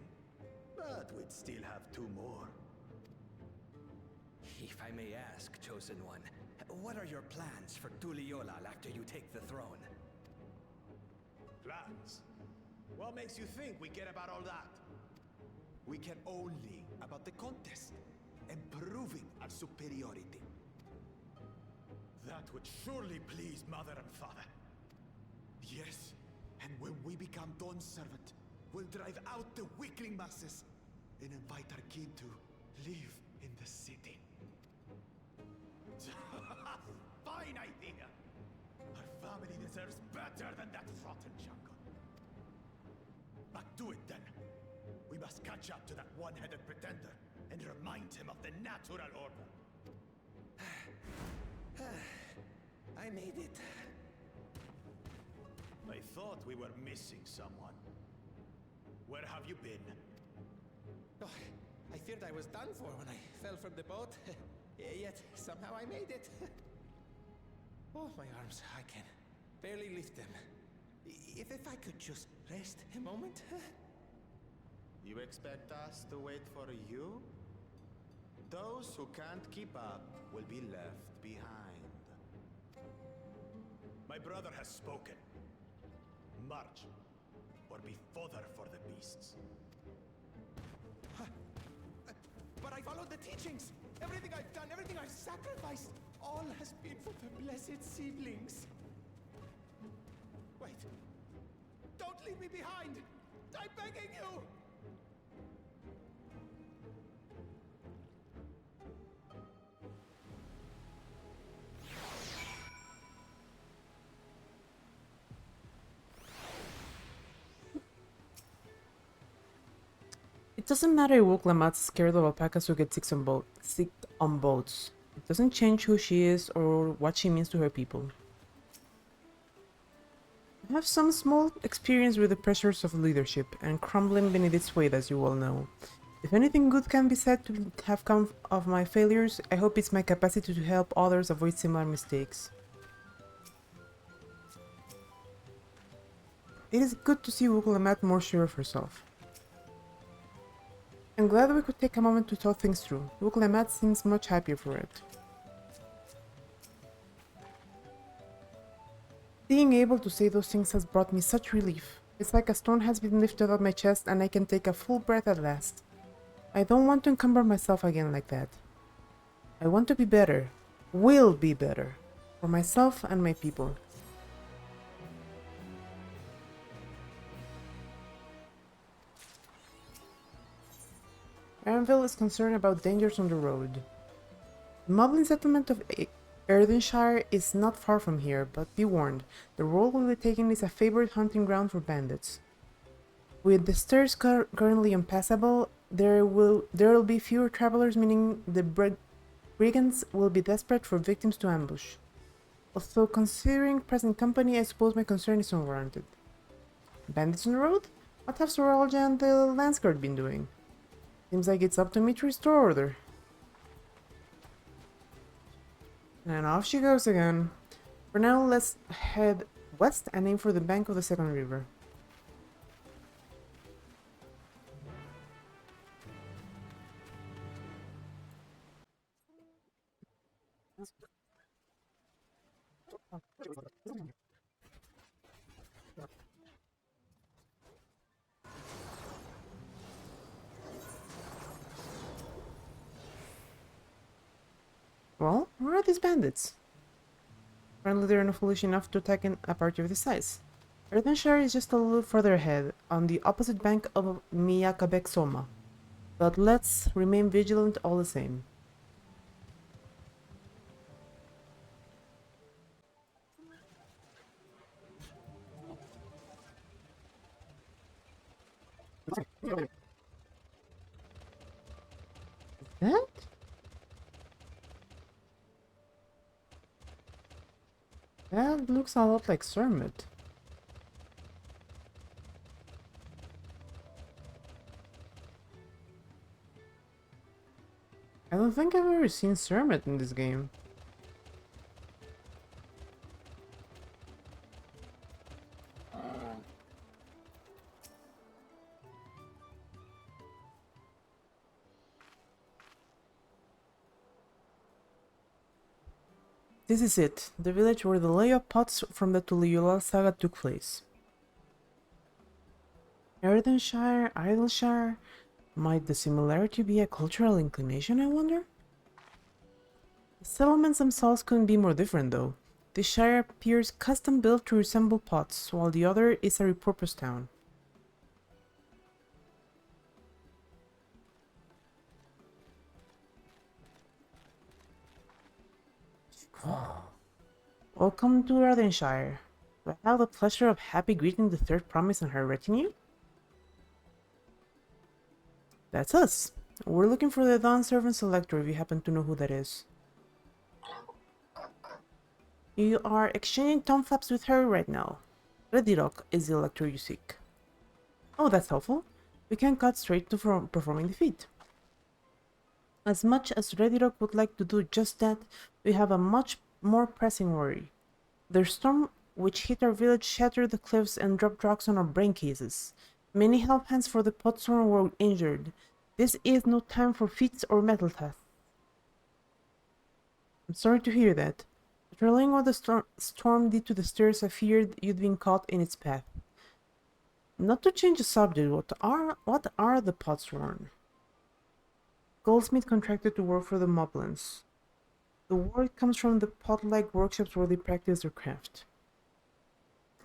but we'd still have 2 more. If I may ask, Chosen One, what are your plans for Tuliolal after you take the throne? Plans? What makes you think we care about all that? We care only about the contest and proving our superiority. That would surely please Mother and Father. Yes, and when we become Dawn's servant, we'll drive out the weakling masses and invite our king to live in the city. Fine idea! Our family deserves better than that rotten jungle. But do it then. We must catch up to that one-headed pretender and remind him of the natural order. I made it. I thought we were missing someone. Where have you been? Oh, I feared I was done for when I fell from the boat. Yet, somehow I made it. Oh, my arms, I can barely lift them. If I could just rest a moment. You expect us to wait for you? Those who can't keep up will be left behind. My brother has spoken. March, or be fodder for the beasts. But I followed the teachings. Everything I've done, everything I've sacrificed, all has been for the blessed seedlings. Wait. Don't leave me behind! I'm begging you! It doesn't matter if Wuklamat's scared of alpacas who get sick on boats. It doesn't change who she is or what she means to her people. I have some small experience with the pressures of leadership and crumbling beneath its weight, as you all know. If anything good can be said to have come of my failures, I hope it's my capacity to help others avoid similar mistakes. It is good to see Wuklamat more sure of herself. I'm glad we could take a moment to talk things through. Wuklamat seems much happier for it. Being able to say those things has brought me such relief. It's like a stone has been lifted off my chest and I can take a full breath at last. I don't want to encumber myself again like that. I want to be better. Will be better. For myself and my people. Aranville is concerned about dangers on the road. The Moblin settlement of Erdenshire is not far from here, but be warned, the road we'll be taking is a favorite hunting ground for bandits. With the stairs currently impassable, there will be fewer travelers, meaning the brigands will be desperate for victims to ambush. Although considering present company, I suppose my concern is unwarranted. Bandits on the road? What have Soralja and the Landsguard been doing? Seems like it's up to me to restore order. And off she goes again. For now, let's head west and aim for the bank of the second river. Well, where are these bandits? Apparently they're not foolish enough to attack a party of this size. Erdenshire is just a little further ahead, on the opposite bank of Miyakabek Soma. But let's remain vigilant all the same. That? That looks a lot like Sermit. I don't think I've ever seen Sermit in this game. This is it, the village where the lay of pots from the Tuliyola saga took place. Erdenshire, Idleshire? Might the similarity be a cultural inclination, I wonder? The settlements themselves couldn't be more different, though. This shire appears custom-built to resemble pots, while the other is a repurposed town. Welcome to Ardenshire. Do I have the pleasure of happy greeting the third promise and her retinue? That's us. We're looking for the Dawn Servant Selector if you happen to know who that is. You are exchanging tongue flaps with her right now. Redirock is the elector you seek. Oh, that's helpful. We can cut straight to performing the feat. As much as Redirock would like to do just that, we have a much more pressing worry. The storm which hit our village shattered the cliffs and dropped rocks on our brain cases. Many help hands for the potsworn were injured. This is no time for feats or metal tests. I'm sorry to hear that. Trailing what the storm did to the stairs, I feared you'd been caught in its path. Not to change the subject, what are the potsworn? Goldsmith contracted to work for the Moblins. The word comes from the pot-like workshops where they practice their craft.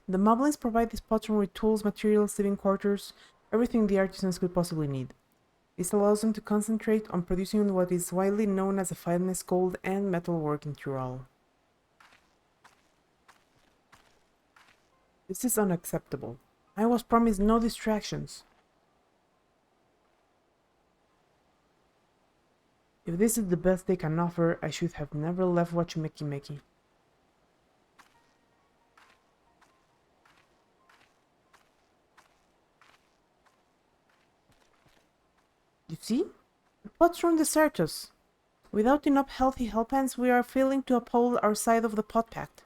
The Moblins provide these potsworn with tools, materials, living quarters, everything the artisans could possibly need. This allows them to concentrate on producing what is widely known as the finest gold and metal work in Tyrol. This is unacceptable. I was promised no distractions. If this is the best they can offer, I should have never left Wachumeki. You see? The potsworn desert us. Without enough healthy help hands, we are failing to uphold our side of the pot pact.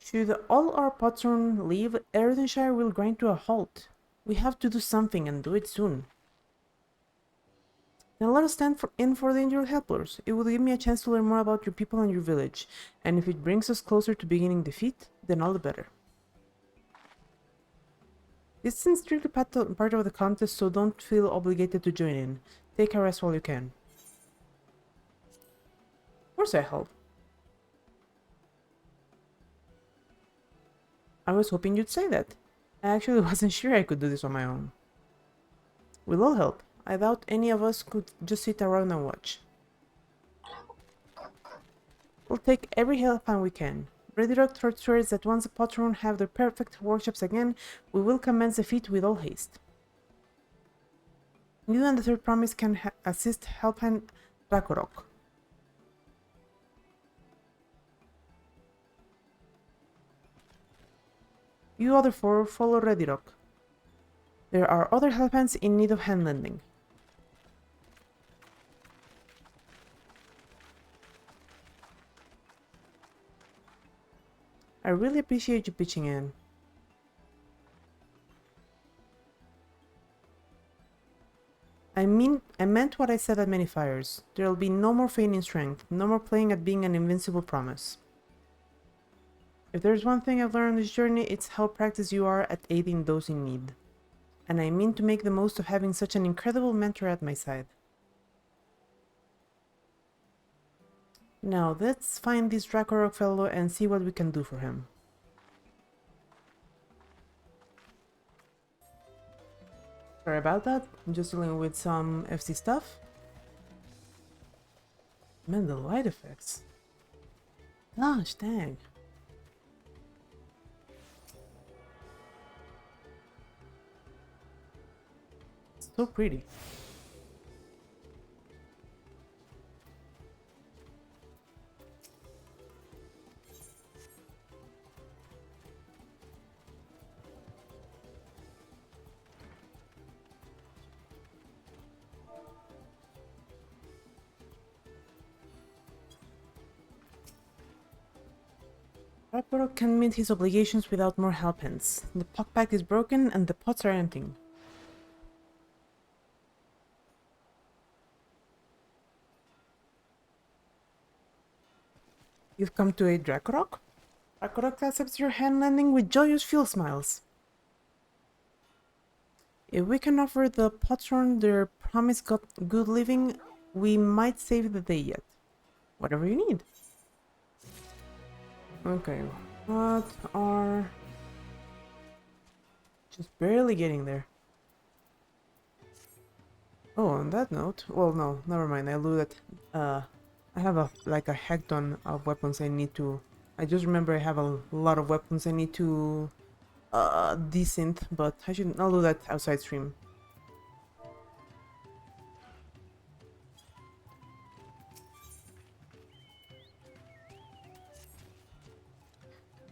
Should all our potsworn leave, Erdenshire will grind to a halt. We have to do something and do it soon. Then let us stand in for the injured helpers. It will give me a chance to learn more about your people and your village, and if it brings us closer to beginning the feat, then all the better. This isn't strictly part of the contest, so don't feel obligated to join in. Take a rest while you can. Of course I help. I was hoping you'd say that. I actually wasn't sure I could do this on my own. We'll all help. I doubt any of us could just sit around and watch. We'll take every help hand we can. Redirock swears that once the potsworn have their perfect workshops again, we will commence the feat with all haste. You and the third promise can assist help hand Rakorok. You other four follow Redirock. There are other help hands in need of hand lending. I really appreciate you pitching in. I meant what I said at many fires. There'll be no more feigning strength, no more playing at being an invincible promise. If there's one thing I've learned on this journey, it's how practiced you are at aiding those in need. And I mean to make the most of having such an incredible mentor at my side. Now, let's find this Rakorok fellow and see what we can do for him. Sorry about that, I'm just dealing with some FC stuff. Man, the light effects. Gosh, dang. It's so pretty. Rakorok can meet his obligations without more help hands. The pot pack is broken and the pots are emptying. You've come to aid Drakorok? Drakorok accepts your hand landing with joyous fuel smiles. If we can offer the patron their promised good living, we might save the day yet. Whatever you need. Okay, what are... Just barely getting there. Oh, on that note... Well, no, never mind, I looted... I have a hecton of weapons I need to... I just remember I have a lot of weapons I need to... desynth, but I'll do that outside stream.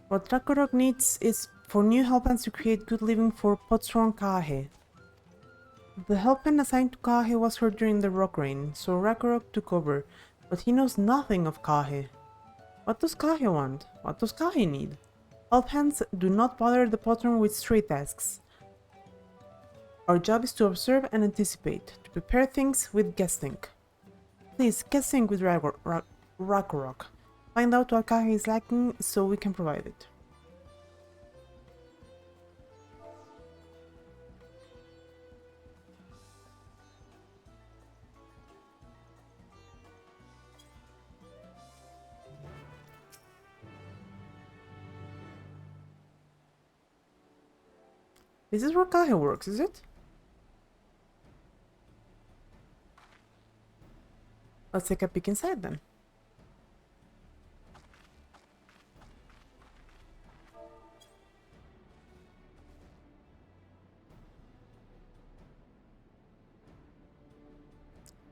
What Drakorok needs is for new helphands to create good living for Potron Kahe. The helphand assigned to Kahe was hurt during the rock rain, so Ragnarok took over, but he knows nothing of Kahe. What does Kahe want? What does Kahe need? Helphands do not bother the Potron with stray tasks. Our job is to observe and anticipate, to prepare things with guessthink. Please, guessthink with Ragnarok. Find out what Kahe is lacking so we can provide it. This is where Kahe works, is it? Let's take a peek inside then.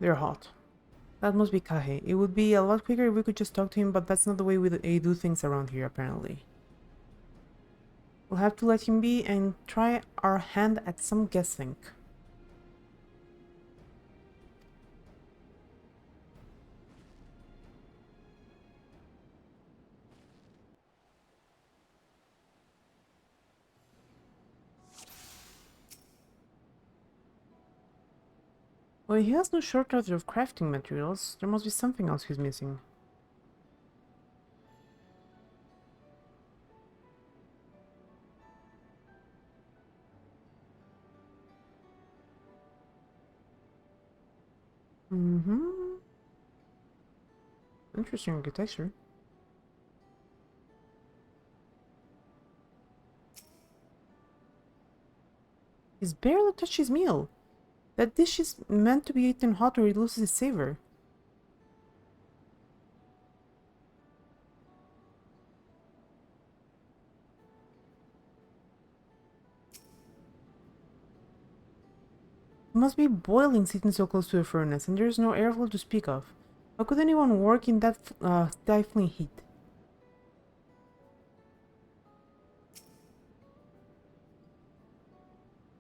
They're hot. That must be Kahe. It would be a lot quicker if we could just talk to him, but that's not the way we do things around here, apparently. We'll have to let him be and try our hand at some guessing. Well, he has no shortage of crafting materials. There must be something else he's missing. Interesting architecture. He's barely touched his meal. That dish is meant to be eaten hot or it loses its savor. It must be boiling sitting so close to the furnace, and there's no airflow to speak of. How could anyone work in that stifling heat?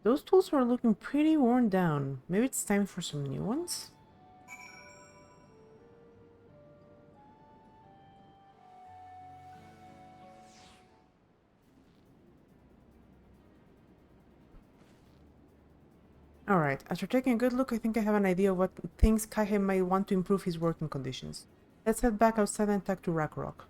Those tools are looking pretty worn down. Maybe it's time for some new ones? Alright, after taking a good look, I think I have an idea of what things Kahe might want to improve his working conditions. Let's head back outside and talk to Ragnarok.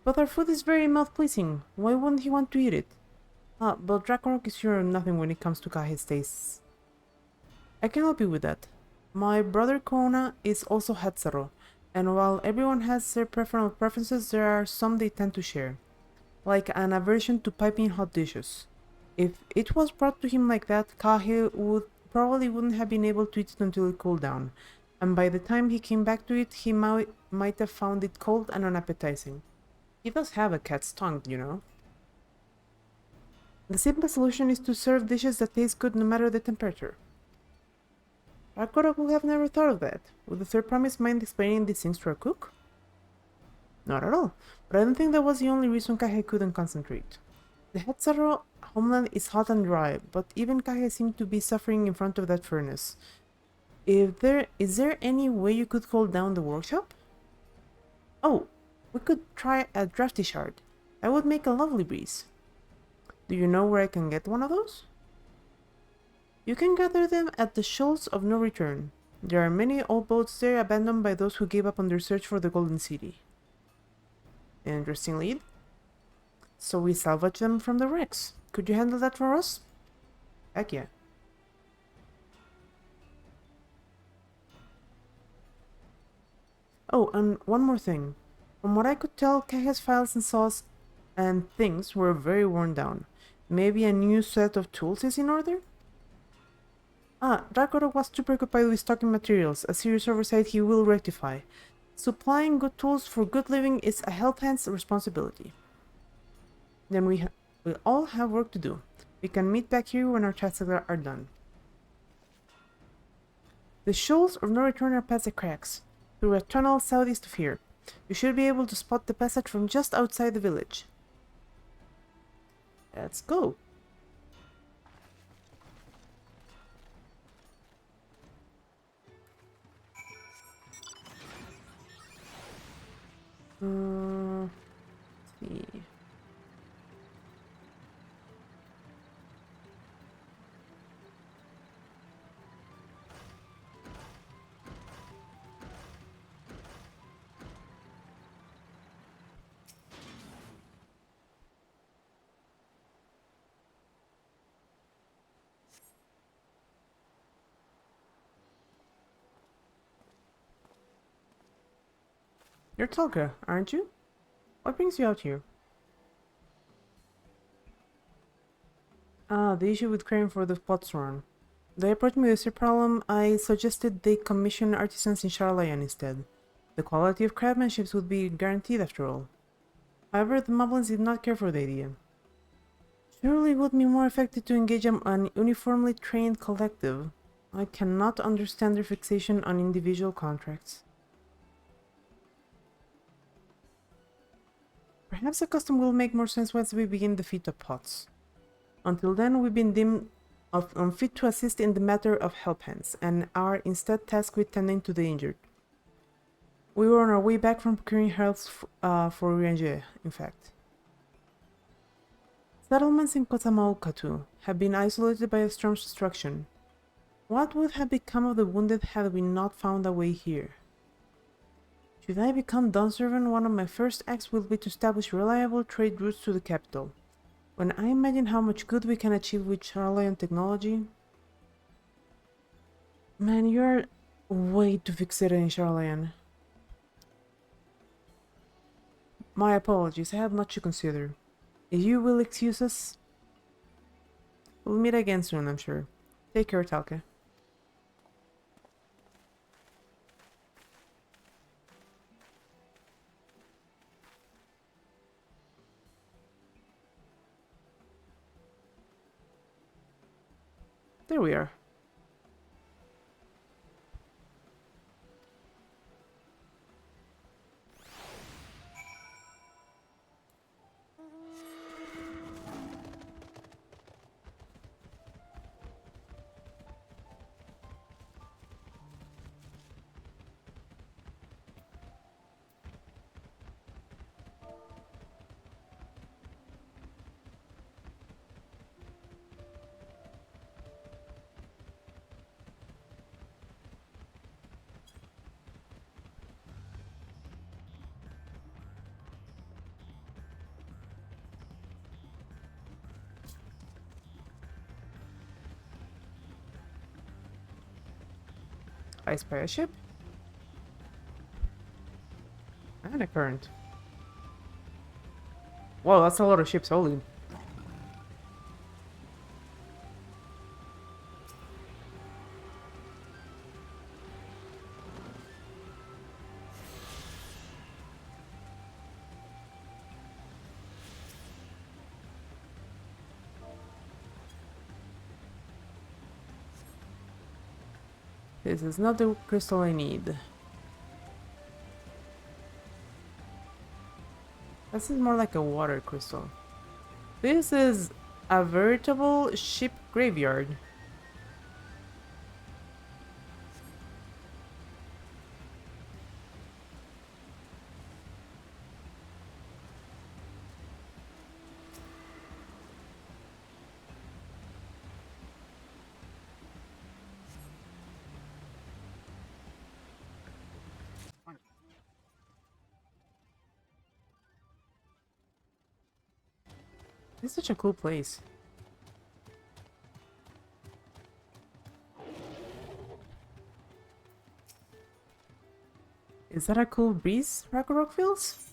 But our food is very mouth-pleasing. Why wouldn't he want to eat it? But Ragnarok is sure of nothing when it comes to Kahe's tastes. I can help you with that. My brother Kona is also Hatsaro, and while everyone has their personal preferences, there are some they tend to share. Like an aversion to piping hot dishes. If it was brought to him like that, Kahe probably wouldn't have been able to eat it until it cooled down, and by the time he came back to it, he might have found it cold and unappetizing. He does have a cat's tongue, you know. The simple solution is to serve dishes that taste good no matter the temperature. Ragnarok would have never thought of that. Would the third promise mind explaining these things to our cook? Not at all, but I don't think that was the only reason Kahe couldn't concentrate. The Hatsaro homeland is hot and dry, but even Kahe seemed to be suffering in front of that furnace. Is there any way you could hold down the workshop? Oh, we could try a drafty shard. That would make a lovely breeze. Do you know where I can get one of those? You can gather them at the Shoals of No Return. There are many old boats there abandoned by those who gave up on their search for the Golden City. Interesting lead. So we salvage them from the wrecks. Could you handle that for us? Heck yeah. Oh, and one more thing. From what I could tell, Kage's files and saws and things were very worn down. Maybe a new set of tools is in order? Ah, Dragoto was too preoccupied with stocking materials, a serious oversight he will rectify. Supplying good tools for good living is a help hand's responsibility. Then we all have work to do. We can meet back here when our tasks are done. The Shoals of No Return are past the cracks, through a tunnel southeast of here. You should be able to spot the passage from just outside the village. Let's go. Let's see. You're Tolga, aren't you? What brings you out here? Ah, the issue with craving for the pots run. They approached me with this problem. I suggested they commission artisans in Charlayan instead. The quality of craftsmanship would be guaranteed after all. However, the Moblins did not care for the idea. Surely it would be more effective to engage an uniformly trained collective. I cannot understand their fixation on individual contracts. Perhaps a custom will make more sense once we begin the feat of pots. Until then, we've been deemed unfit to assist in the matter of help hands, and are instead tasked with tending to the injured. We were on our way back from procuring herbs for Riange, in fact. Settlements in Kozama'uka, too, have been isolated by a storm's destruction. What would have become of the wounded had we not found a way here? Should I become Dawn Servant, one of my first acts will be to establish reliable trade routes to the capital. When I imagine how much good we can achieve with Charlayan technology... Man, you're way too fixated in Charlayan. My apologies, I have much to consider. If you will excuse us, we'll meet again soon, I'm sure. Take care, Talke. There we are. I spy a ship. And a current. Whoa, that's a lot of ships, holy. This is not the crystal I need. This is more like a water crystal. This is a veritable ship graveyard. This is such a cool place. Is that a cool breeze Ragnarok feels?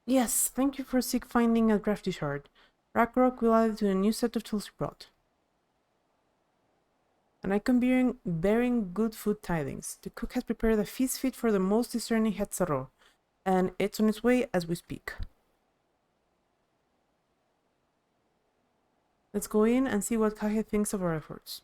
Yes, thank you for finding a drafty shard. Ragnarok will add it to the new set of tools you brought. And I come bearing good food tidings. The cook has prepared a feast fit for the most discerning Hetzaro, and it's on its way as we speak. Let's go in and see what Kage thinks of our efforts.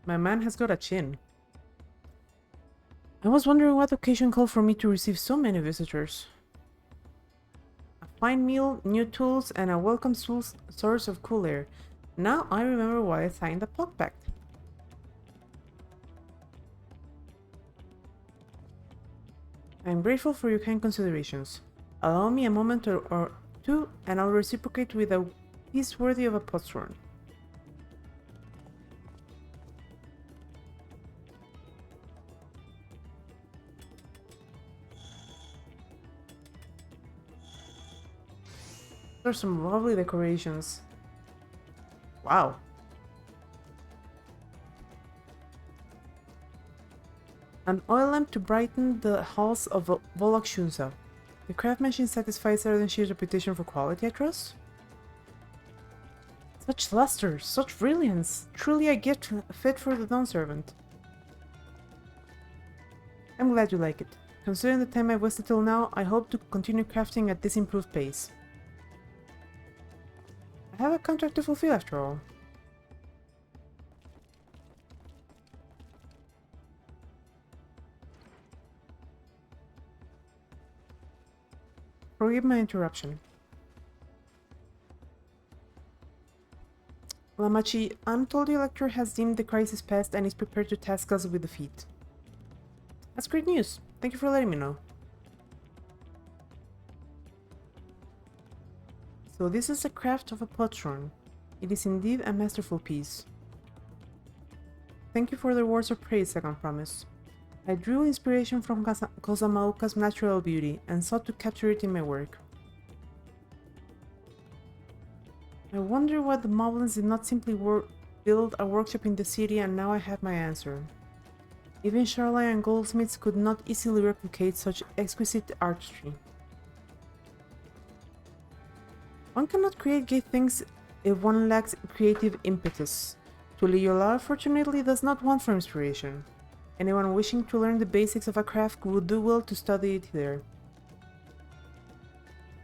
My man has got a chin. I was wondering what occasion called for me to receive so many visitors. A fine meal, new tools, and a welcome source of cool air. Now I remember why I signed the Pog Pact. I am grateful for your kind considerations. Allow me a moment or two, and I'll reciprocate with a piece worthy of a potshorn. There's some lovely decorations. Wow. An oil lamp to brighten the halls of Volok Shunsa. The craftsmanship satisfies Ardenshir's reputation for quality, I trust? Such luster, such brilliance. Truly a gift fit for the Dawn Servant. I'm glad you like it. Considering the time I've wasted till now, I hope to continue crafting at this improved pace. I have a contract to fulfill after all. Forgive my interruption. Lamachi, I'm told the Elector has deemed the crisis past and is prepared to task us with defeat. That's great news. Thank you for letting me know. So this is the craft of a potshorn. It is indeed a masterful piece. Thank you for the words of praise, Second Promise. I drew inspiration from Kozama'uka's natural beauty and sought to capture it in my work. I wonder why the Moblins did not simply build a workshop in the city, and now I have my answer. Even Charlai and goldsmiths could not easily replicate such exquisite artistry. One cannot create great things if one lacks creative impetus. Tuliyola fortunately does not want for inspiration. Anyone wishing to learn the basics of a craft would do well to study it there.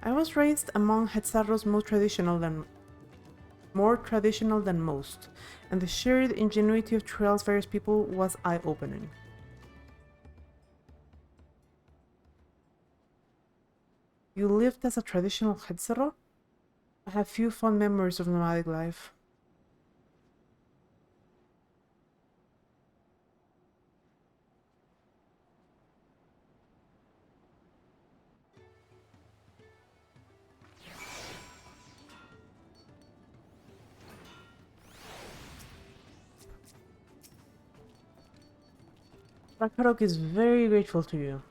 I was raised among Hetzaro's more traditional than most, and the shared ingenuity of Trail's various people was eye-opening. You lived as a traditional Hetzaro? I have few fond memories of nomadic life. Ragnarok is very grateful to you.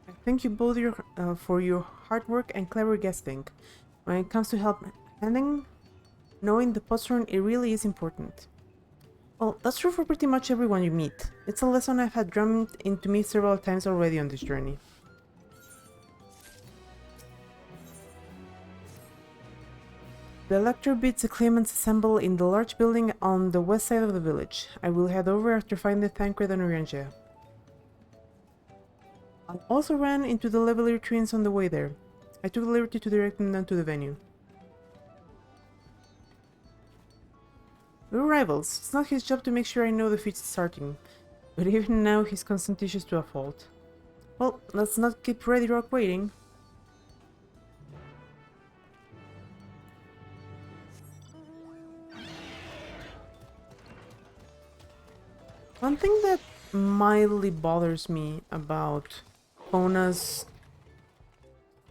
I thank you both for your hard work and clever guessing. When it comes to knowing the potshorn, it really is important. Well, that's true for pretty much everyone you meet. It's a lesson I've had drummed into me several times already on this journey. The Elector bids the claimants assemble in the large building on the west side of the village. I will head over after finding Thancred and Oriange. I also ran into the Leveler twins on the way there. I took the liberty to direct them down to the venue. We're rivals. It's not his job to make sure I know the feast is starting. But even now, he's conscientious to a fault. Well, let's not keep Ready Rock waiting. One thing that mildly bothers me about Kona's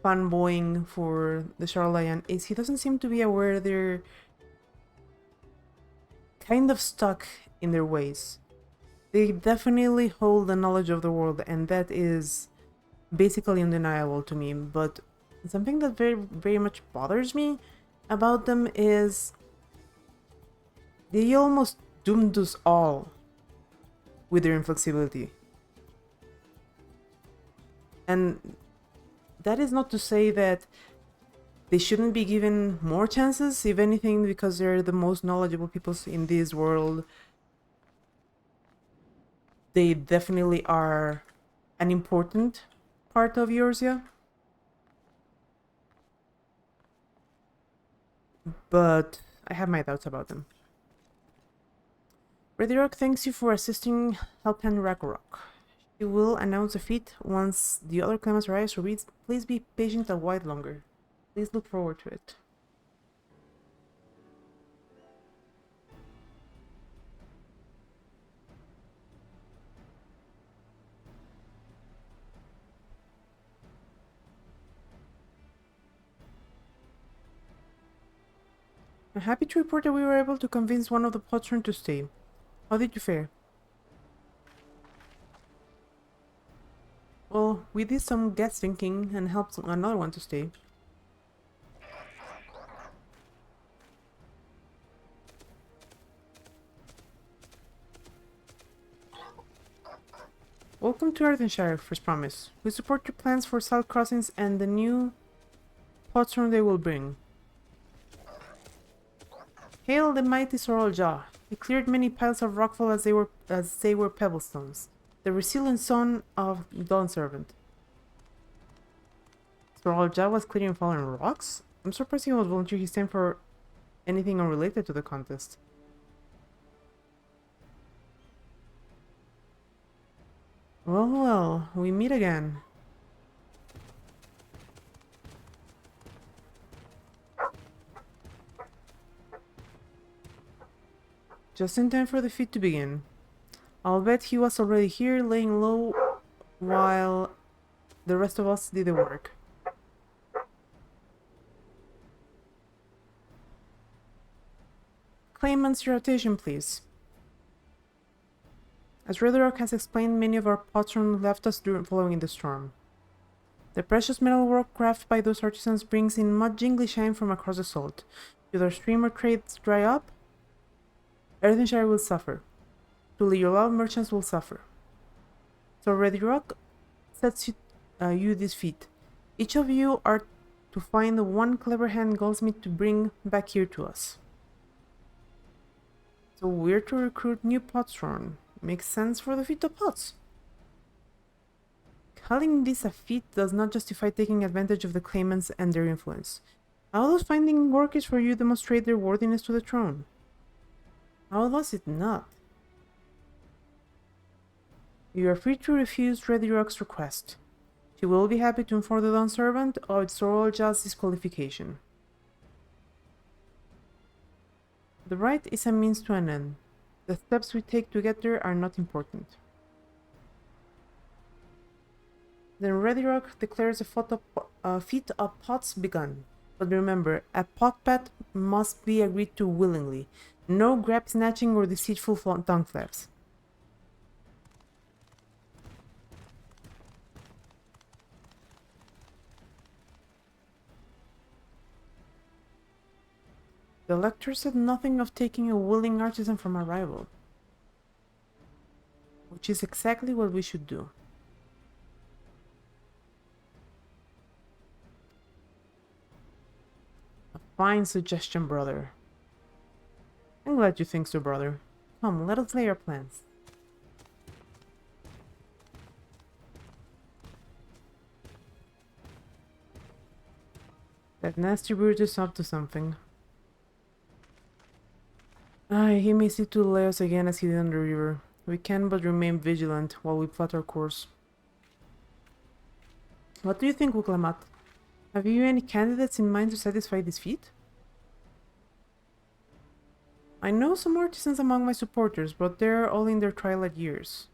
fanboying for the Charlatan is he doesn't seem to be aware they're kind of stuck in their ways. They definitely hold the knowledge of the world, and that is basically undeniable to me. But something that very much bothers me about them is they almost doomed us all with their inflexibility. And that is not to say that they shouldn't be given more chances, if anything, because they're the most knowledgeable people in this world. They definitely are an important part of Eorzea. But I have my doubts about them. Ready Rock thanks you for assisting Helpan Ragnarok. She will announce a feat once the other claimants arrive, so please be patient a while longer. Please look forward to it. I'm happy to report that we were able to convince one of the Potron to stay. How did you fare? Well, we did some guest thinking and helped another one to stay. Welcome to Ardenshire, First Promise. We support your plans for South Crossings and the new Potron they will bring. Hail the mighty Sorrel Jaw. He cleared many piles of rockfall as they were pebblestones. The resilient son of Dawn Servant. Sorrel Jaw was clearing fallen rocks? I'm surprised he was volunteer his time for anything unrelated to the contest. Well, well, we meet again. Just in time for the feat to begin. I'll bet he was already here, laying low, while the rest of us did the work. Claimants, your attention, please. As Redrock has explained, many of our patrons left us following the storm. The precious metal work crafted by those artisans brings in much jingly shine from across the salt. Should our stream or trades dry up, Ardenshire will suffer. Truly, your love merchants will suffer. So Redrock sets you this feat. Each of you are to find the one clever hand goldsmith to bring back here to us. So we're to recruit new patrons. Makes sense for the feat of pots. Calling this a feat does not justify taking advantage of the claimants and their influence. How does finding workers for you demonstrate their worthiness to the throne? How does it not? You are free to refuse Ready Rock's request. She will be happy to inform the Dawn Servant of its Sorrel Jaw's disqualification. The right is a means to an end. The steps we take to get there are not important. Then Ready Rock declares a feat of pots begun. But remember, a pot bet must be agreed to willingly. No grab snatching or deceitful tongue flaps. The lector said nothing of taking a willing artisan from a rival. Which is exactly what we should do. A fine suggestion, brother. I'm glad you think so, brother. Come, let us lay our plans. That nasty bird is up to something. He may seek to lay us again as he did on the river. We can but remain vigilant while we plot our course. What do you think, Wuklamat? Have you any candidates in mind to satisfy this feat? I know some artisans among my supporters, but they're all in their twilight years.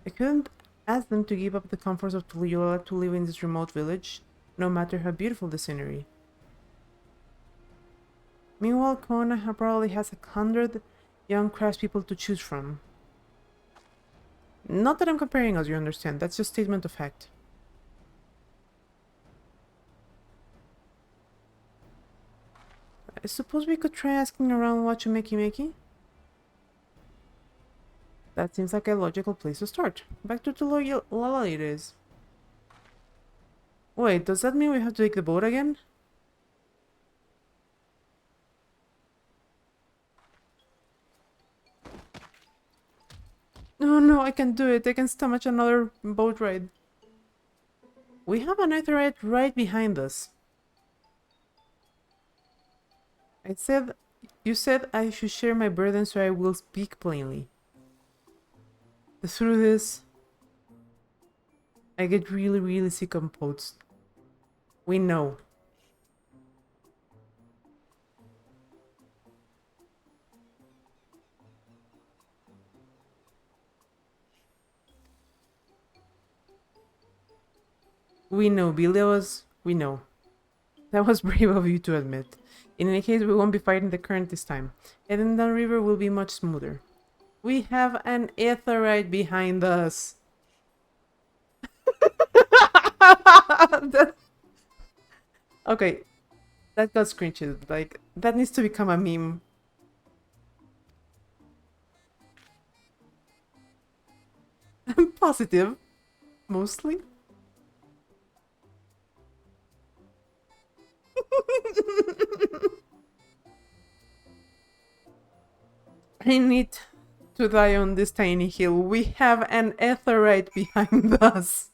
I couldn't ask them to give up the comforts of Tuliyola to live in this remote village, no matter how beautiful the scenery. Meanwhile, Kona probably has 100 young craftspeople to choose from. Not that I'm comparing us, you understand, that's just statement of fact. I suppose we could try asking around Wachumeki. That seems like a logical place to start. Back to Tuloyola it is. Wait, does that mean we have to take the boat again? Oh no, I can't do it. I can stomach another boat ride. We have an Aetheryte right behind us. You said I should share my burden, so I will speak plainly. Through this, I get really sick of boats. We know. We know, Bilios, we know. That was brave of you to admit. In any case, we won't be fighting the current this time. Heading down river will be much smoother. We have an Aetheryte behind us. Okay, that got screenshot. Like, that needs to become a meme. I'm positive. Mostly. I need to die on this tiny hill. We have an Aetheryte behind us.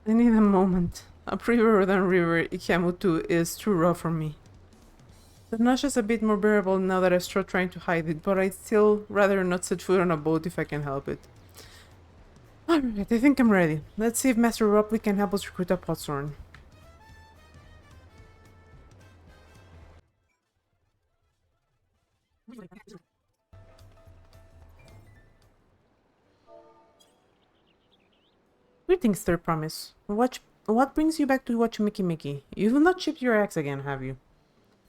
I need a moment. Upriver than river, Ikamutu is too rough for me. The nausea's a bit more bearable now that I've stopped trying to hide it, but I'd still rather not set foot on a boat if I can help it. Alright, I think I'm ready. Let's see if Master Ropley can help us recruit a Potsorn. Greetings, Third Promise. What brings you back to Wachumeki? You've not chipped your axe again, have you?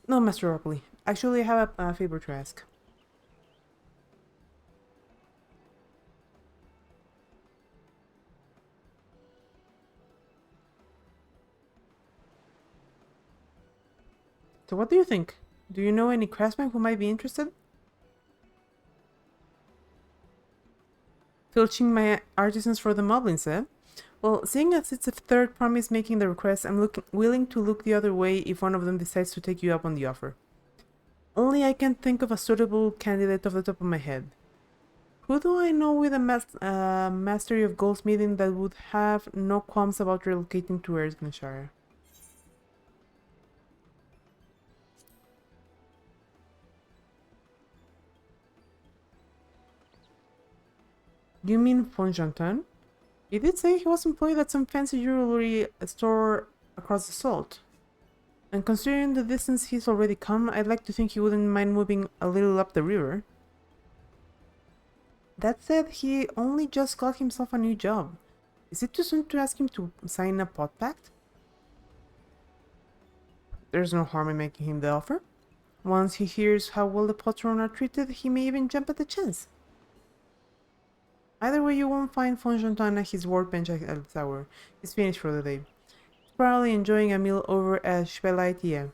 No, Master Ropley. Actually, I have a favor to ask. So what do you think? Do you know any craftsmen who might be interested? Filching my artisans for the moblins, eh? Well, seeing as it's a Third Promise making the request, I'm willing to look the other way if one of them decides to take you up on the offer. Only I can't think of a suitable candidate off the top of my head. Who do I know with a mastery of goldsmithing that would have no qualms about relocating to Earthglenshire? Do you mean Fonjantan? He did say he was employed at some fancy jewelry store across the salt. And considering the distance he's already come, I'd like to think he wouldn't mind moving a little up the river. That said, he only just got himself a new job. Is it too soon to ask him to sign a pot pact? There's no harm in making him the offer. Once he hears how well the Potron are treated, he may even jump at the chance. Either way, you won't find Fonjantan at his workbench at the tower. He's finished for the day. He's probably enjoying a meal over at Spelaitia.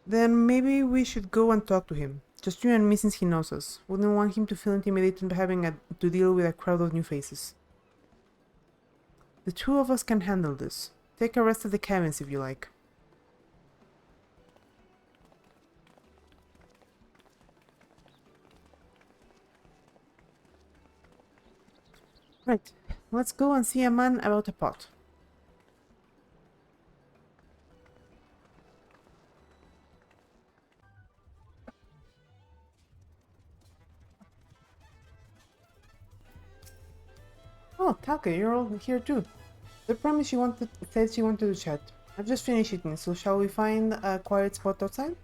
Then maybe we should go and talk to him. Just you and me, since he knows us. Wouldn't want him to feel intimidated by having to deal with a crowd of new faces. The two of us can handle this. Take a rest at the cabins if you like. Right, let's go and see a man about a pot. Oh, Take, you're all here too. The promise said she wanted to chat. I've just finished eating, so shall we find a quiet spot outside?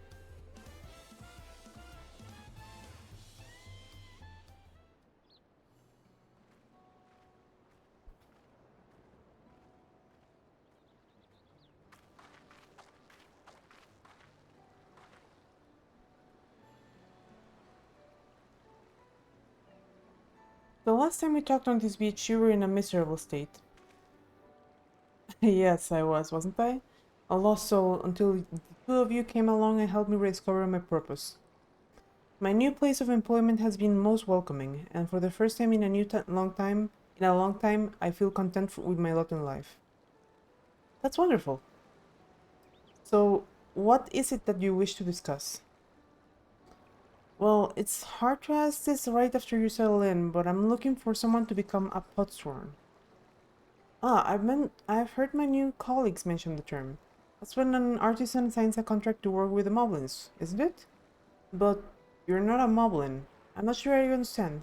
The last time we talked on this beach, you were in a miserable state. Yes, I was, wasn't I? A lost soul until the two of you came along and helped me rediscover my purpose. My new place of employment has been most welcoming, and for the first time in a long time, I feel content with my lot in life. That's wonderful. So, what is it that you wish to discuss? Well, it's hard to ask this right after you settle in, but I'm looking for someone to become a potsworn. Ah, I've heard my new colleagues mention the term. That's when an artisan signs a contract to work with the moblins, isn't it? But you're not a moblin. I'm not sure I understand.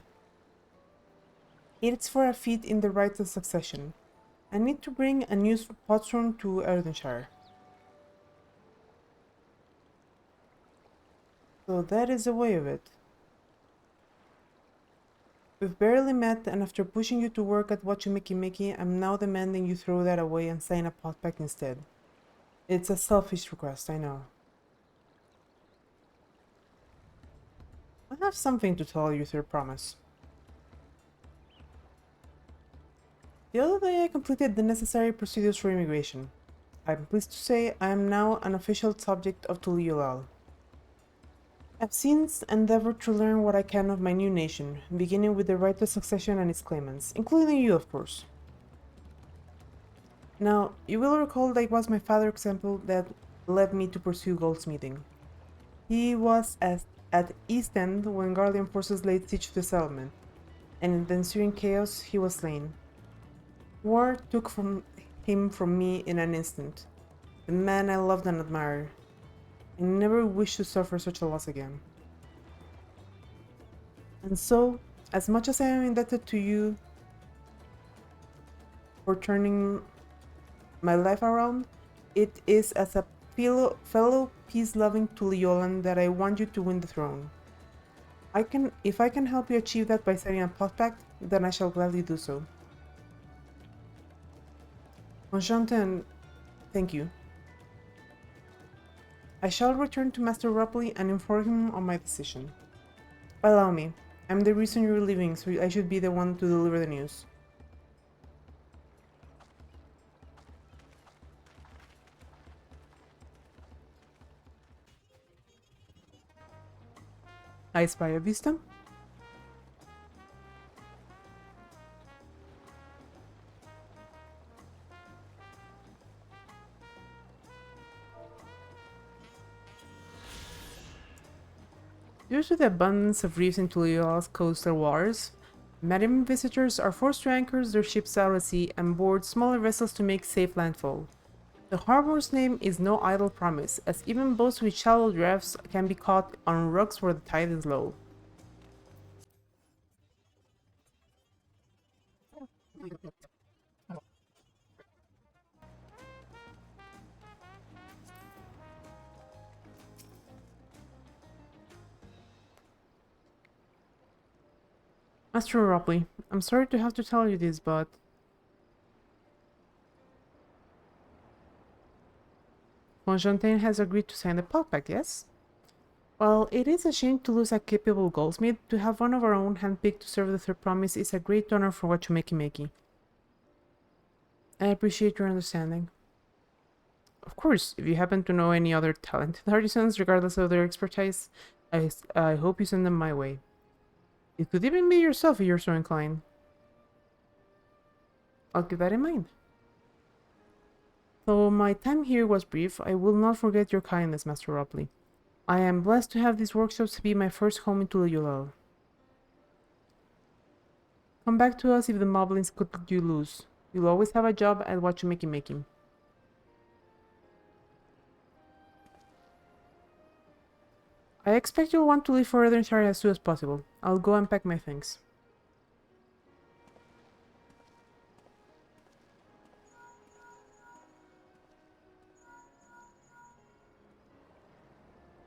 It's for a feat in the rites of succession. I need to bring a new potsworn to Erdenshire. So that is the way of it. We've barely met, and after pushing you to work at Wachimiki, I'm now demanding you throw that away and sign a pot pact instead. It's a selfish request, I know. I have something to tell you through promise. The other day I completed the necessary procedures for immigration. I'm pleased to say I am now an official subject of Tuliulal. I've since endeavored to learn what I can of my new nation, beginning with the right of succession and its claimants, including you, of course. Now, you will recall that it was my father's example that led me to pursue goldsmithing. He was at East End when Guardian forces laid siege to the settlement, and in the ensuing chaos, he was slain. War took him from me in an instant, the man I loved and admired. I never wish to suffer such a loss again. And so, as much as I am indebted to you for turning my life around, it is as a fellow peace-loving Tuliolan that I want you to win the throne. If I can help you achieve that by setting a pot pact, then I shall gladly do so. Enchante and thank you. I shall return to Master Rupley and inform him on my decision. Allow me. I'm the reason you're leaving, so I should be the one to deliver the news. I spy a vista. Due to the abundance of reefs in Tuliol's coastal waters, maritime visitors are forced to anchor their ships out at sea and board smaller vessels to make safe landfall. The harbor's name is no idle promise, as even boats with shallow drafts can be caught on rocks where the tide is low. Master Ropley, I'm sorry to have to tell you this, but Fonfontaine has agreed to sign the pact, yes? While it is a shame to lose a capable goldsmith, to have one of our own handpicked to serve the third promise is a great honor for Wachumeki. I appreciate your understanding. Of course, if you happen to know any other talented artisans, regardless of their expertise, I hope you send them my way. It could even be yourself if you're so inclined. I'll keep that in mind. Though my time here was brief, I will not forget your kindness, Master Ropley. I am blessed to have these workshops be my first home into Tuliyulal. Come back to us if the moblins could let you loose. You'll always have a job at what you making. I expect you'll want to leave for Edenshire as soon as possible. I'll go and pack my things.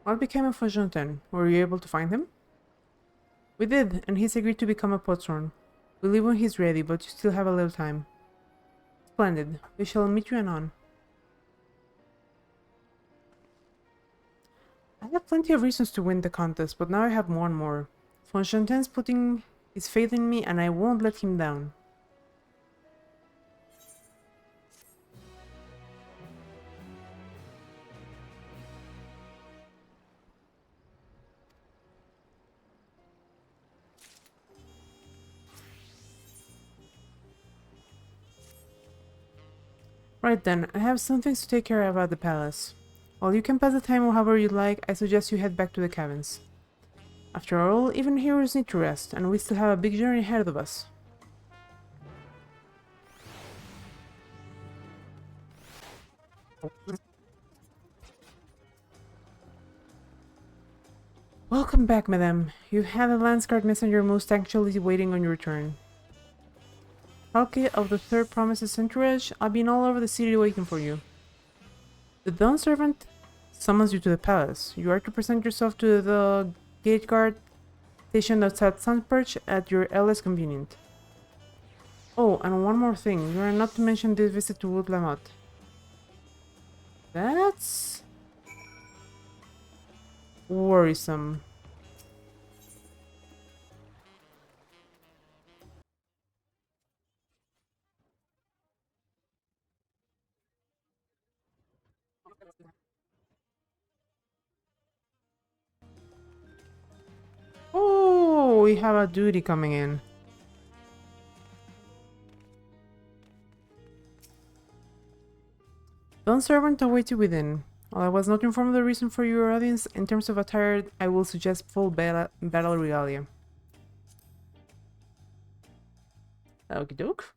What became of Fontaine? Were you able to find him? We did, and he's agreed to become a patron. We'll leave when he's ready, but you still have a little time. Splendid. We shall meet you anon. I had plenty of reasons to win the contest, but now I have more and more. Fontaine's putting his faith in me, and I won't let him down. Right then, I have some things to take care of at the palace. While you can pass the time however you like, I suggest you head back to the cabins. After all, even heroes need to rest, and we still have a big journey ahead of us. Welcome back, madame. You have a Landsguard messenger most anxiously waiting on your return. Falke of the Third Promises Entourage, I've been all over the city waiting for you. The Dawn Servant summons you to the palace. You are to present yourself to the gate guard stationed outside Sunperch at your earliest convenience. Oh, and one more thing. You are not to mention this visit to Wood Lamotte. That's worrisome. Oh, we have a duty coming in. Dawn Servant awaits you within. While I was not informed of the reason for your audience, in terms of attire, I will suggest full battle regalia. Okie doke.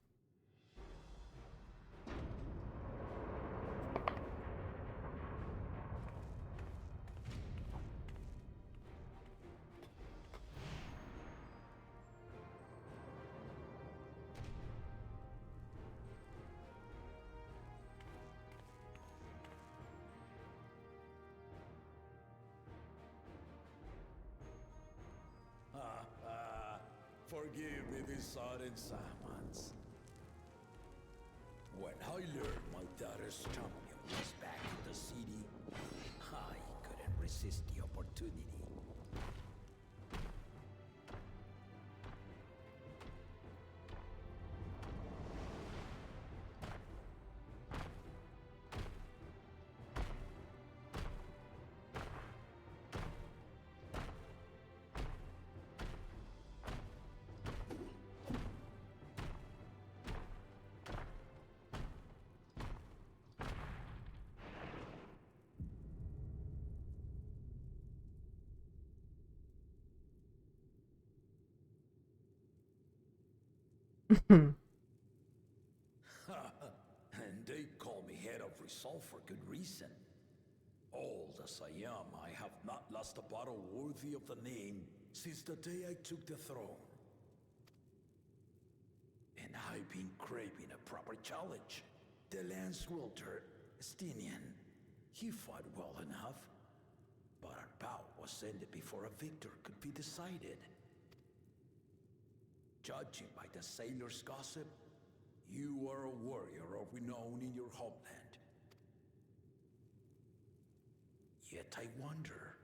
Forgive me these sudden summons. When I learned my daughter's champion was back in the city, I couldn't resist the opportunity. And they call me head of resolve for good reason. Old as I am, I have not lost a battle worthy of the name since the day I took the throne. And I've been craving a proper challenge. The lance wielder, Estinian, he fought well enough, but our bout was ended before a victor could be decided. Judging by the sailors' gossip, you are a warrior of renown in your homeland. Yet I wonder,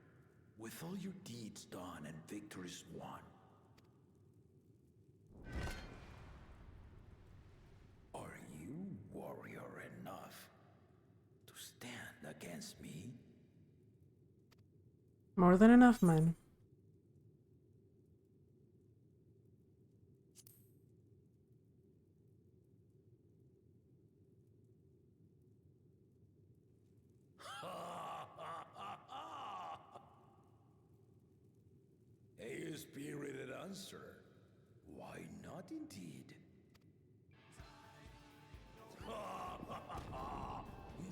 with all your deeds done and victories won, are you warrior enough to stand against me? More than enough, man. A spirited answer. Why not indeed?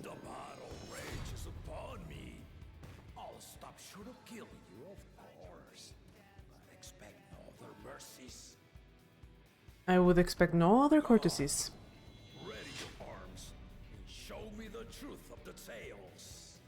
The battle rages upon me. I'll stop short of killing you, of course. But expect no other mercies. I would expect no other courtesies. Ready your arms and show me the truth of the tales.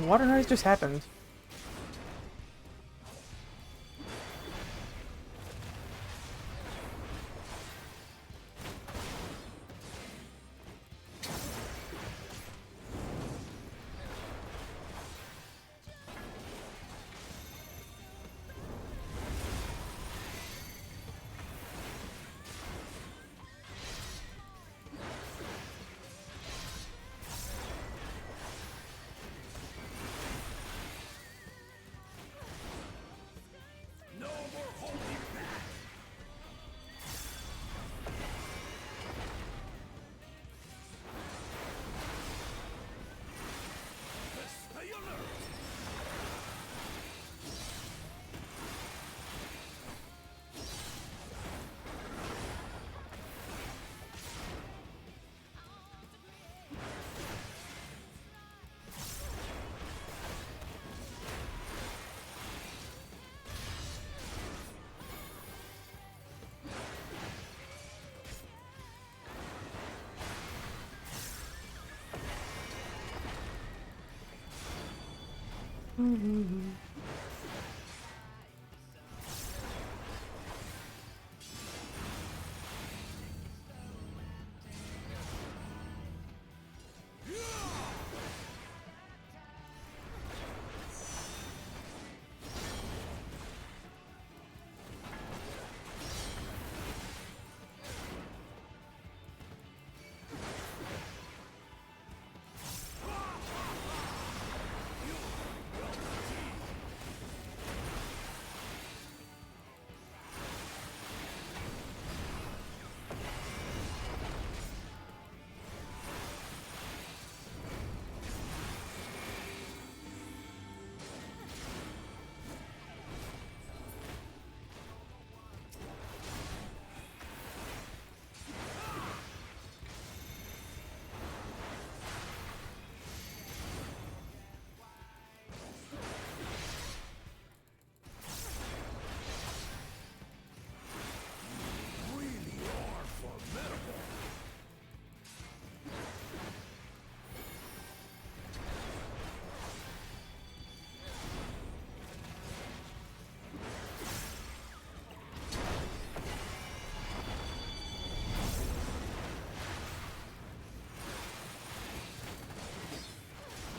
What on earth just happened?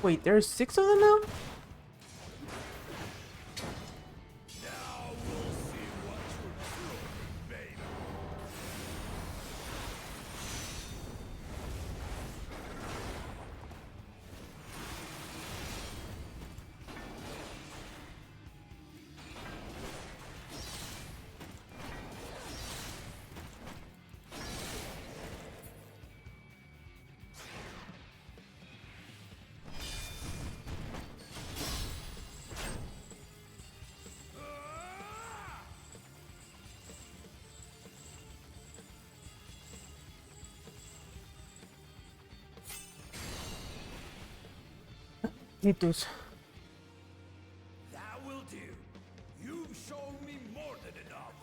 Wait, there's 6 of them now? Nitus. That will do. You've shown me more than enough.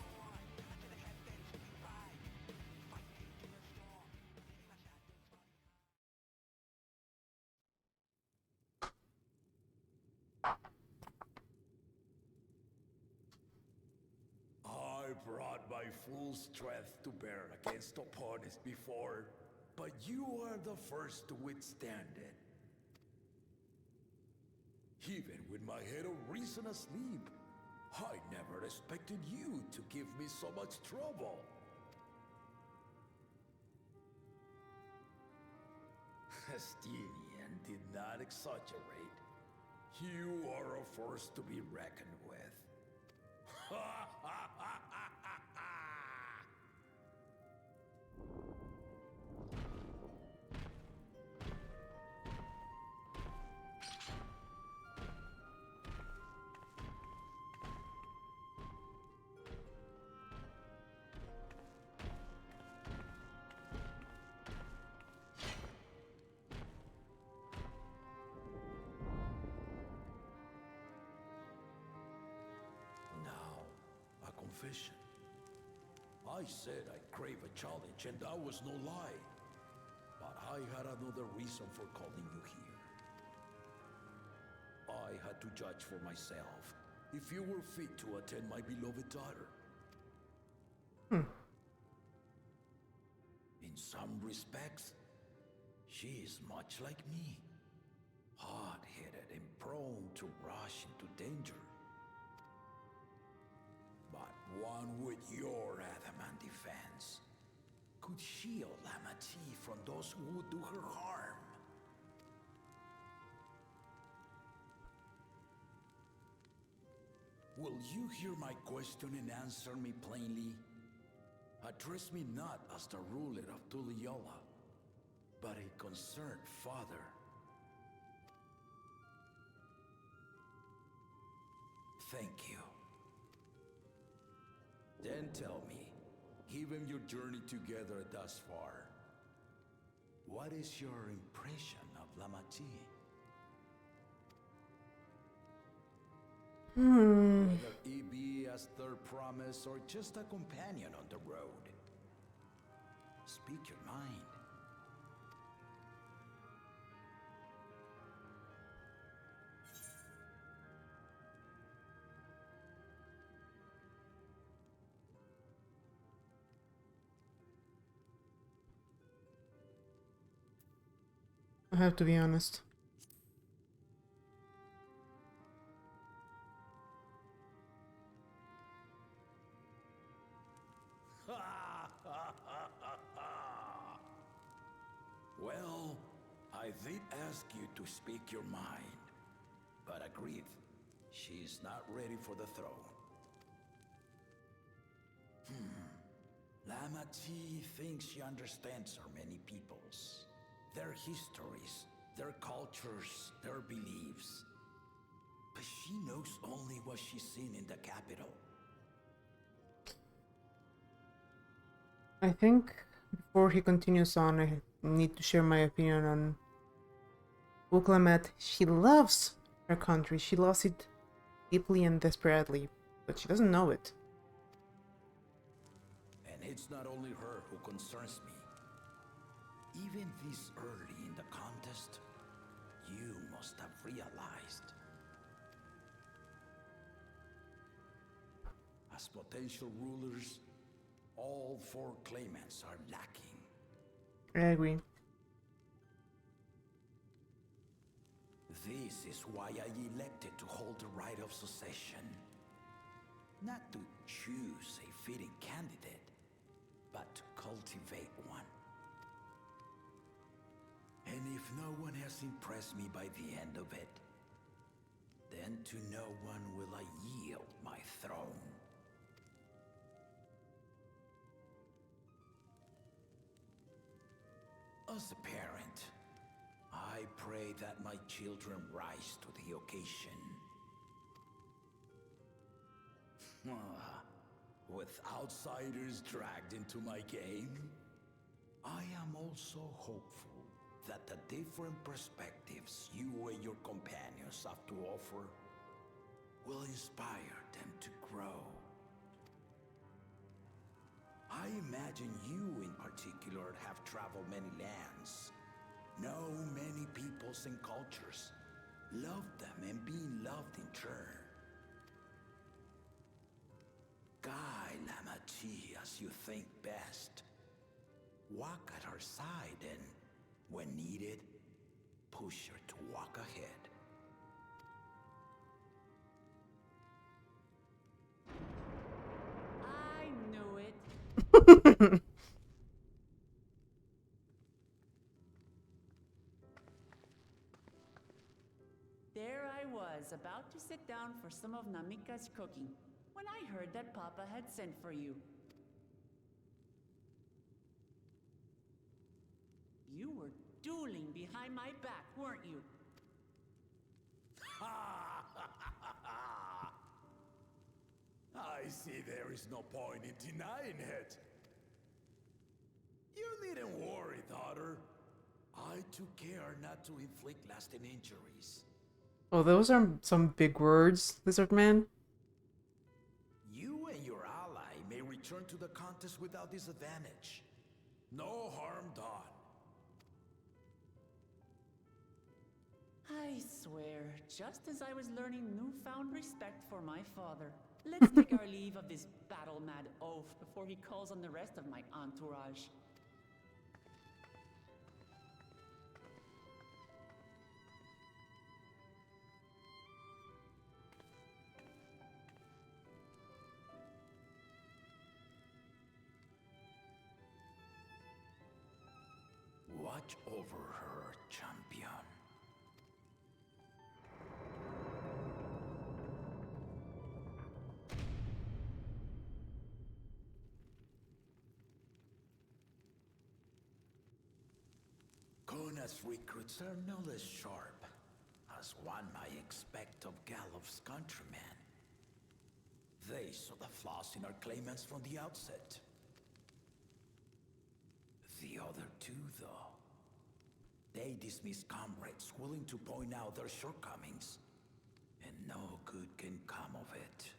I brought my full strength to bear against opponents before, but you are the first to withstand it. Even with my head of reason asleep, I never expected you to give me so much trouble. Estinian did not exaggerate. You are a force to be reckoned with. Confession. I said I crave a challenge, and that was no lie. But I had another reason for calling you here. I had to judge for myself if you were fit to attend my beloved daughter. In some respects, she is much like me. Hard-headed and prone to rush into danger. But one with your adamant defense could shield Lamati from those who would do her harm. Will you hear my question and answer me plainly? Address me not as the ruler of Tuliola, but a concerned father. Thank you. Then tell me, given your journey together thus far, what is your impression of Lamati? Whether he be as their promise or just a companion on the road. Speak your mind. I have to be honest. Well, I did ask you to speak your mind, but agreed, she is not ready for the throne. Lamati thinks she understands our many peoples, their histories, their cultures, their beliefs. But she knows only what she's seen in the capital. I think before he continues on, I need to share my opinion on Uklamet. She loves her country. She loves it deeply and desperately, but she doesn't know it. And it's not only her who concerns me. Even this early in the contest, you must have realized. As potential rulers, all four claimants are lacking. I agree. This is why I elected to hold the right of succession. Not to choose a fitting candidate, but to cultivate one. And if no one has impressed me by the end of it, then to no one will I yield my throne. As a parent, I pray that my children rise to the occasion. With outsiders dragged into my game, I am also hopeful that the different perspectives you and your companions have to offer will inspire them to grow. I imagine you in particular have traveled many lands, know many peoples and cultures, loved them and being loved in turn. Guide Lamati as you think best. Walk at her side and, when needed, push her to walk ahead. I knew it. There I was, about to sit down for some of Namika's cooking, when I heard that Papa had sent for you. You were dueling behind my back, weren't you? I see there is no point in denying it. You needn't worry, daughter. I took care not to inflict lasting injuries. Oh, those are some big words, Lizard Man. You and your ally may return to the contest without disadvantage. No harm done. I swear, just as I was learning newfound respect for my father. Let's take our leave of this battle-mad oaf before he calls on the rest of my entourage. Watch over her, champion. Kona's recruits are no less sharp, as one might expect of Galof's countrymen. They saw the flaws in our claimants from the outset. The other two, though, they dismiss comrades willing to point out their shortcomings, and no good can come of it.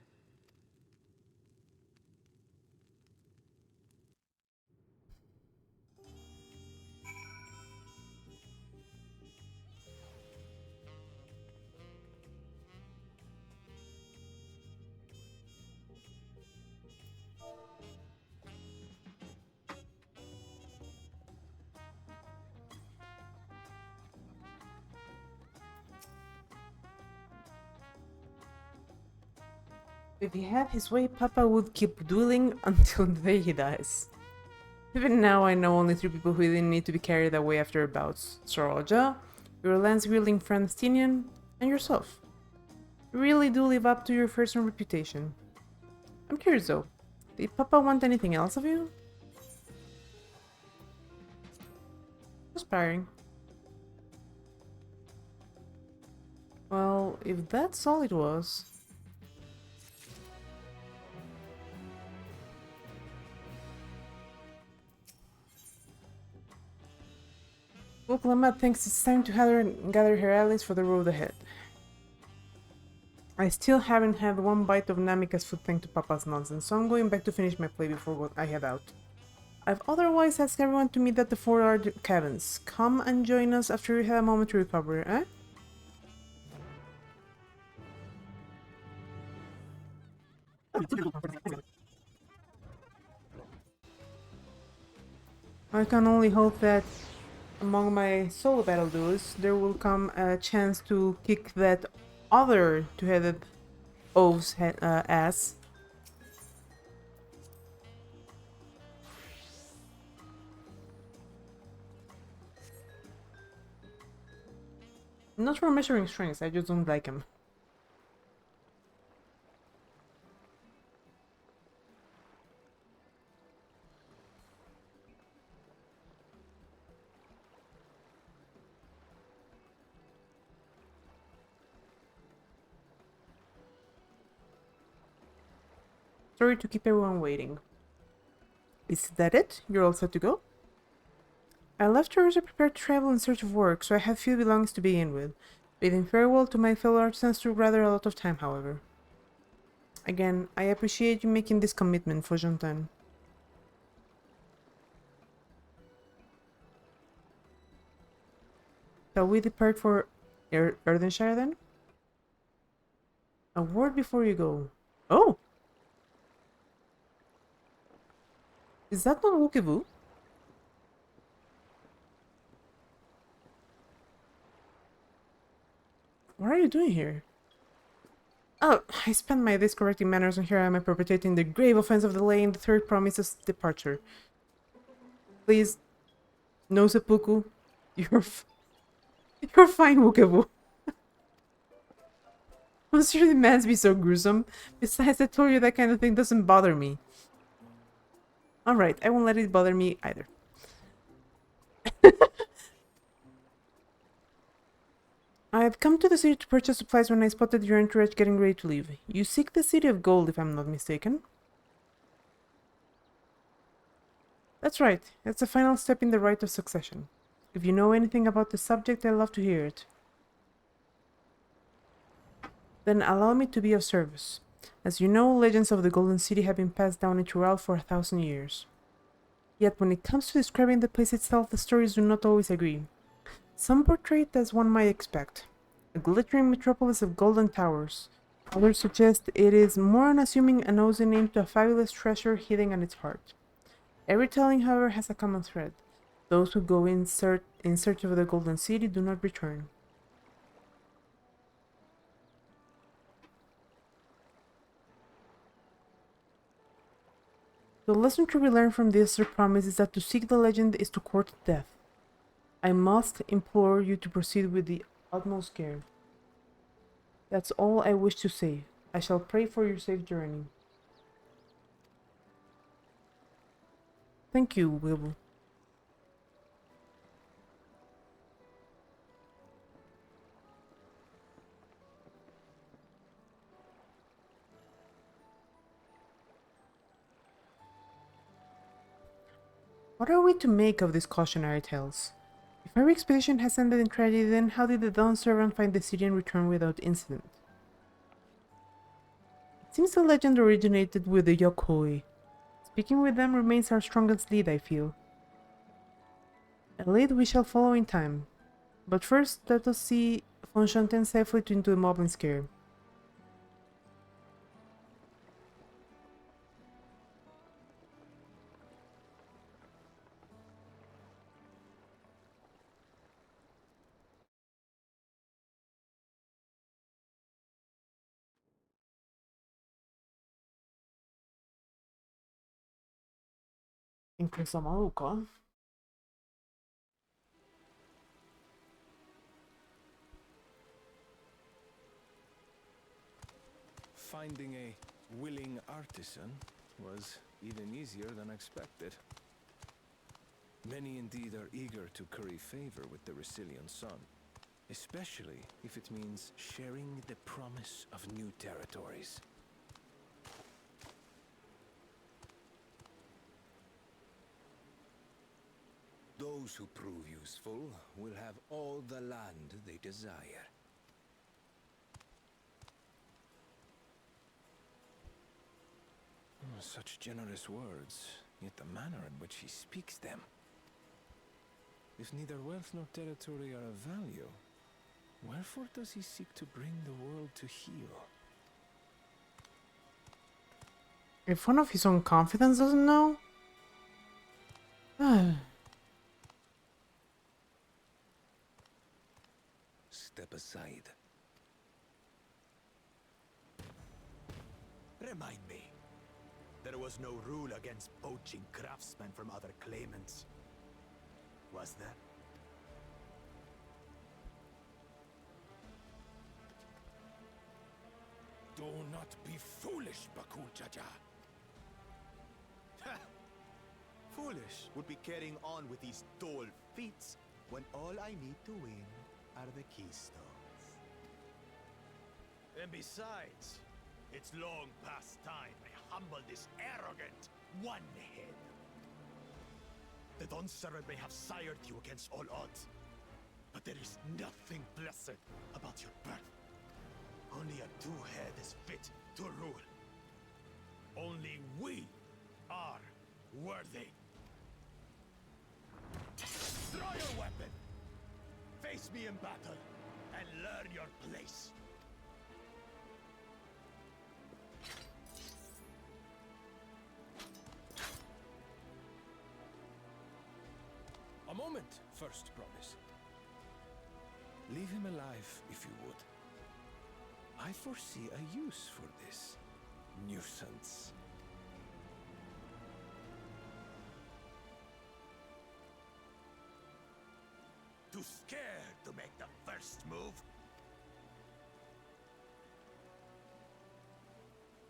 If he had his way, Papa would keep dueling until the day he dies. Even now, I know only 3 people who didn't need to be carried away after bouts. Soroja, your lance-wielding friend Stinian, and yourself. You really do live up to your first reputation. I'm curious though, did Papa want anything else of you? Aspiring. Well, if that's all it was... Uklama thinks it's time to gather her allies for the road ahead. I still haven't had one bite of Namika's food thanks to Papa's nonsense, so I'm going back to finish my play before I head out. I've otherwise asked everyone to meet at the 4 cabins. Come and join us after you have a moment to recover, eh? I can only hope that among my solo battle duels, there will come a chance to kick that other two-headed oaf's ass. Not for measuring strengths, I just don't like him. Sorry to keep everyone waiting. Is that it? You're all set to go? I left Jerusalem prepared to travel in search of work, so I have few belongings to begin with. Bidding farewell to my fellow artisans took rather a lot of time, however. Again, I appreciate you making this commitment for Jontan. Shall we depart for Erdenshire then? A word before you go. Oh! Is that not Wokevu? What are you doing here? Oh, I spent my days correcting manners, and here I am perpetrating the grave offense of delaying the 3rd promise's departure. Please, no seppuku. You're fine, Wokevu. I'm sure the man's be so gruesome. Besides, I told you that kind of thing doesn't bother me. Alright, I won't let it bother me either. I have come to the city to purchase supplies when I spotted your entourage getting ready to leave. You seek the City of Gold, if I'm not mistaken. That's right. It's the final step in the rite of succession. If you know anything about the subject, I'd love to hear it. Then allow me to be of service. As you know, legends of the Golden City have been passed down in Tural for 1,000 years. Yet when it comes to describing the place itself, the stories do not always agree. Some portray it as one might expect. a glittering metropolis of golden towers. Others suggest it is more unassuming and owes the name to a fabulous treasure hidden at its heart. Every telling, however, has a common thread. Those who go in search of the Golden City do not return. The lesson to be learned from this promise is that to seek the legend is to court death. I must implore you to proceed with the utmost care. That's all I wish to say. I shall pray for your safe journey. Thank you, Will. What are we to make of these cautionary tales? If every expedition has ended in tragedy, then how did the Dawn Servant find the city and return without incident? It seems the legend originated with the Yokoi. Speaking with them remains our strongest lead, I feel. A lead we shall follow in time. But first, let us see Von Shanten safely into the Moblin Scare. In Kozama'uka. Finding a willing artisan was even easier than expected. Many indeed are eager to curry favor with the Resilient Sun, especially if it means sharing the promise of new territories. Those who prove useful will have all the land they desire. Such generous words, yet the manner in which he speaks them. If neither wealth nor territory are of value, wherefore does he seek to bring the world to heel? If one of his own confidence doesn't know? Step aside. Remind me. There was no rule against poaching craftsmen from other claimants. Was there? Do not be foolish, Bakul Jaja. Foolish would be carrying on with these dull feats when all I need to win are the keystones. And besides, it's long past time I humble this arrogant one-head. The Dawn Servant may have sired you against all odds, but there is nothing blessed about your birth. Only a two-head is fit to rule. Only we are worthy. Draw your weapon! Face me in battle, and learn your place. A moment, First Promise. Leave him alive, if you would. I foresee a use for this nuisance. Too scared to make the first move?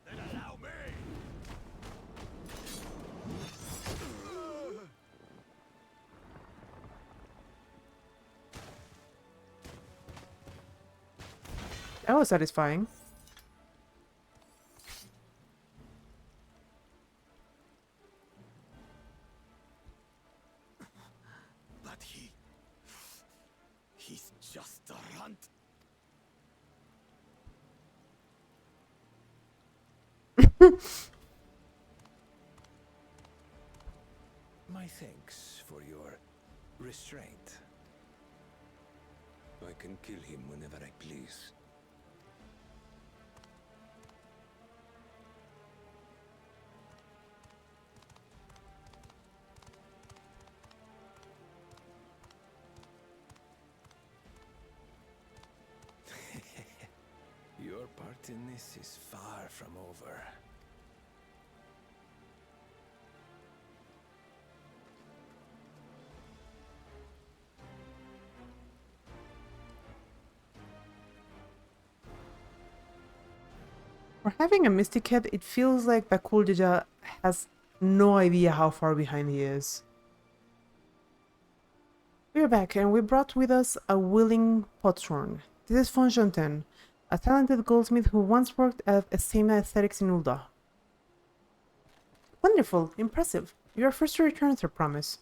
Then allow me! That was satisfying. But he's just a runt. My thanks for your restraint. I can kill him whenever I please. Your part in this is far from over. For having a mystic head, it feels like Bakuljaja has no idea how far behind he is. We're back, and we brought with us a willing potshorn. This is von Jonten, a talented goldsmith who once worked at Estima Aesthetics in Ulda. Wonderful, impressive. You are first to return with your promise.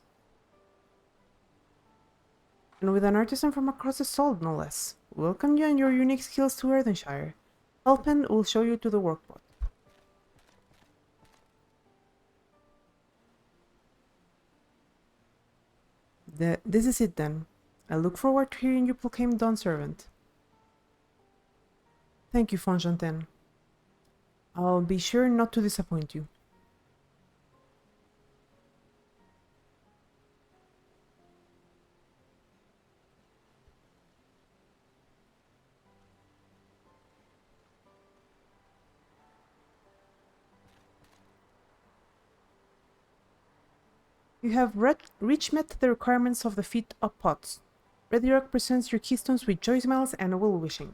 And with an artisan from across the salt, no less. Welcome you and your unique skills to Erdenshire. Helpen will show you to the workpot. This is it then. I look forward to hearing you proclaim Dawn Servant. Thank you, von Jonten. I'll be sure not to disappoint you. You have reach met the requirements of the feat of pots. Red Rock presents your keystones with joy smiles and will wishing.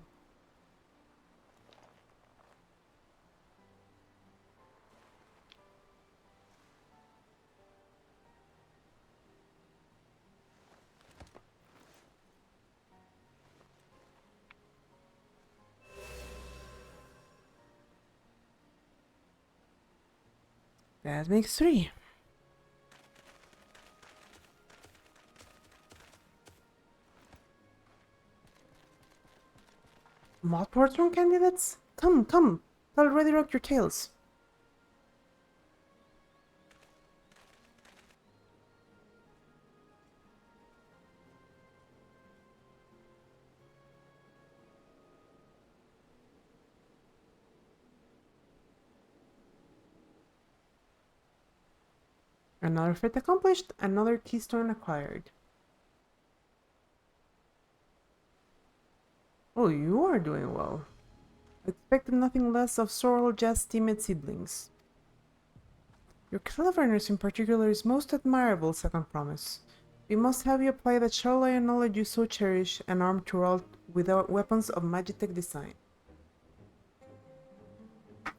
That makes 3. Mod portrait candidates? Come, come! Tell Ready Rock your tales. Another feat accomplished, another keystone acquired. Oh, you are doing well. Expected nothing less of Sorrel Jazz timid siblings. Your cleverness in particular is most admirable, Second Promise. We must have you apply that Charlatan knowledge you so cherish and arm Turalt with weapons of Magitech design.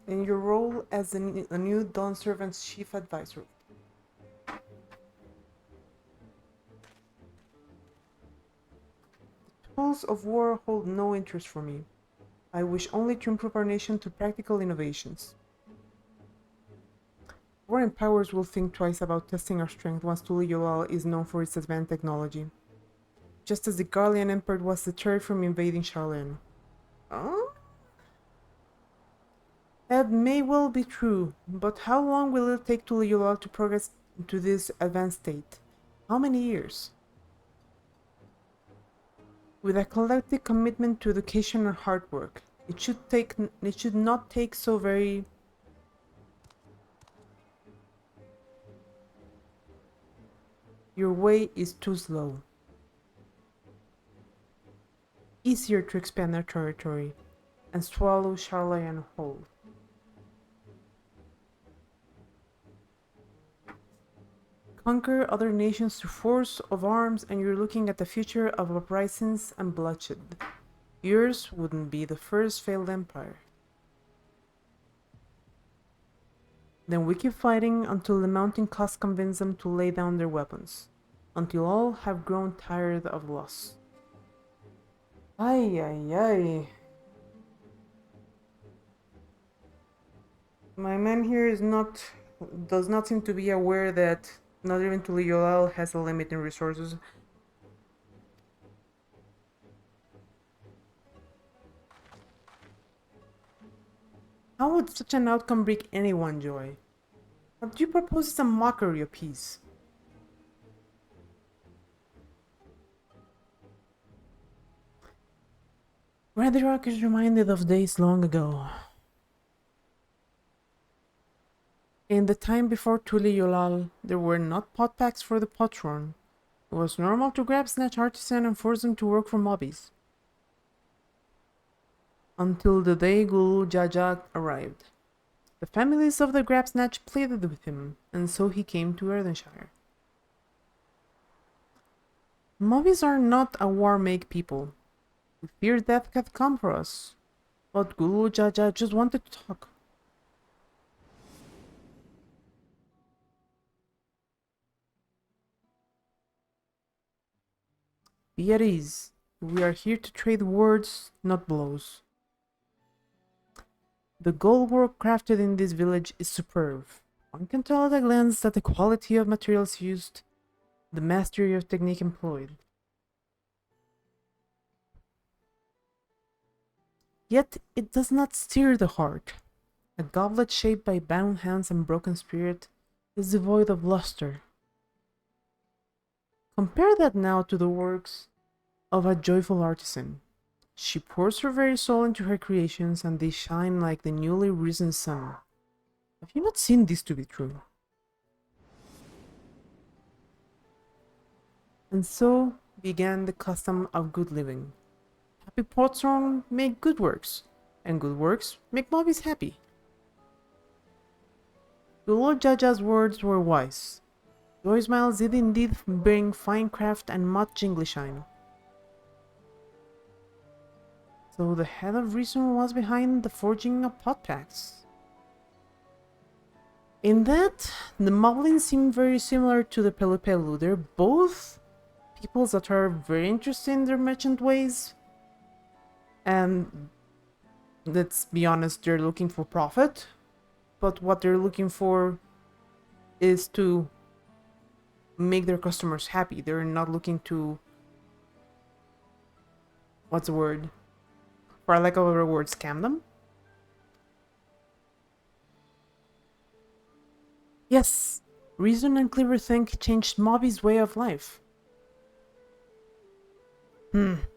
In your role as a new Dawn Servant's chief advisor. Tools of war hold no interest for me. I wish only to improve our nation through practical innovations. Foreign powers will think twice about testing our strength once Tuliyolal is known for its advanced technology. Just as the Garlean Empire was deterred from invading Charlene. Oh? That may well be true, but how long will it take Tuliyolal to progress to this advanced state? How many years? With a collective commitment to education and hard work, it should not take so very... Your way is too slow. Easier to expand our territory and swallow Charlayan whole. Conquer other nations through force of arms and you're looking at the future of uprisings and bloodshed. Yours wouldn't be the first failed empire. Then we keep fighting until the mounting costs convince them to lay down their weapons. Until all have grown tired of loss. Ay, ay, ay. My man here does not seem to be aware that not even Tuliyolal has a limit in resources. How would such an outcome bring anyone joy? What you propose is a mockery of peace. Redrock is reminded of days long ago. In the time before Tuli-Yolal, there were not pot packs for the potron. It was normal to grab snatch artisan and force them to work for mobbies. Until the day Gulu Jaja arrived. The families of the grab snatch pleaded with him, and so he came to Erdenshire. Mobbies are not a war-make people. We fear death had come for us, but Gulu Jaja just wanted to talk. Be at ease. We are here to trade words, not blows. The gold work crafted in this village is superb. One can tell at a glance that the quality of materials used, the mastery of technique employed. Yet it does not stir the heart. A goblet shaped by bound hands and broken spirit is devoid of luster. Compare that now to the works of a joyful artisan. She pours her very soul into her creations, and they shine like the newly risen sun. Have you not seen this to be true? And so began the custom of good living. Happy potsron make good works, and good works make mobbies happy. The Lord Jaja's words were wise. Joy smiles did indeed bring fine craft and much Englishine. So the head of reason was behind the forging of pot packs. In that, the Moblins seem very similar to the Pelupelu. They're both peoples that are very interested in their merchant ways. And let's be honest, they're looking for profit. But what they're looking for is to make their customers happy. They're not looking to... what's the word? For lack of a better word, scam them? Yes, reason and clever think changed Mobby's way of life. The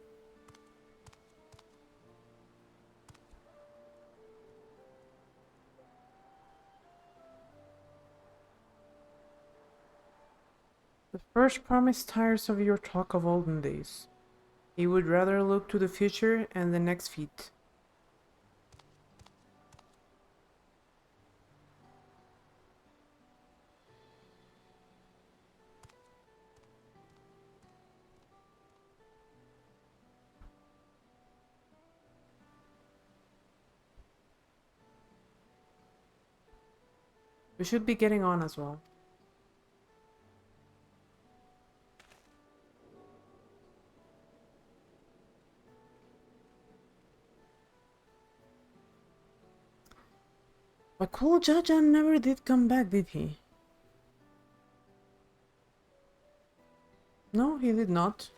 first promise tires of your talk of olden days. He would rather look to the future and the next feat. We should be getting on as well. But Kul Jaja never did come back, did he? No, he did not.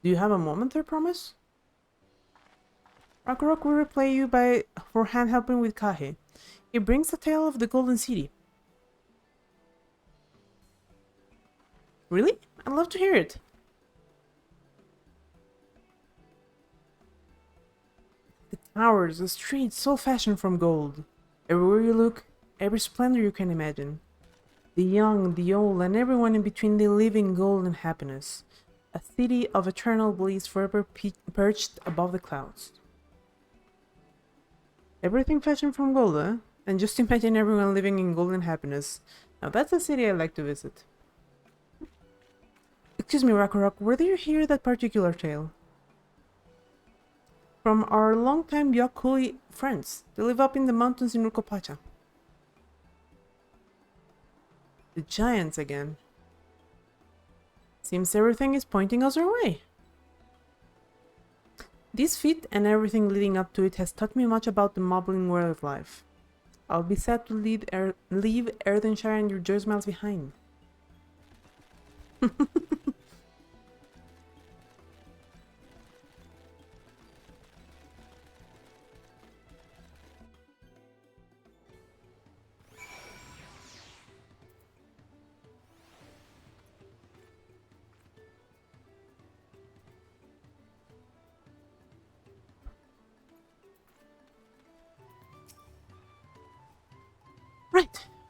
Do you have a moment there, Promise? Ragnarok will repay you for hand helping with Kahe. He brings the tale of the Golden City. Really? I'd love to hear it. The towers, the streets, all fashioned from gold. Everywhere you look, every splendor you can imagine. The young, the old, and everyone in between, they live in gold and happiness. A city of eternal bliss forever perched above the clouds. Everything fashioned from gold, eh? And just imagine everyone living in golden happiness. Now that's a city I'd like to visit. Excuse me, Ragnarok, where did you hear that particular tale? From our longtime Yakuli friends. They live up in the mountains in Rukopacha. The giants again. Seems everything is pointing us our way. This feat and everything leading up to it has taught me much about the moblin world of life. I'll be sad to leave Erdenshire and your joy smiles behind.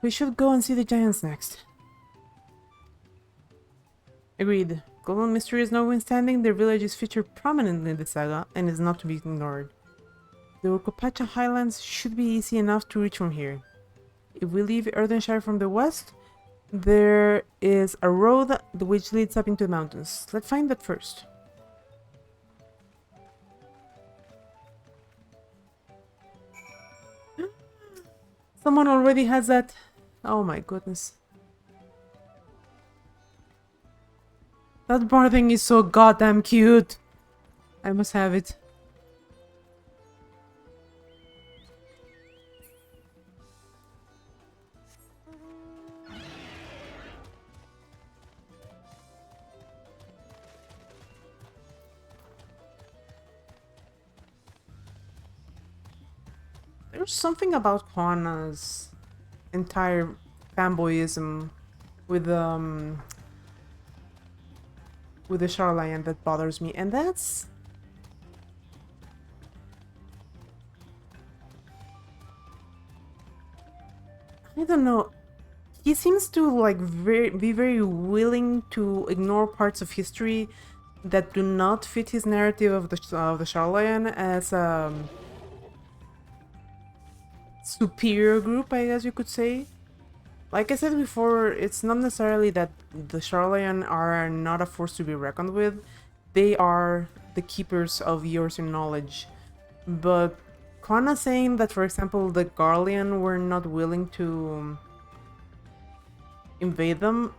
We should go and see the giants next. Agreed. Golden mysteries notwithstanding, their village is featured prominently in the saga and is not to be ignored. The Urkopacha Highlands should be easy enough to reach from here. If we leave Erdenshire from the west, there is a road which leads up into the mountains. Let's find that first. Someone already has that. Oh my goodness. That bar thing is so goddamn cute. I must have it. There's something about Juana's entire fanboyism with the Shoreline that bothers me, and that's I don't know. He seems to like be very willing to ignore parts of history that do not fit his narrative of the Shoreline as superior group, I guess you could say. Like I said before, it's not necessarily that the Shoreline are not a force to be reckoned with. They are the keepers of years in knowledge. But Kwana saying that, for example, the Garlean were not willing to invade them.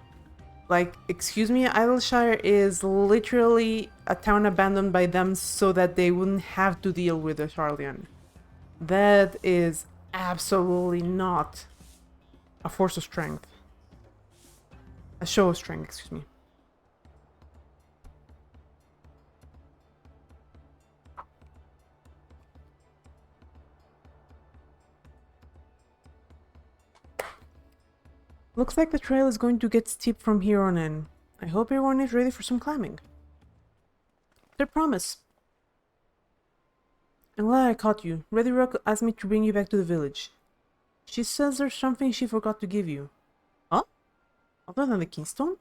Like, excuse me, Idleshire is literally a town abandoned by them so that they wouldn't have to deal with the Shoreline. That is absolutely not a force of strength. A show of strength, excuse me. Looks like the trail is going to get steep from here on in. I hope everyone is ready for some climbing. Their promise. I'm glad I caught you. Ready Rock asked me to bring you back to the village. She says there's something she forgot to give you. Huh? Other than the Kingstone?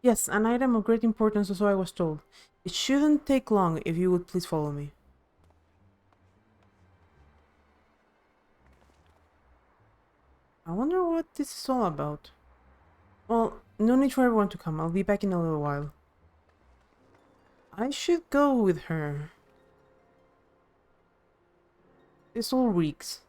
Yes, an item of great importance, or so I was told. It shouldn't take long if you would please follow me. I wonder what this is all about. Well, no need for everyone to come. I'll be back in a little while. I should go with her. This all reeks.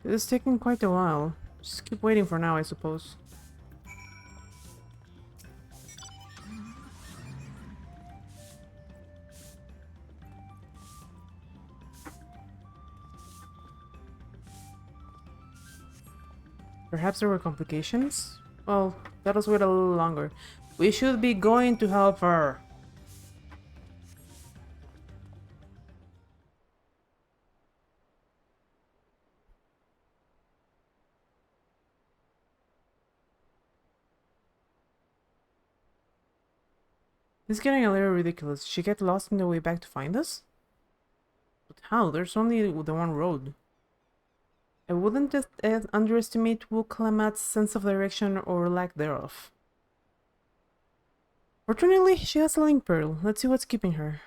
This is taking quite a while. Just keep waiting for now, I suppose. Perhaps there were complications? Well, let us wait a little longer. We should be going to help her. This is getting a little ridiculous. She get lost in the way back to find us? But how? There's only the one road. I wouldn't just underestimate Wuklamat's sense of direction or lack thereof. Fortunately, she has a link pearl. Let's see what's keeping her.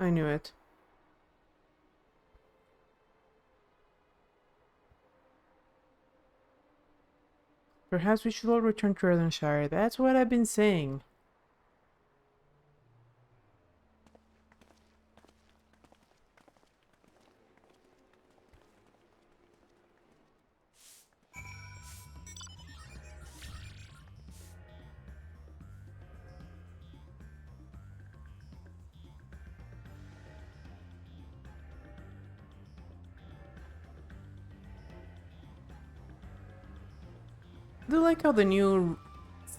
I knew it. Perhaps we should all return to Erdenshire. That's what I've been saying. I do like how the new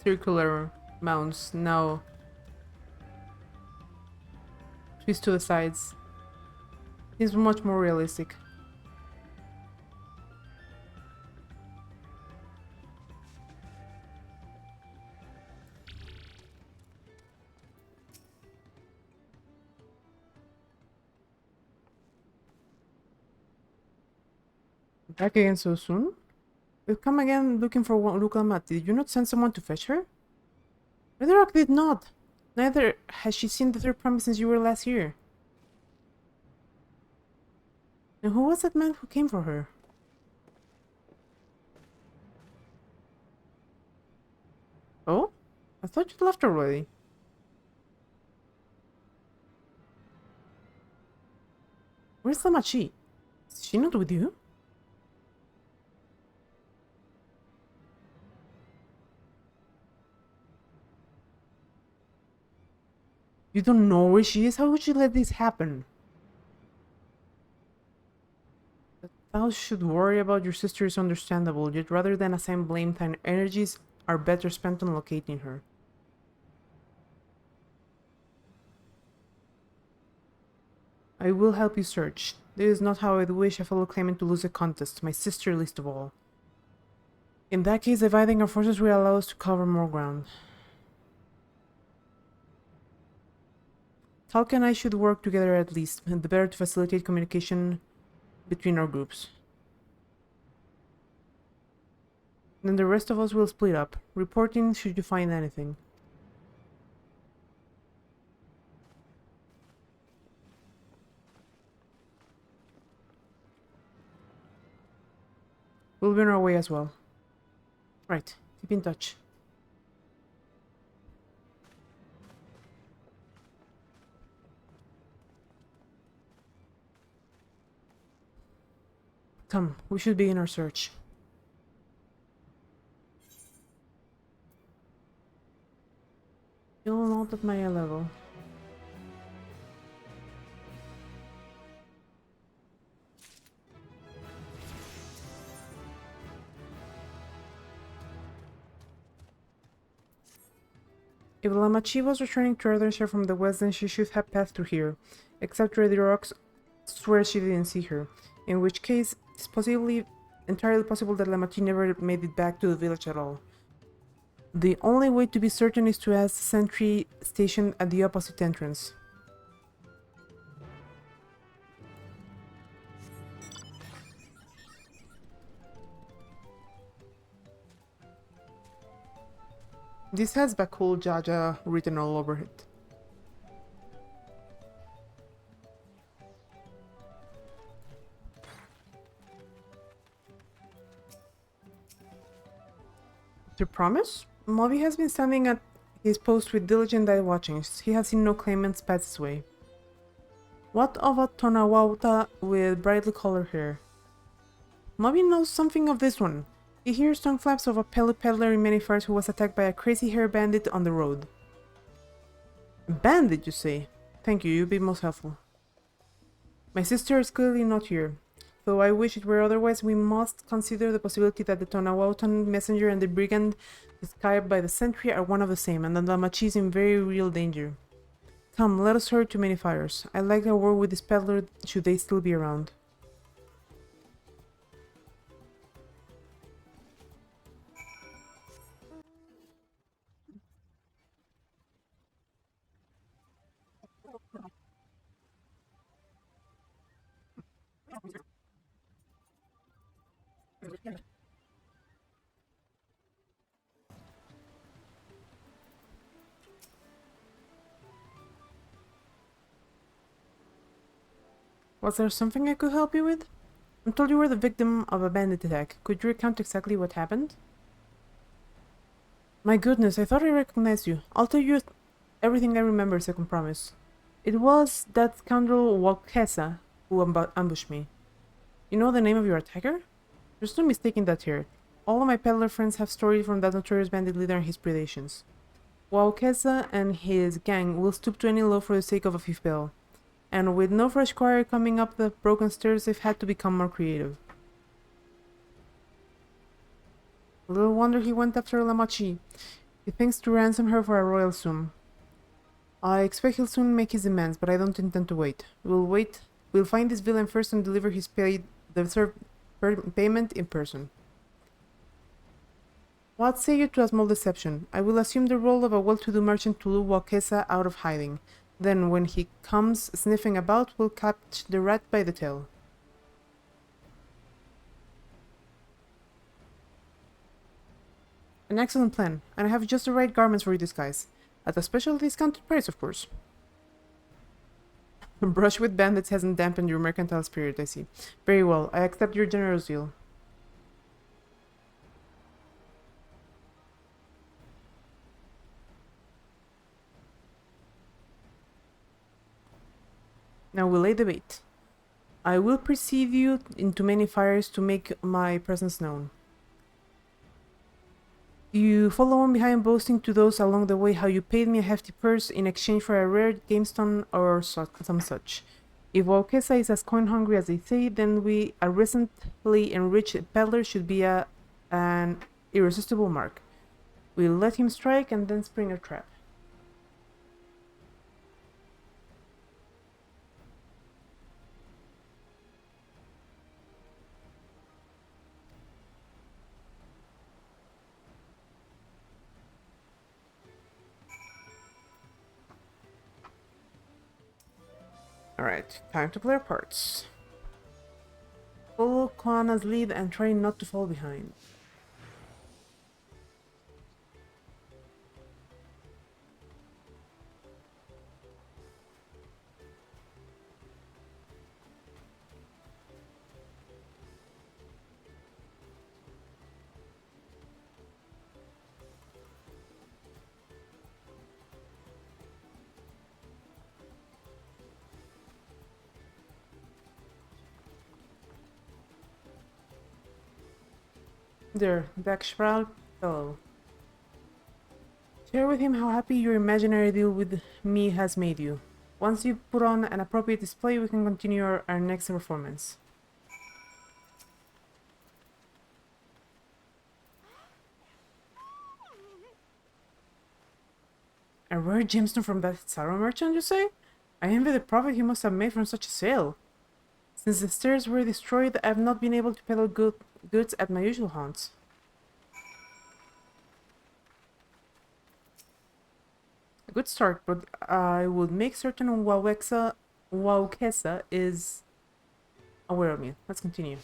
circular mounts now twist to the sides. Seems much more realistic. Back again so soon? We've come again looking for Luklamat. Did you not send someone to fetch her? Redrock did not. Neither has she seen the third promise since you were last here. And who was that man who came for her? Oh? I thought you'd left already. Where's Lamachi? Is she not with you? You don't know where she is? How would you let this happen? That thou should worry about your sister is understandable, yet rather than assign blame, thine energies are better spent on locating her. I will help you search. This is not how I'd wish a fellow claimant to lose a contest, my sister least of all. In that case, dividing our forces will allow us to cover more ground. Talca and I should work together at least, and the better to facilitate communication between our groups. Then the rest of us will split up, reporting should you find anything. We'll be on our way as well. Right, keep in touch. Come, we should begin our search. Still not at my level. If Lamachi was returning to Ardenshire from the west, then she should have passed through here. Except Ready Rocks swears she didn't see her. In which case, it's entirely possible that Lamachi never made it back to the village at all. The only way to be certain is to ask the sentry stationed at the opposite entrance. This has Bakul Jaja written all over it. To promise? Moby has been standing at his post with diligent eye watching. He has seen no claimants pass his way. What of a Tonawauta with brightly colored hair? Moby knows something of this one. He hears tongue flaps of a peddler in many fires who was attacked by a crazy hair bandit on the road. Bandit, you say? Thank you, you've been most helpful. My sister is clearly not here. Though I wish it were otherwise, we must consider the possibility that the Tonawautan messenger and the brigand described by the sentry are one of the same, and that Lamachi is in very real danger. Come, let us hurry to many fires. I'd like a word with this peddler should they still be around. Was there something I could help you with? I'm told you were the victim of a bandit attack. Could you recount exactly what happened? My goodness, I thought I recognized you. I'll tell you everything I remember, second promise. It was that scoundrel Walkesa who ambushed me. You know the name of your attacker? There's no mistaking that here. All of my peddler friends have stories from that notorious bandit leader and his predations. Walkesa and his gang will stoop to any low for the sake of a fifth bell. And with no fresh quarry coming up the broken stairs, they've had to become more creative. Little wonder he went after Lamachi. He thinks to ransom her for a royal sum. I expect he'll soon make his demands, but I don't intend to wait. We'll find this villain first and deliver his deserved payment in person. What say you to a small deception? I will assume the role of a well-to-do merchant to lure Wakesa out of hiding. Then, when he comes sniffing about, we'll catch the rat by the tail. An excellent plan, and I have just the right garments for your disguise. At a special discounted price, of course. Brush with bandits hasn't dampened your mercantile spirit, I see. Very well, I accept your generous deal. Now we lay the bait. I will precede you into many fires to make my presence known. You follow on behind, boasting to those along the way how you paid me a hefty purse in exchange for a rare gamestone or some such. If Wakesa is as coin-hungry as they say, then a recently enriched peddler should be an irresistible mark. We'll let him strike and then spring a trap. Alright, time to play our parts. Follow Koana's lead and try not to fall behind. There, Backshroud fellow. Share with him how happy your imaginary deal with me has made you. Once you put on an appropriate display, we can continue our next performance. A rare gemstone from that Sorrow merchant, you say? I envy the profit he must have made from such a sale. Since the stairs were destroyed, I have not been able to peddle goods at my usual haunts. A good start, but I would make certain Wakesa is aware of me. Let's continue.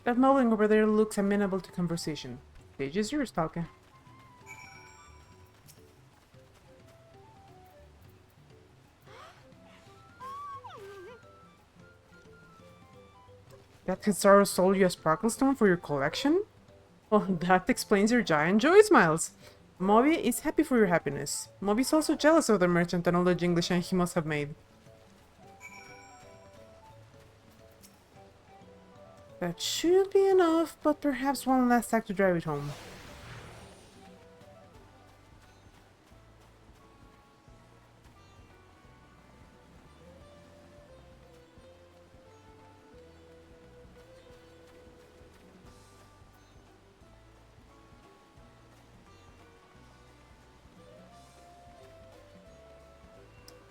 That modeling over there looks amenable to conversation. Stage is yours, Talca. That Kizaru sold you a sparkle stone for your collection? Well, that explains your giant joy smiles. Moby is happy for your happiness. Moby's also jealous of the merchant and all the jingling he must have made. That should be enough, but perhaps one last act to drive it home.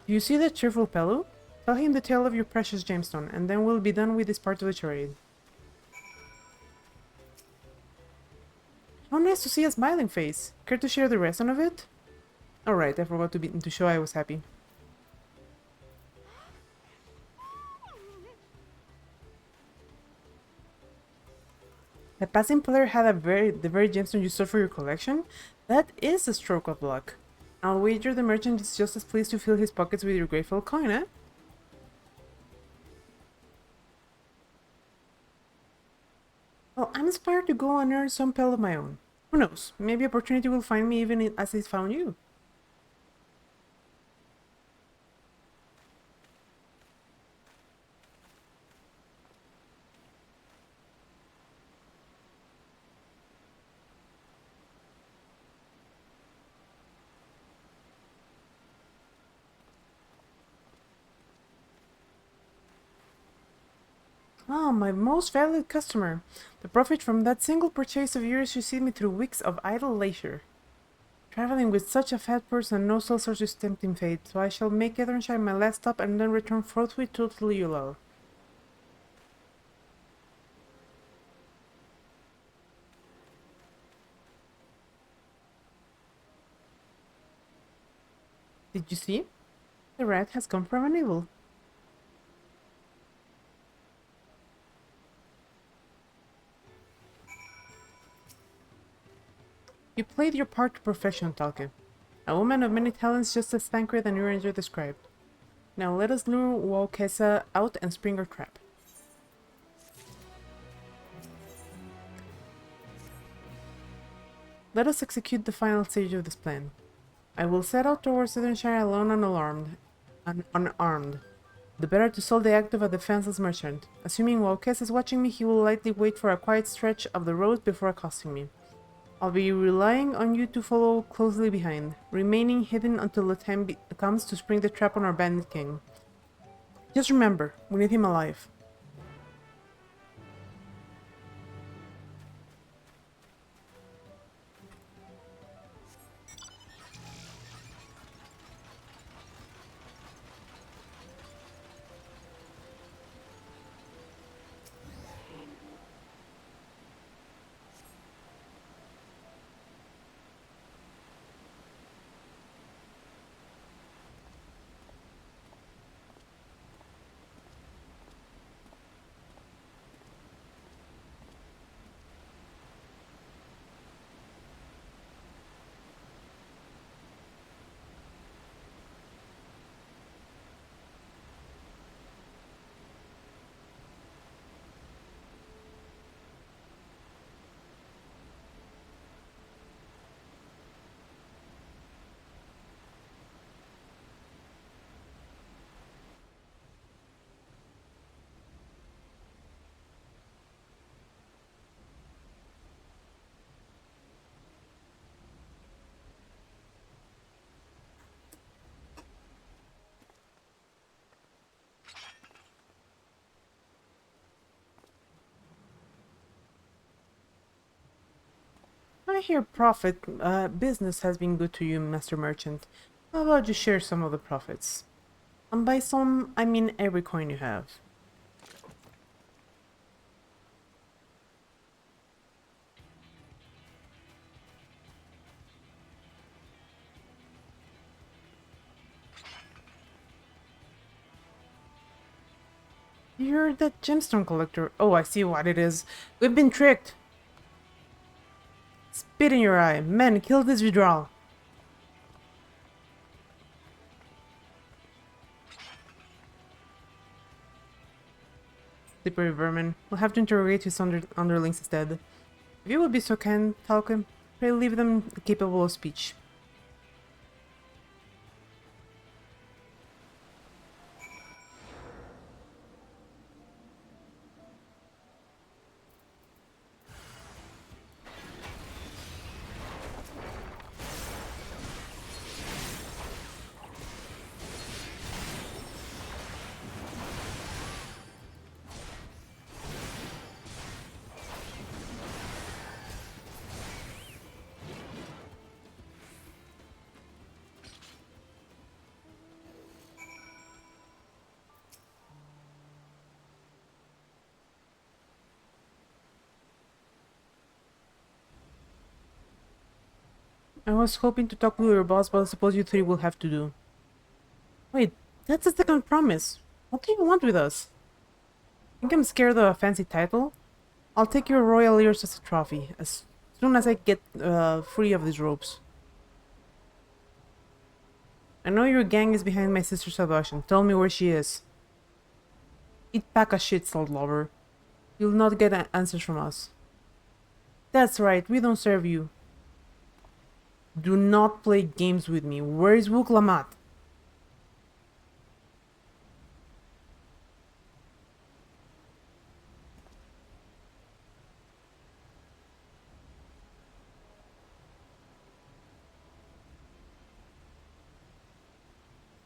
Do you see that cheerful fellow? Tell him the tale of your precious gemstone, and then we'll be done with this part of the charade. How nice to see a smiling face. Care to share the rest of it? Alright, I forgot to show I was happy. The passing player had the very gemstone you sold for your collection? That is a stroke of luck. I'll wager the merchant is just as pleased to fill his pockets with your grateful coin, eh? Well, I'm inspired to go and earn some pell of my own. Who knows, maybe opportunity will find me even as it found you. Ah, my most valued customer. The profit from that single purchase of yours should see me through weeks of idle leisure. Traveling with such a fat person, no seltzers is tempting fate, so I shall make Dawntrail my last stop and then return forthwith to Tulula. Did you see? The rat has come from an evil. You played your part to perfection, Talke. A woman of many talents just as thanker than your ranger described. Now let us lure Wokesa out and spring our trap. Let us execute the final stage of this plan. I will set out towards Dawntrail alone and unarmed. The better to solve the act of a defenseless merchant. Assuming Wokesa is watching me, he will likely wait for a quiet stretch of the road before accosting me. I'll be relying on you to follow closely behind, remaining hidden until the time comes to spring the trap on our bandit king. Just remember, we need him alive. I hear business has been good to you, Master Merchant. How about you share some of the profits? And by some, I mean every coin you have. You're that gemstone collector. Oh, I see what it is. We've been tricked. Spit in your eye. Men, kill this withdrawal. Slippery vermin. We'll have to interrogate his underlings instead. If you would be so kind, Talcum, pray leave them capable of speech. I was hoping to talk to your boss, but I suppose you three will have to do. Wait, that's the second promise. What do you want with us? Think I'm scared of a fancy title? I'll take your royal ears as a trophy, as soon as I get free of these ropes. I know your gang is behind my sister's abduction. Tell me where she is. Eat pack of shit, salt lover. You'll not get answers from us. That's right, we don't serve you. Do not play games with me. Where is Wuklamat?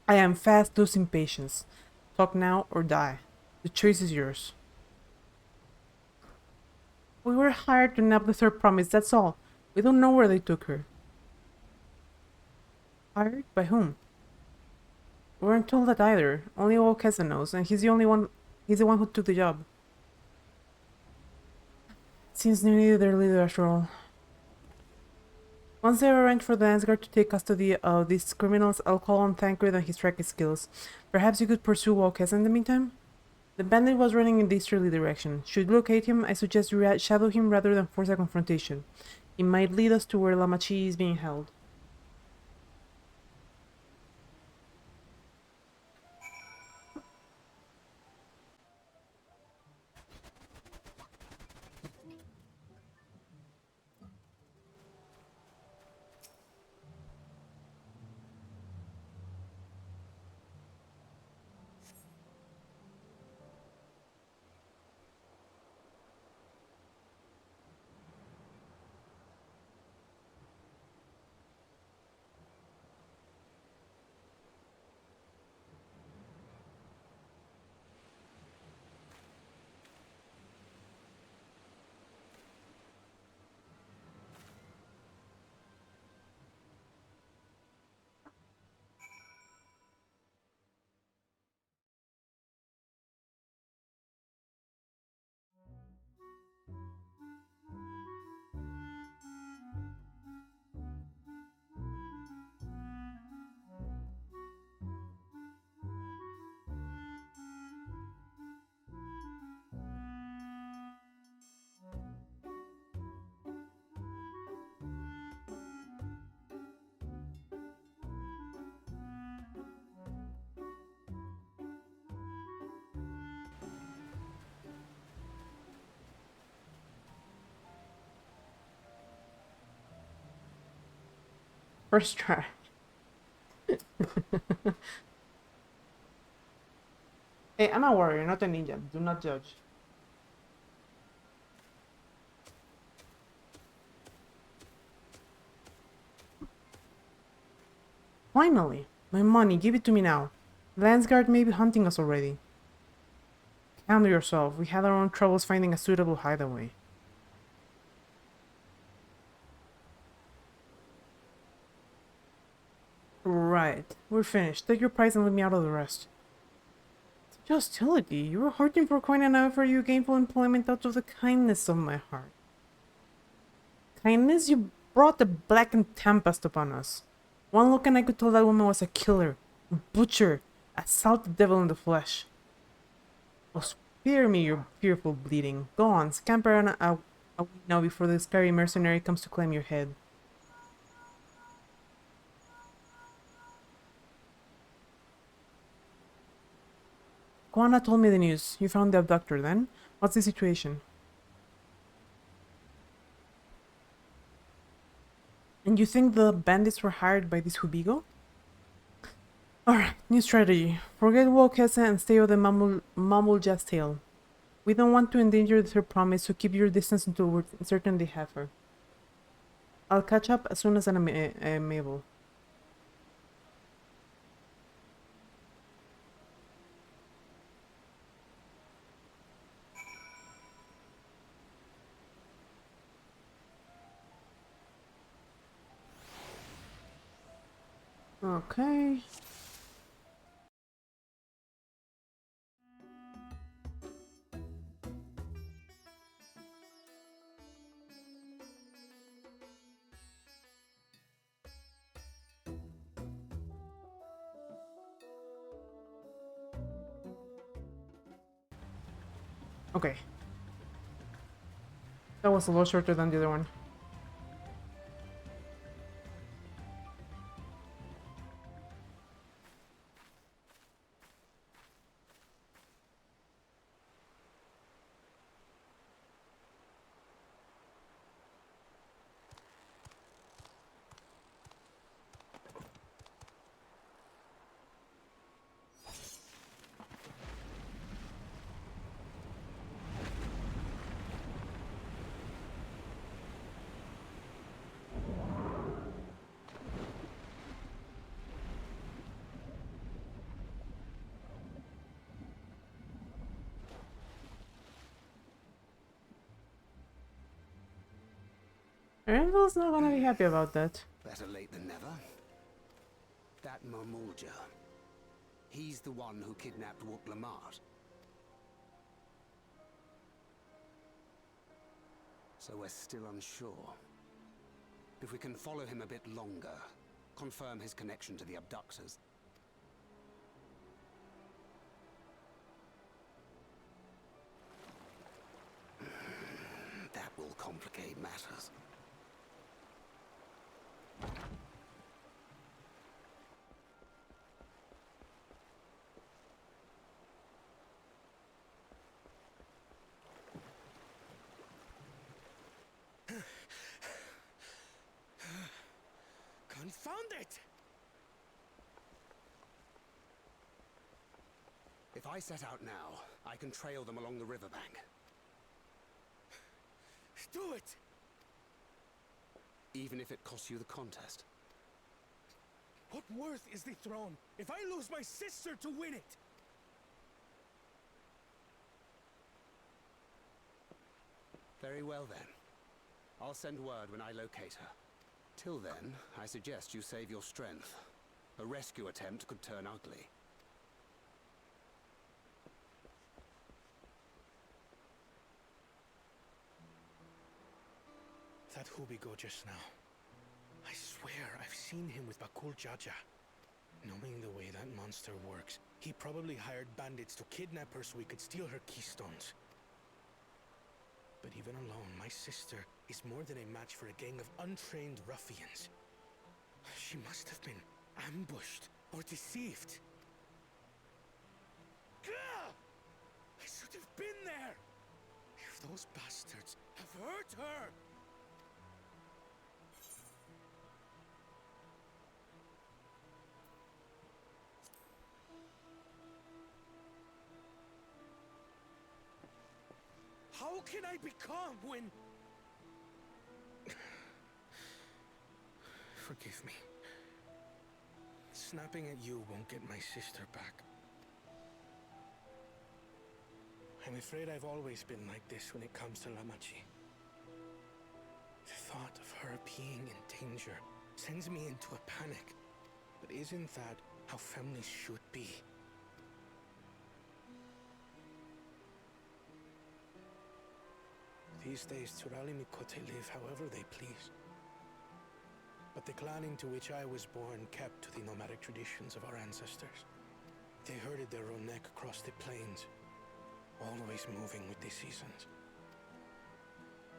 I am fast losing patience. Talk now or die. The choice is yours. We were hired to nab the third promise, that's all. We don't know where they took her. Hired? By whom? We weren't told that either. Only old Kesa knows, and he's the one who took the job. Seems they needed their leader after all. Once they arrange for the Landsguard to take custody of these criminals, I'll call on Tancred and his tracking skills. Perhaps you could pursue Walkes in the meantime? The bandit was running in the easterly direction. Should we locate him, I suggest you shadow him rather than force a confrontation. It might lead us to where Lamachi is being held. First try. Hey, I'm a warrior, not a ninja. Do not judge. Finally! My money, give it to me now. The Landsguard may be hunting us already. Calm yourself, we had our own troubles finding a suitable hideaway. Right, we're finished. Take your prize and let me out of the rest. Just hostility. You were hurting for coin and I offer you gainful employment out of the kindness of my heart. Kindness? You brought the blackened tempest upon us. One look and I could tell that woman was a killer, a butcher, a salted devil in the flesh. Oh, spare me your fearful bleeding. Go on, scamper on away now before the scary mercenary comes to claim your head. Guana told me the news. You found the abductor then? What's the situation? And you think the bandits were hired by this Hubigo? Alright, new strategy. Forget Wokesa and stay on the Mamulja's tail. We don't want to endanger the third promise, so keep your distance until we're certain they have her. I'll catch up as soon as I'm able. Okay. Okay. That was a lot shorter than the other one. Renville's not gonna be happy about that. Better late than never. That Mermulja. He's the one who kidnapped Wuk-Lamat. So we're still unsure. If we can follow him a bit longer, confirm his connection to the abductors. That will complicate matters. Confound it! If I set out now, I can trail them along the riverbank. Do it! Even if it costs you the contest. What worth is the throne if I lose my sister to win it? Very well then. I'll send word when I locate her. Till then, I suggest you save your strength. A rescue attempt could turn ugly. That Hubigo just now. I swear I've seen him with Bakul Jaja. Knowing the way that monster works, he probably hired bandits to kidnap her so he could steal her keystones. But even alone, my sister is more than a match for a gang of untrained ruffians. She must have been ambushed or deceived. Gah! I should have been there! If those bastards have hurt her! How can I be calm when... Forgive me. Snapping at you won't get my sister back. I'm afraid I've always been like this when it comes to Lamachi. The thought of her being in danger sends me into a panic. But isn't that how families should be? These days, Turali Mikote live however they please. But the clan into which I was born kept to the nomadic traditions of our ancestors. They herded their own neck across the plains, always moving with the seasons.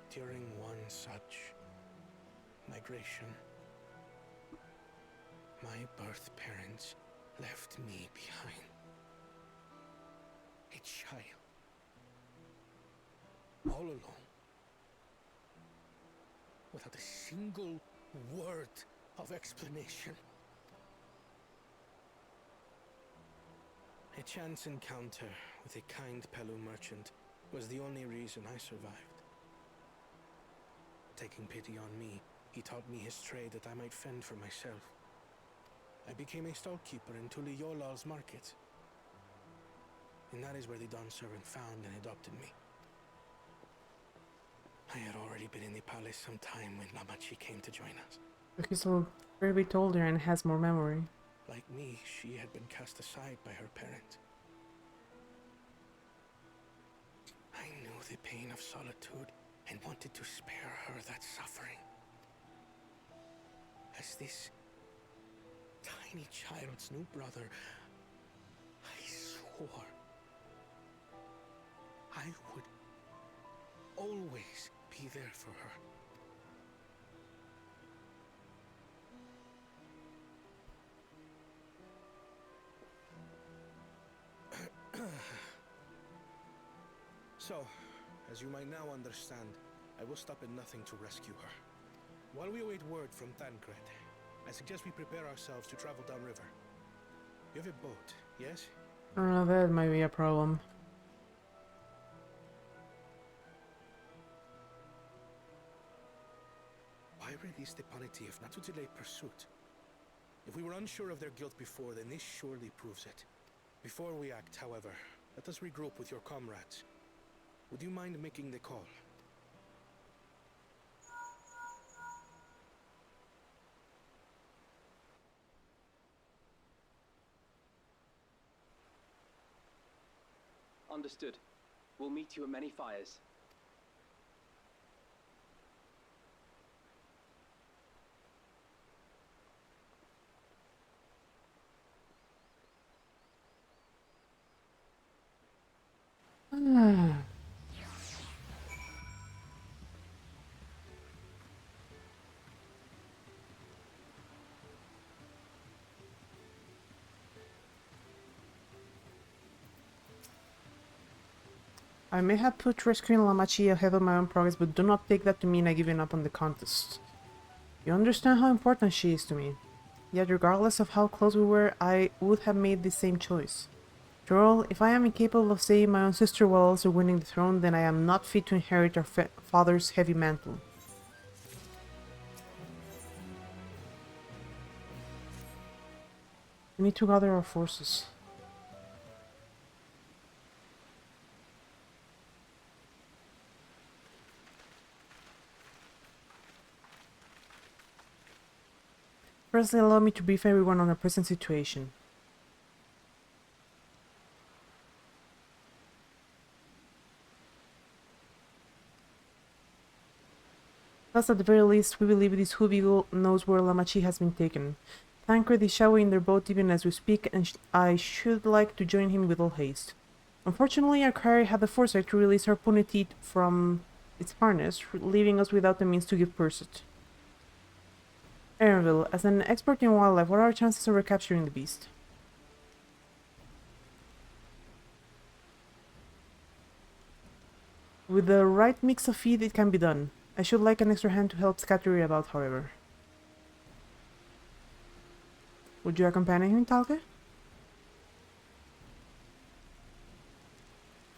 During one such migration, my birth parents left me behind. A child. All alone. Without a single word of explanation. A chance encounter with a kind Pelu merchant was the only reason I survived. Taking pity on me, he taught me his trade that I might fend for myself. I became a stallkeeper in Tuliyolal's market. And that is where the Dawn servant found and adopted me. I had already been in the palace some time when Lamachi came to join us. Okay, so Brevity older and has more memory. Like me, she had been cast aside by her parents. I knew the pain of solitude and wanted to spare her that suffering. As this tiny child's new brother, I swore I would always be there for her. So, as you might now understand, I will stop at nothing to rescue her. While we await word from Thancred, I suggest we prepare ourselves to travel downriver. You have a boat, yes? I don't know, that might be a problem. Why release the punity if not to delay pursuit? If we were unsure of their guilt before, then this surely proves it. Before we act, however, let us regroup with your comrades. Would you mind making the call? Understood. We'll meet you at many fires. I may have put rescuing Lamachi ahead of my own progress, but do not take that to mean I've given up on the contest. You understand how important she is to me. Yet regardless of how close we were, I would have made the same choice. After all, if I am incapable of saving my own sister while also winning the throne, then I am not fit to inherit our father's heavy mantle. We need to gather our forces. Firstly, allow me to brief everyone on our present situation. Thus, at the very least, we believe this Hoof Eagle knows where Lamachi has been taken. Tancred is showering their boat even as we speak, and I should like to join him with all haste. Unfortunately, our carrier had the foresight to release our punity from its harness, leaving us without the means to give pursuit. Erinville, as an expert in wildlife, what are our chances of recapturing the beast? With the right mix of feed, it can be done. I should like an extra hand to help scatter it about, however. Would you accompany him, Talke?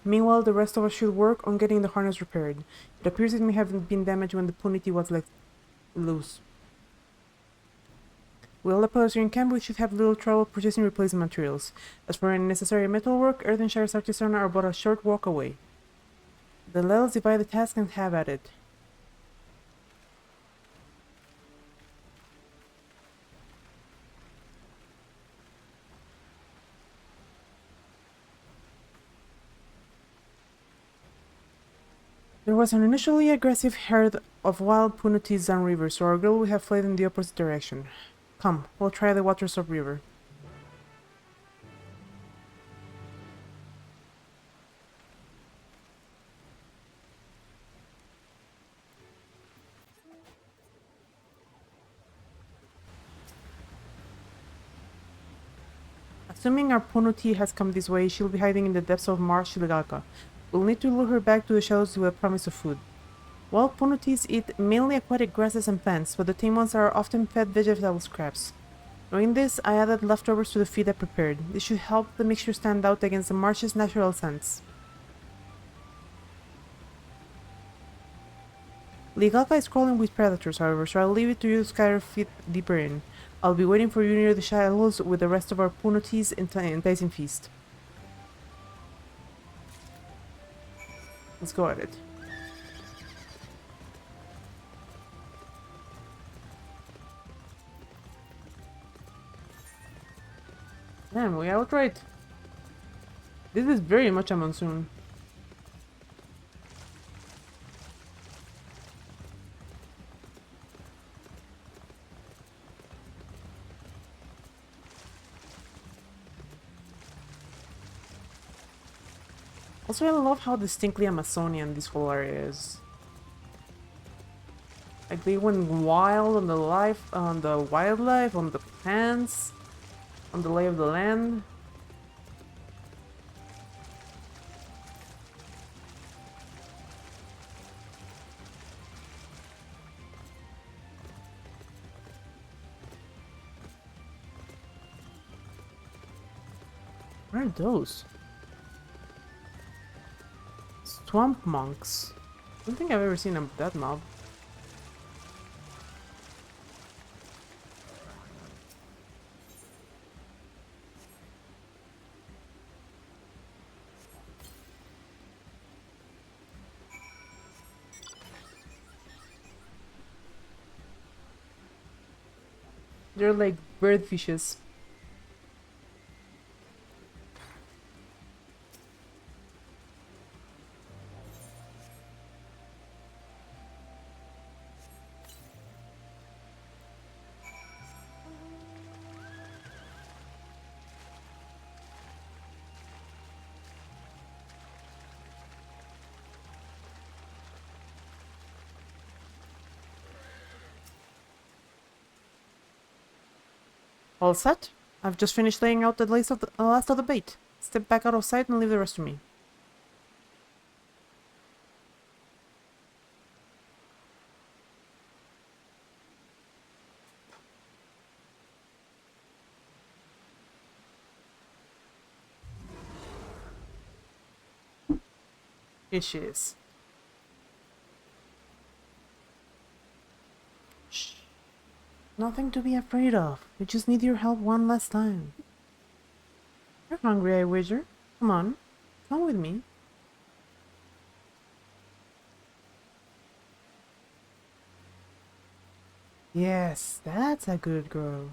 Meanwhile, the rest of us should work on getting the harness repaired. It appears it may have been damaged when the punity was let loose. With all the pillars here in camp, we should have little trouble purchasing replacement materials. As for any necessary metalwork, Earthenshire's artisans are but a short walk away. Then let us divide the task and have at it. There was an initially aggressive herd of wild punities downriver, so our girl would have fled in the opposite direction. Come, we'll try the waters upriver. Assuming our Punuti has come this way, she'll be hiding in the depths of Marsh Shilagaka. We'll need to lure her back to the shadows with a promise of food. Wild Punutis eat mainly aquatic grasses and plants, but the tame ones are often fed vegetable scraps. Knowing this, I added leftovers to the feed I prepared. This should help the mixture stand out against the marsh's natural scents. Ligaka is crawling with predators, however, so I'll leave it to you to scatter feed deeper in. I'll be waiting for you near the shallows with the rest of our Punutis enticing feast. Let's go at it. Damn, we outright. This is very much a monsoon. Also, I love how distinctly Amazonian this whole area is. Like they went wild on the wildlife, on the plants, on the lay of the land. What are those? Swamp monks. I don't think I've ever seen that mob. They're like bird fishes. All set? I've just finished laying out the last of the bait. Step back out of sight and leave the rest to me. Here she is. Shh. Nothing to be afraid of. We just need your help one last time. You're hungry, I wager. Come on. Come with me. Yes, that's a good girl.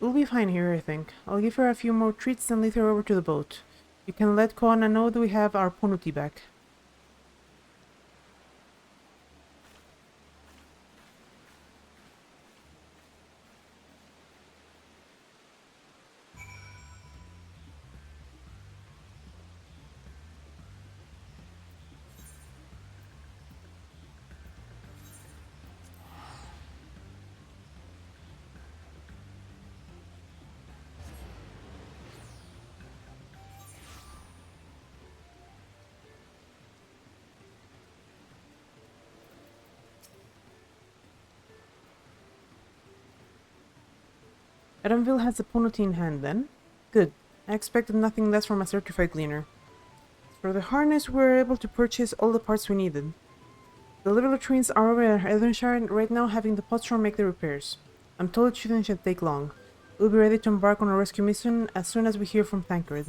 We'll be fine here, I think. I'll give her a few more treats and lead her over to the boat. You can let Koana know that we have our Ponuti back. Edenville has a Ponuti in hand, then? Good. I expected nothing less from a certified cleaner. For the harness, we were able to purchase all the parts we needed. The leveler trains are over at Edenshire right now, having the Potstrom make the repairs. I'm told it shouldn't take long. We'll be ready to embark on a rescue mission as soon as we hear from Tancred.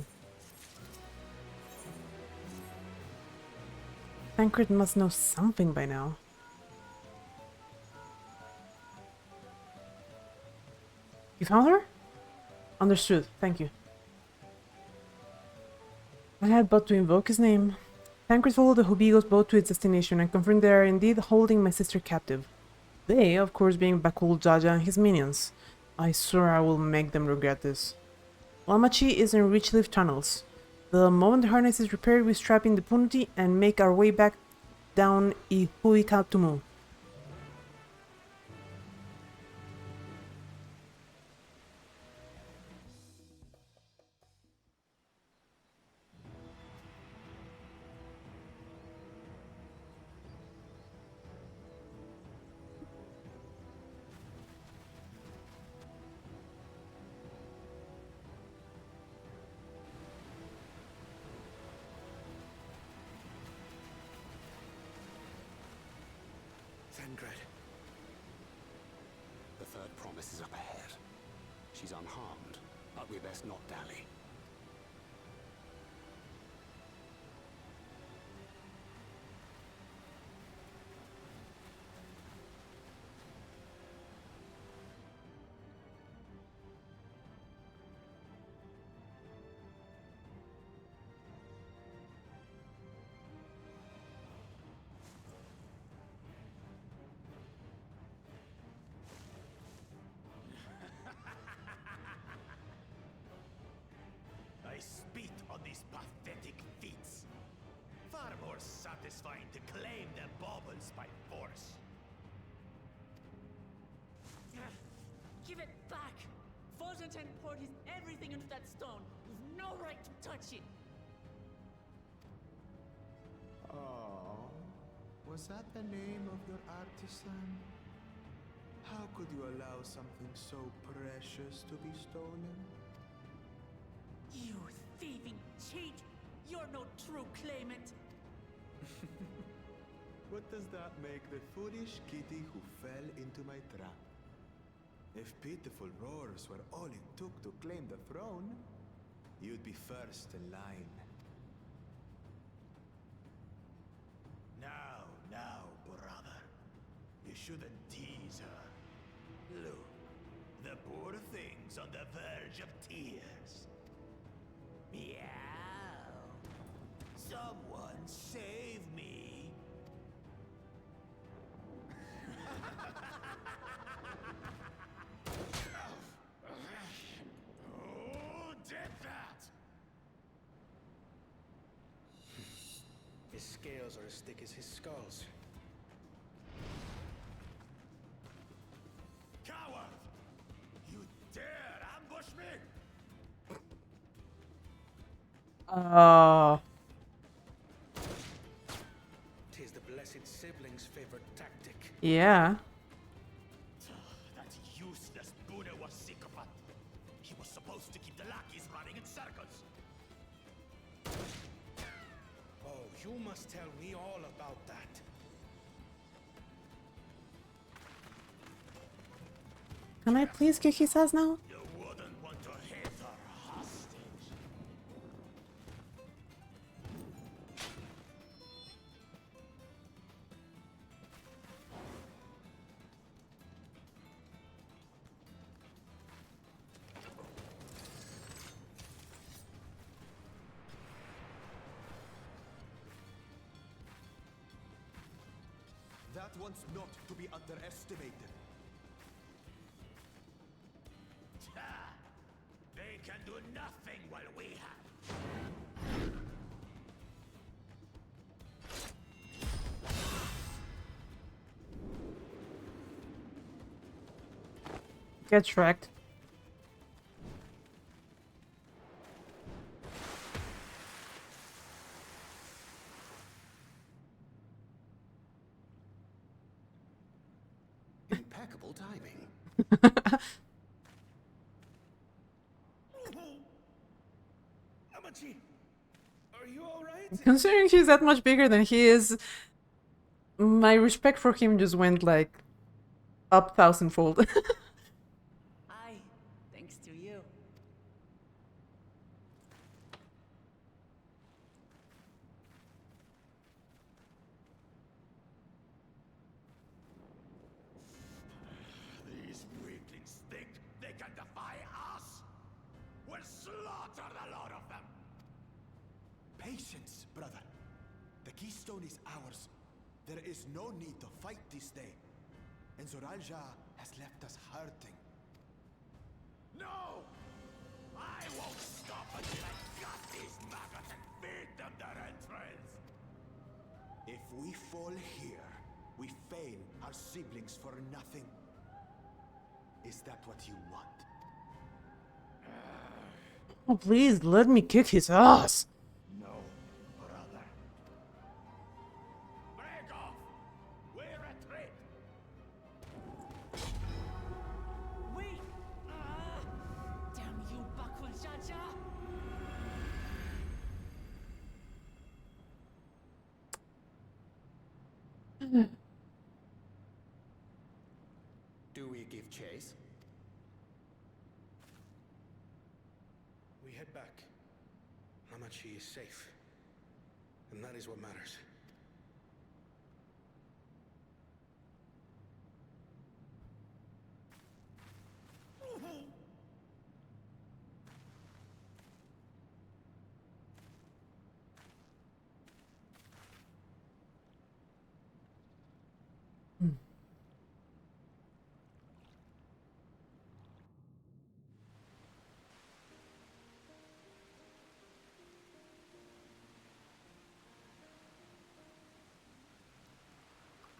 Tancred must know something by now. You found her? Understood, thank you. I had but to invoke his name. Tancred followed the Hobigo's boat to its destination and confirmed they are indeed holding my sister captive. They, of course, being Bakul Jaja and his minions. I swear I will make them regret this. Wamachi is in Richleaf tunnels. The moment the harness is repaired, we strap in the Ponuti and make our way back down Ihuikatumu. Tancred. The third promise is up ahead. She's unharmed, but we best not dally. I spit on these pathetic feats. Far more satisfying to claim their baubles by force. Give it back! Fosunten poured his everything into that stone. You've no right to touch it. Oh, was that the name of your artisan? How could you allow something so precious to be stolen? You thieving cheat! You're no true claimant! What does that make the foolish kitty who fell into my trap? If pitiful roars were all it took to claim the throne, you'd be first in line. Now, brother. You shouldn't tease her. Look, the poor thing's on the verge of tears. Meow. Someone save me. Who did that? His scales claws are as thick as his skulls. Coward! You dare ambush me? Tis the blessed sibling's favorite tactic. Yeah. That useless Buddha was sycophant. He was supposed to keep the lackeys running in circles. Oh, you must tell me all about that. Can I please kick his ass now? You wouldn't want to hit her hostage. That one's not to be underestimated. They can do nothing while we have. Get tracked. Impeccable timing. Amachi, are you alright? Considering he's that much bigger than he is, my respect for him just went like up thousandfold. Aye, thanks to you. These weaklings think they can defy us. We'll slaughter the lot of them. Patience, brother. The keystone is ours. There is no need to fight this day. And Zoralja has left us hurting. No! I won't stop until I gut these maggots and feed them their entrails. If we fall here, we fail our siblings for nothing. Is that what you want? Oh, please let me kick his ass. No, brother. Break off! We retreat! Wait! Damn you, Bakul Jaja! Do we give chase? We head back. Amachi is safe. And that is what matters.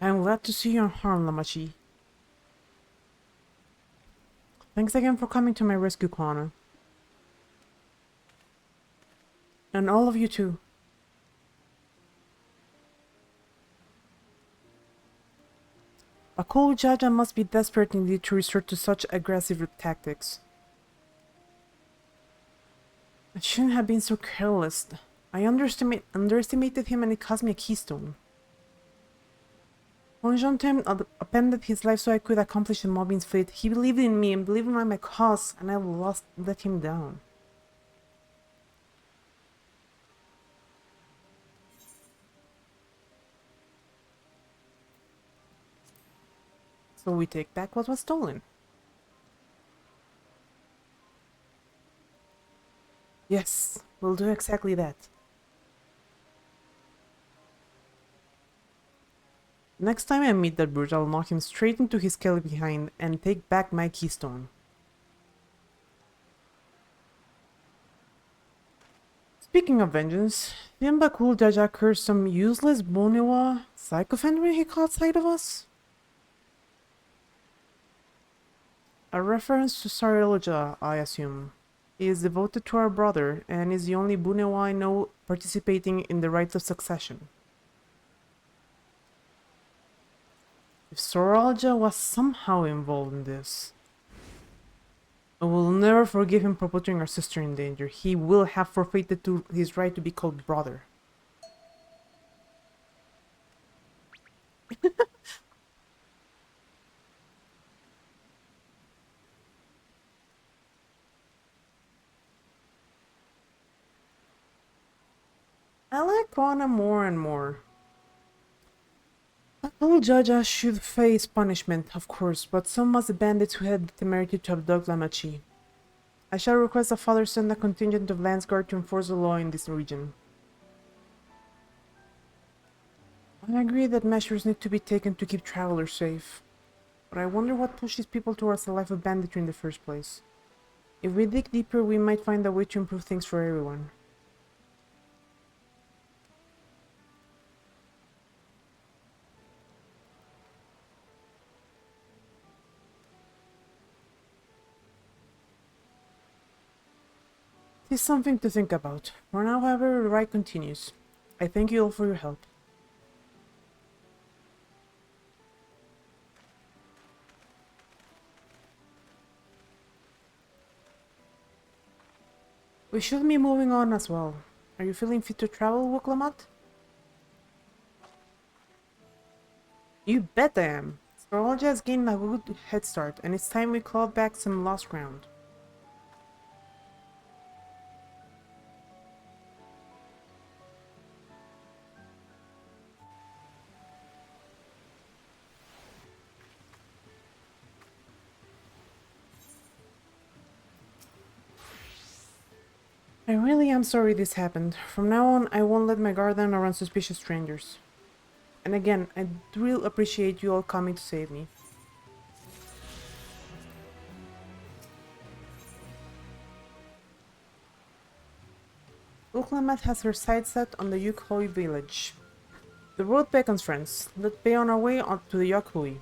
I'm glad to see you unharmed, Lamachi. Thanks again for coming to my rescue, Connor. And all of you too. Bakul Jaja must be desperate indeed to resort to such aggressive tactics. I shouldn't have been so careless. I underestimated him and it cost me a keystone. When Jean-Tem appended his life so I could accomplish the Mobbing's fate, he believed in me and believed in my cause, and I let him down. So we take back what was stolen. Yes, we'll do exactly that. Next time I meet that brute, I'll knock him straight into his skelly behind and take back my keystone. Speaking of vengeance, didn't Bakul Jaja curse some useless Bonewa sycophant when he caught sight of us? A reference to Sarilja, I assume. He is devoted to our brother and is the only Bonewa I know participating in the rites of succession. If Soralja was somehow involved in this, I will never forgive him for putting our sister in danger. He will have forfeited his right to be called brother. I like Kwana more and more. All Jaja should face punishment, of course, but so must the bandits who had the temerity to abduct Lamachi. I shall request the father send a contingent of Landsguard to enforce the law in this region. I agree that measures need to be taken to keep travelers safe, but I wonder what pushed these people towards a life of banditry in the first place. If we dig deeper, we might find a way to improve things for everyone. It is something to think about. For now, however, the ride continues. I thank you all for your help. We should be moving on as well. Are you feeling fit to travel, Wuklamat? You bet I am. Soralja has gained a good head start, and it's time we clawed back some lost ground. I really am sorry this happened. From now on, I won't let my guard down around suspicious strangers. And again, I really appreciate you all coming to save me. Uklamat has her sights set on the Yukhoi village. The road beckons, friends. Let's be on our way to the Yukhoi.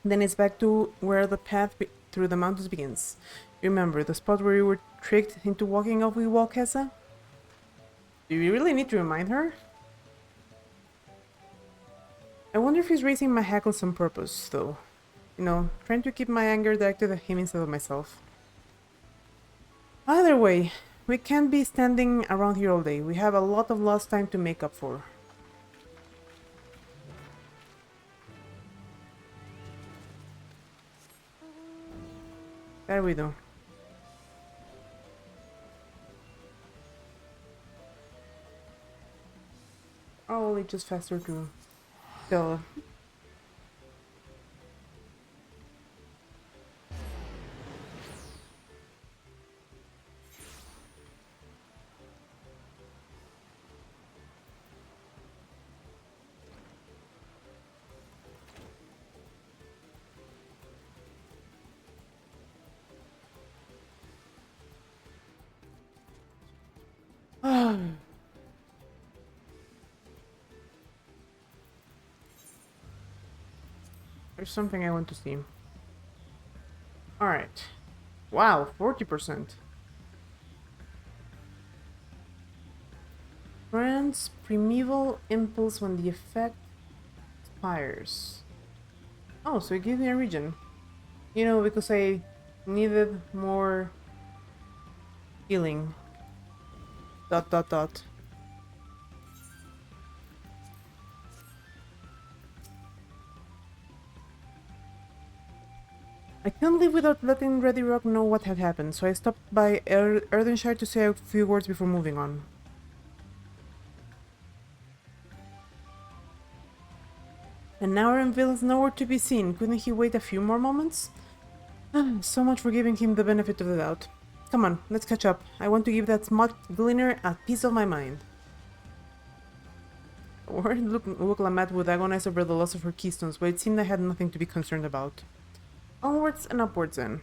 Then it's back to where the path through the mountains begins. Remember, the spot where you were tricked into walking off with Walkesa? Do you really need to remind her? I wonder if he's raising my hackles on purpose, though. You know, trying to keep my anger directed at him instead of myself. Either way, we can't be standing around here all day. We have a lot of lost time to make up for. There we do. Probably just faster to kill. There's something I want to see. Alright. Wow, 40%. Grants primeval impulse when the effect expires. Oh, so it gives me a region. You know, because I needed more healing. ... I can't leave without letting Ready Rock know what had happened, so I stopped by Erdenshire to say a few words before moving on. And now Erenville is nowhere to be seen. Couldn't he wait a few more moments? So much for giving him the benefit of the doubt. Come on, let's catch up. I want to give that smart gleaner a piece of my mind. Worried Wuklamat would agonize over the loss of her keystones, but it seemed I had nothing to be concerned about. Onwards and upwards then.